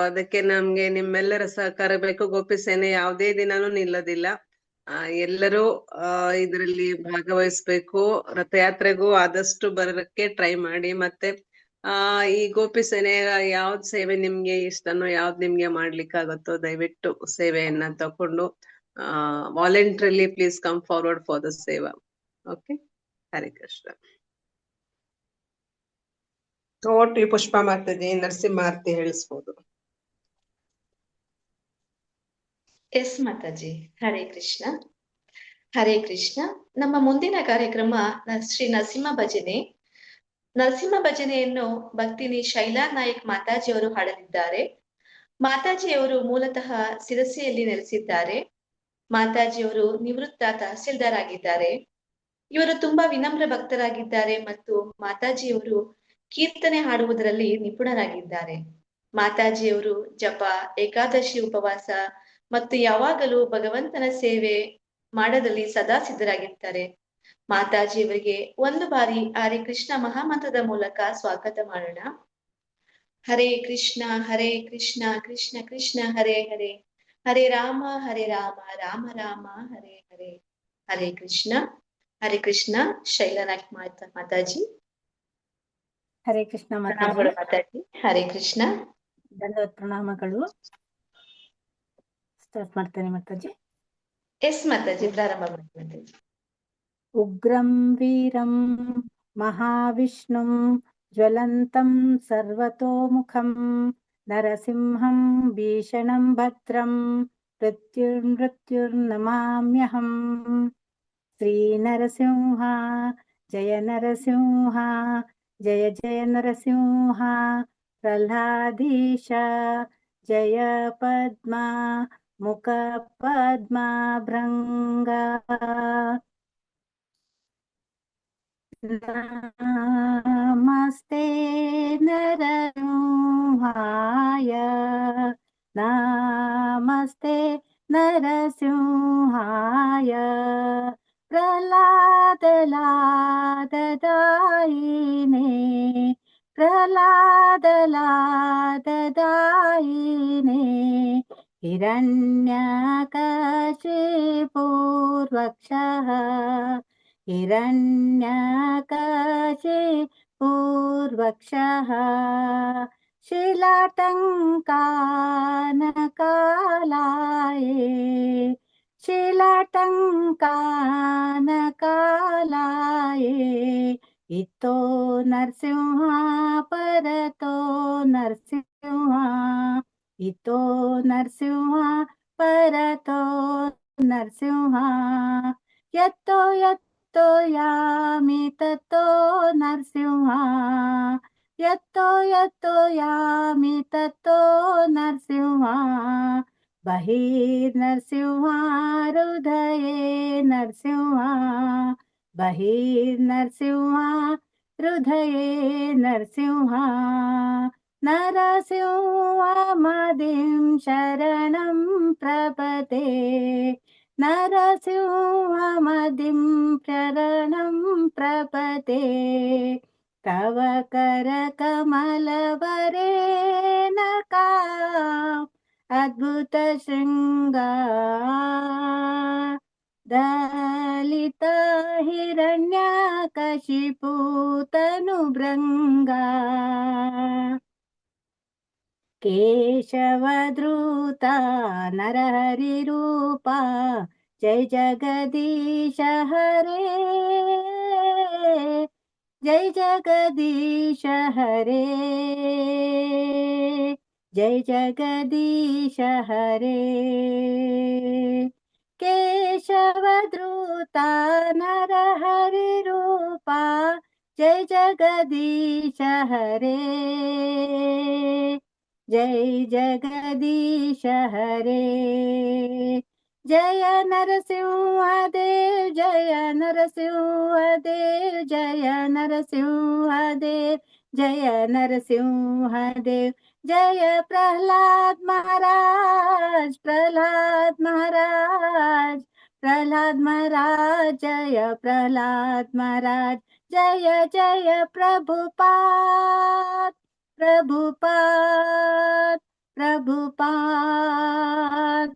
ಅದಕ್ಕೆ ನಮ್ಗೆ ನಿಮ್ಮೆಲ್ಲರ ಸಹಕಾರ ಬೇಕು. ಗೋಪಿ ಸೇನೆ ಯಾವುದೇ ದಿನಾನೂ ನಿಲ್ಲೋದಿಲ್ಲ. ಎಲ್ಲರೂ ಇದರಲ್ಲಿ ಭಾಗವಹಿಸ್ಬೇಕು. ರಥಯಾತ್ರೆಗೂ ಆದಷ್ಟು ಬರೋದಕ್ಕೆ ಟ್ರೈ ಮಾಡಿ. ಮತ್ತೆ ಈ ಗೋಪಿ ಸೇನೆ ಯಾವ್ದ್ ಸೇವೆ ನಿಮ್ಗೆ ಇಷ್ಟನೋ, ಯಾವ್ದ್ ನಿಮ್ಗೆ ಮಾಡ್ಲಿಕ್ಕಾಗತ್ತೋ ದಯವಿಟ್ಟು ಸೇವೆಯನ್ನ ತಕೊಂಡು voluntarily please come forward for the ಸೇವಾ. ಓಕೆ, ಹರೇ ಕೃಷ್ಣ. ಟೋಟಲ್ ಪುಷ್ಪ ಮಾತಾಜಿ, ನರಸಿಂಹಾರ್ತಿ ಹೇಳಿಸ್ಬೋದು. ಎಸ್ ಮಾತಾಜಿ. ಹರೇ ಕೃಷ್ಣ. ಹರೇ ಕೃಷ್ಣ. ನಮ್ಮ ಮುಂದಿನ ಕಾರ್ಯಕ್ರಮ ಶ್ರೀ ನರಸಿಂಹ ಭಜನೆ. ನರಸಿಂಹ ಭಜನೆಯನ್ನು ಭಕ್ತಿನಿ ಶೈಲಾ ನಾಯಕ್ ಮಾತಾಜಿಯವರು ಹಾಡಲಿದ್ದಾರೆ. ಮಾತಾಜಿಯವರು ಮೂಲತಃ ಸಿರಸಿಯಲ್ಲಿ ನೆಲೆಸಿದ್ದಾರೆ. ಮಾತಾಜಿಯವರು ನಿವೃತ್ತ ತಹಸೀಲ್ದಾರ್ ಆಗಿದ್ದಾರೆ. ಇವರು ತುಂಬಾ ವಿನಮ್ರ ಭಕ್ತರಾಗಿದ್ದಾರೆ ಮತ್ತು ಮಾತಾಜಿಯವರು ಕೀರ್ತನೆ ಹಾಡುವುದರಲ್ಲಿ ನಿಪುಣರಾಗಿದ್ದಾರೆ. ಮಾತಾಜಿಯವರು ಜಪ, ಏಕಾದಶಿ ಉಪವಾಸ ಮತ್ತು ಯಾವಾಗಲೂ ಭಗವಂತನ ಸೇವೆ ಮಾಡೋದಲ್ಲಿ ಸದಾ ಸಿದ್ಧರಾಗಿರ್ತಾರೆ. ಮಾತಾಜಿಯವರಿಗೆ ಒಂದು ಬಾರಿ ಹರೇ ಕೃಷ್ಣ ಮಹಾಮಂತ್ರದ ಮೂಲಕ ಸ್ವಾಗತ ಮಾಡೋಣ. ಹರೇ ಕೃಷ್ಣ ಕೃಷ್ಣ ಕೃಷ್ಣ ಹರೇ ಹರೇ, ಹರೇ ರಾಮ ರಾಮ ರಾಮ ಹರೇ ಹರೇ. ಹರೇ ಕೃಷ್ಣ ಶೈಲಾ ನಾಯ್ಕ್ ಮಾತಾಜಿ. ಹರೇ ಕೃಷ್ಣ ಮಾತಾಜಿ. ಪ್ರಣಾಮಗಳು ಮಾತಾಜಿ. ಹರೇ ಕೃಷ್ಣ. ದಂಡವತ್ ಪ್ರಣಾಮಗಳು. ಸ್ಟಾರ್ಟ್ ಮಾಡ್ತೇನೆ ಮಾತಾಜಿ. ಎಸ್ ಮಾತಾಜಿ, ಪ್ರಾರಂಭ ಮಾಡಿ ಮಾತಾಜಿ. ಉಗ್ರಂ ವೀರಂ ಮಹಾವಿಷ್ಣುಂ ಜ್ವಲಂತಂ ಸರ್ವತೋಮುಖಂ ನರಸಿಂಹಂ ಭೀಷಣಂ ಭದ್ರಂ ಮೃತ್ಯುರ್ನಮಾಮ್ಯಹಂ. ಶ್ರೀ ನರಸಿಂಹ ಜಯ ನರಸಿಂಹ ಜಯ ಜಯ ನರಸಿಂಹ. ಪ್ರಹ್ಲಾದೀಶ ಜಯ ಪದ್ಮ ಮುಖ ಪದ್ಮ ಭೃಂಗ. ನಮಸ್ತೆ ನರಸಿಂಹಾಯ ನಮಸ್ತೆ ನರಸಿಂಹಾಯ. ಪ್ರಹ್ಲಾದಲಾದದಾಯಿನೇ ಪ್ರಹ್ಲಾದಲಾದದಾಯಿನೇ. ಹಿರಣ್ಯಕಶಿಪೂರ್ವಕ್ಷಃ ಹಿರಣ್ಯಕಶಿಪೂರ್ವಕ್ಷಃ. ಶಿಲಾಟಂಕಾನಕಾಲಾಯೇ ಶಿಲಾಟಂಕಾನಕಾಲಾಯೇ. ಇತ್ತೋ ನರಸಿಂಹ ಪರತೋ ನರಸಿಂಹ ಇತ್ತೋ ನರಸಿಂಹ ಪರತೋ ನರಸಿಂಹ. ಯತ್ತೋ ಯತ್ತೋ ಯಾಮಿ ತತ್ತೋ ನರಸಿಂಹ ಯತ್ತೋ ಯತ್ತೋ ಯಾಮಿ ತತ್ತೋ ನರಸಿಂಹ. ಬಹಿರ್ನರಸಿಂಹ ಹೃದಯೇ ನರಸಿಂಹ ಬಹಿರ್ನರಸಿಂಹ ಹೃದಯೇ ನರಸಿಂಹ. ನರಸಿಂಹ ಮದಿಂ ಶರಣಂ ಪ್ರಪದೇ ನರಸಿಂಹ ಮದಿಂ ಶರಣಂ ಪ್ರಪದೇ. ತವ ಕರ ಕಮಲವರೇನಕಾ ಅದ್ಭುತ ಶೃಂಗ ದಲಿತ ಹಿರಣ್ಯಕಶಿಪು ತನುಭೃಂಗ. ಕೇಶವಧೃತ ನರಹರಿ ರೂಪ ಜಯ ಜಗದೀಶ ಹರೇ ಜಯ ಜಗದೀಶ ಹರೇ ಜಯ ಜಗದೀಶ ಹರೇ. ಕೇಶವಧೃತ ನರಹರಿ ರೂಪ ಜಯ ಜಗದೀಶ ಹರೇ ಜಯ ಜಗದೀಶ ಹರೇ. ಜಯ ನರಸಿಂಹ ದೇವ್ ಜಯ ನರಸಿಂಹ ದೇವ್ ಜಯ ನರಸಿಂಹ ದೇವ್ ಜಯ ನರಸಿಂಹ ದೇವ್. ಜಯ ಪ್ರಹ್ಲಾದ್ ಮಹಾರಾಜ್ ಪ್ರಹ್ಲಾದ್ ಮಹಾರಾಜ್ ಪ್ರಹ್ಲಾದ್ ಮಹಾರಾಜ್ ಜಯ ಪ್ರಹ್ಲಾದ್ ಮಹಾರಾಜ್. ಜಯ ಜಯ ಪ್ರಭುಪಾದ್ ಪ್ರಭುಪಾದ್ ಪ್ರಭುಪಾದ್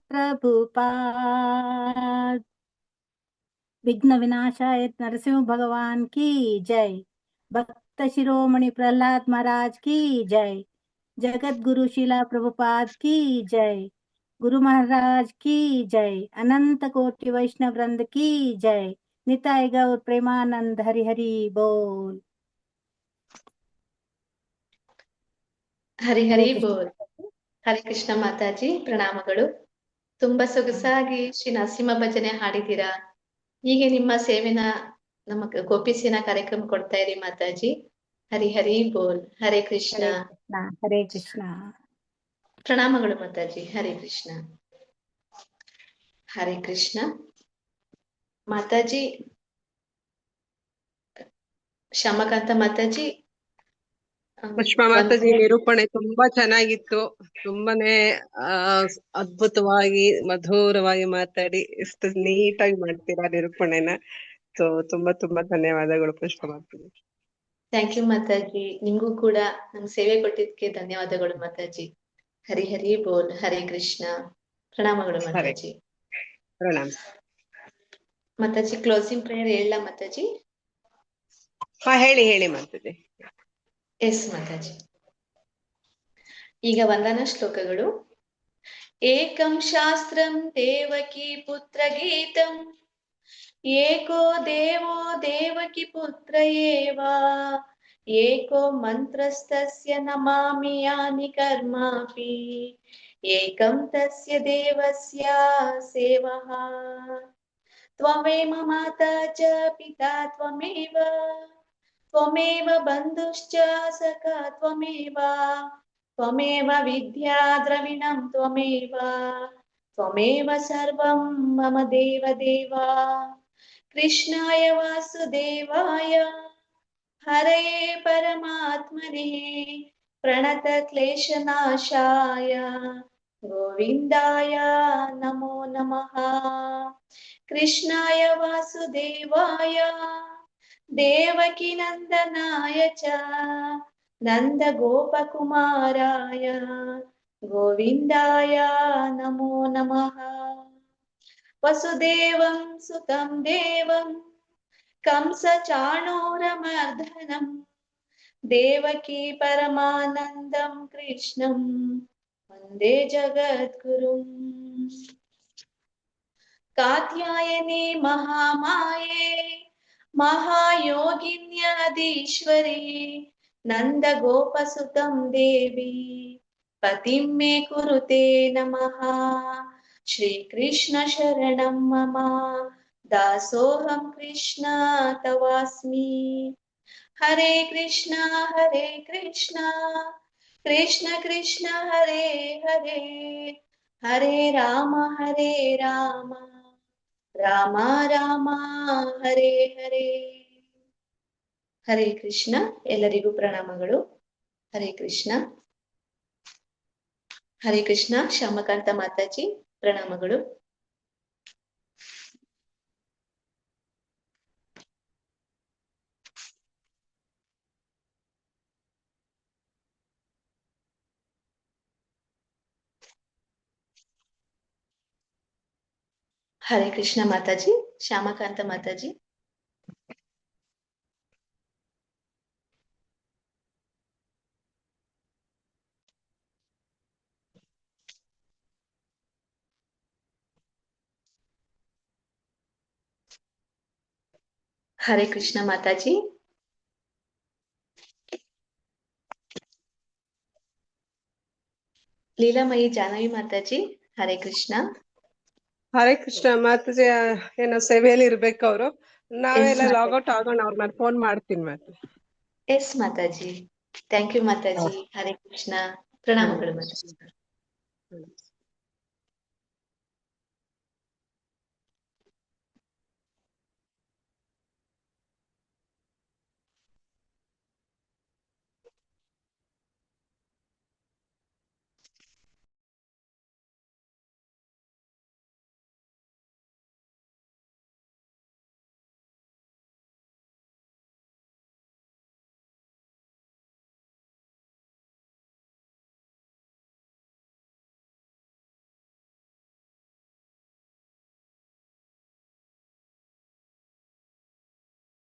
ಪ್ರಭುಪಾದ್. ವಿಘ್ನ ವಿನಾಶಾಯ ನರಸಿಂಹ ಭಗವಾನ್ ಕಿ ಜೈ. ಭಕ್ತ ಶಿರೋಮಣಿ ಪ್ರಹ್ಲಾದ್ ಮಹಾರಾಜ್ ಕಿ ಜೈ. जगत गुरु शिला प्रभुपाद की जय. गुरु महाराज की जय. अनंत कोटि वैष्णव वृंद की जय. निताय गौर प्रेमानंद हरि हरि बोल. ಹರಿ ಹರೇ ಹರಿ ಕೃಷ್ಣ. ಬೋಲ್. ಹರೇ ಕೃಷ್ಣ ಮಾತಾಜಿ, ಪ್ರಣಾಮಗಳು. ತುಂಬಾ ಸೊಗಸಾಗಿ ಶ್ರೀ ನರಸಿಂಹ ಭಜನೆ ಹಾಡಿದ್ದೀರಾ. ಹೀಗೆ ನಿಮ್ಮ ಸೇವೆನ ನಮ್ಮ ಗೋಪಿಸಿನ ಕಾರ್ಯಕ್ರಮ ಕೊಡ್ತಾ ಇರಿ ಮಾತಾಜಿ. ಹರಿ ಹರಿ ಬೋಲ್. ಹರೇ ಕೃಷ್ಣ. ಹರೇ ಕೃಷ್ಣ. ಹರೇ ಕೃಷ್ಣ. ಪ್ರಣಾಮಗಳು ಮಾತಾಜಿ. ಹರೇ ಕೃಷ್ಣ. ಹರೇ ಕೃಷ್ಣ ಮಾತಾಜಿ. ಶ್ಯಾಮಕಾಂತ ಮಾತಾಜಿ, ಪುಷ್ಪ ಮಾತಾಜಿ ನಿರೂಪಣೆ ತುಂಬಾ ಚೆನ್ನಾಗಿತ್ತು. ತುಂಬಾನೇ ಅದ್ಭುತವಾಗಿ ಮಧುರವಾಗಿ ಮಾತಾಡಿ ಎಷ್ಟು ನೀಟಾಗಿ ಮಾಡ್ತೀರಾ ನಿರೂಪಣೆನ. ಸೊ ತುಂಬಾ ತುಂಬಾ ಧನ್ಯವಾದಗಳು ಪುಷ್ಪ ಮಾತಾಜಿ. Thank you Mataji. ನಿಮ್ಗೂ ಕೂಡ ನಮ್ಗೆ ಸೇವೆ ಕೊಟ್ಟಿದ್ದಕ್ಕೆ ಧನ್ಯವಾದಗಳು ಮಾತಾಜಿ. ಹರಿ ಹರಿ ಬೋಲ್. ಹರೇ ಕೃಷ್ಣ. ಪ್ರಣಾಮಗಳು ಮಾತಾಜಿ. ಪ್ರಣಾಮ ಮಾತಾಜಿ. ಕ್ಲೋಸಿಂಗ್ ಪ್ರೇಯರ್ ಹೇಳ ಮಾತಾಜಿ? ಹೇಳಿ ಮಾತಾಜಿ. ಎಸ್ ಮಾತಾಜಿ. ಈಗ ವಂದನಾ ಶ್ಲೋಕಗಳು. ಏಕಂ ಶಾಸ್ತ್ರಂ ದೇವಕಿ ಪುತ್ರ ಗೀತಂ ಏಕೋ ದೇವೋ ದೇವಕಿ ಪುತ್ರ ಏವ ಏಕೋ ಮಂತ್ರಸ್ತಸ್ಯ ನಮಾಮಿ ಯಾನಿ ಕರ್ಮಾಪಿ ಏಕಂ ತಸ್ಯ ದೇವಸ್ಯ ಸೇವಃ ತ್ವಮೇವ ಮಾತಾ ಚ ಪಿತಾ ತ್ವಮೇವ ತ್ವಮೇವ ಬಂಧುಶ್ಚ ಸಖಾ ತ್ವಮೇವ ತ್ವಮೇವ ವಿದ್ಯಾ ದ್ರವಿಣಂ ತ್ವಮೇವ ತ್ವಮೇವ ಸರ್ವಂ ಮಮ ದೇವ ದೇವ ಕೃಷ್ಣಾಯ ವಾಸುದೇವಾಯ ಹರಯೇ ಪರಮಾತ್ಮನೇ ಪ್ರಣತ ಕ್ಲೇಶನಾಶಾಯ ಗೋವಿಂದಾಯ ನಮೋ ನಮಃ. ಕೃಷ್ಣಾಯ ವಾಸುದೇವಾಯ ದೇವಕಿ ನಂದನಾಯ ಚ ನಂದ ಗೋಪಕುಮಾರಾಯ ಗೋವಿಂದಾಯ ನಮೋ ನಮಃ. ವಸುದೇವಂ ಸುತಂ ದೇವಂ ಕಂಸ ಚಾಣೂರಮರ್ದನಂ ದೇವಕಿ ಪರಮಾನಂದಂ ಕೃಷ್ಣಂ ವಂದೇ ಜಗದ್ಗುರುಂ. ಕಾತ್ಯಾಯನಿ ಮಹಾಮಾಯೆ ಮಹಾಯೋಗಿನ್ಯಾದೀಶ್ವರಿ ನಂದ ಗೋಪಸುತಂ ದೇವಿ ಪತಿಂ ಮೇ ಕುರುತೆ ನಮಃ. ಶ್ರೀಕೃಷ್ಣ ಶರಣಂ ಮಮ ದಾಸೋಹಂ ಕೃಷ್ಣ ತವಾಸ್ಮಿ. ಹರೇ ಕೃಷ್ಣ ಕೃಷ್ಣ ಕೃಷ್ಣ ಹರೇ ಹರೇ ಹರೇ ರಾಮ ರಾಮ ರಾಮ ಹರೇ ಹರೇ. ಹರೇ ಕೃಷ್ಣ. ಎಲ್ಲರಿಗೂ ಪ್ರಣಾಮಗಳು. ಹರೇ ಕೃಷ್ಣ. ಹರೇ ಕೃಷ್ಣ. ಶ್ಯಾಮಕಾಂತ ಮಾತಾಜಿ ಪ್ರಣಾಮಗಳು. ಹರೇ ಕೃಷ್ಣ ಮಾತಾಜಿ. ಶ್ಯಾಮಕಾಂತ ಮಾತಾಜಿ. ಹರೇ ಕೃಷ್ಣ ಮಾತಾಜಿ. ಲೀಲಾಮಯಿ ಜಾನವಿ ಮಾತಾಜಿ. ಹರೇ ಕೃಷ್ಣ. ಹರೇ ಕೃಷ್ಣ ಮಾತಾಜಿ. ಏನೋ ಸೇವೆಯಲ್ಲಿ ಇರ್ಬೇಕು ಅವರು. ನಾವೆಲ್ಲ ಲಾಗೌಟ್ ಆಗೋಣ. ಅವ್ರು ನಾನು ಫೋನ್ ಮಾಡ್ತೀನಿ ಮತ್ತೆ. Yes Mataji. Thank you Mataji. Hare Krishna. ಪ್ರಣಾಮಗಳು ಮಾತಾಜಿ.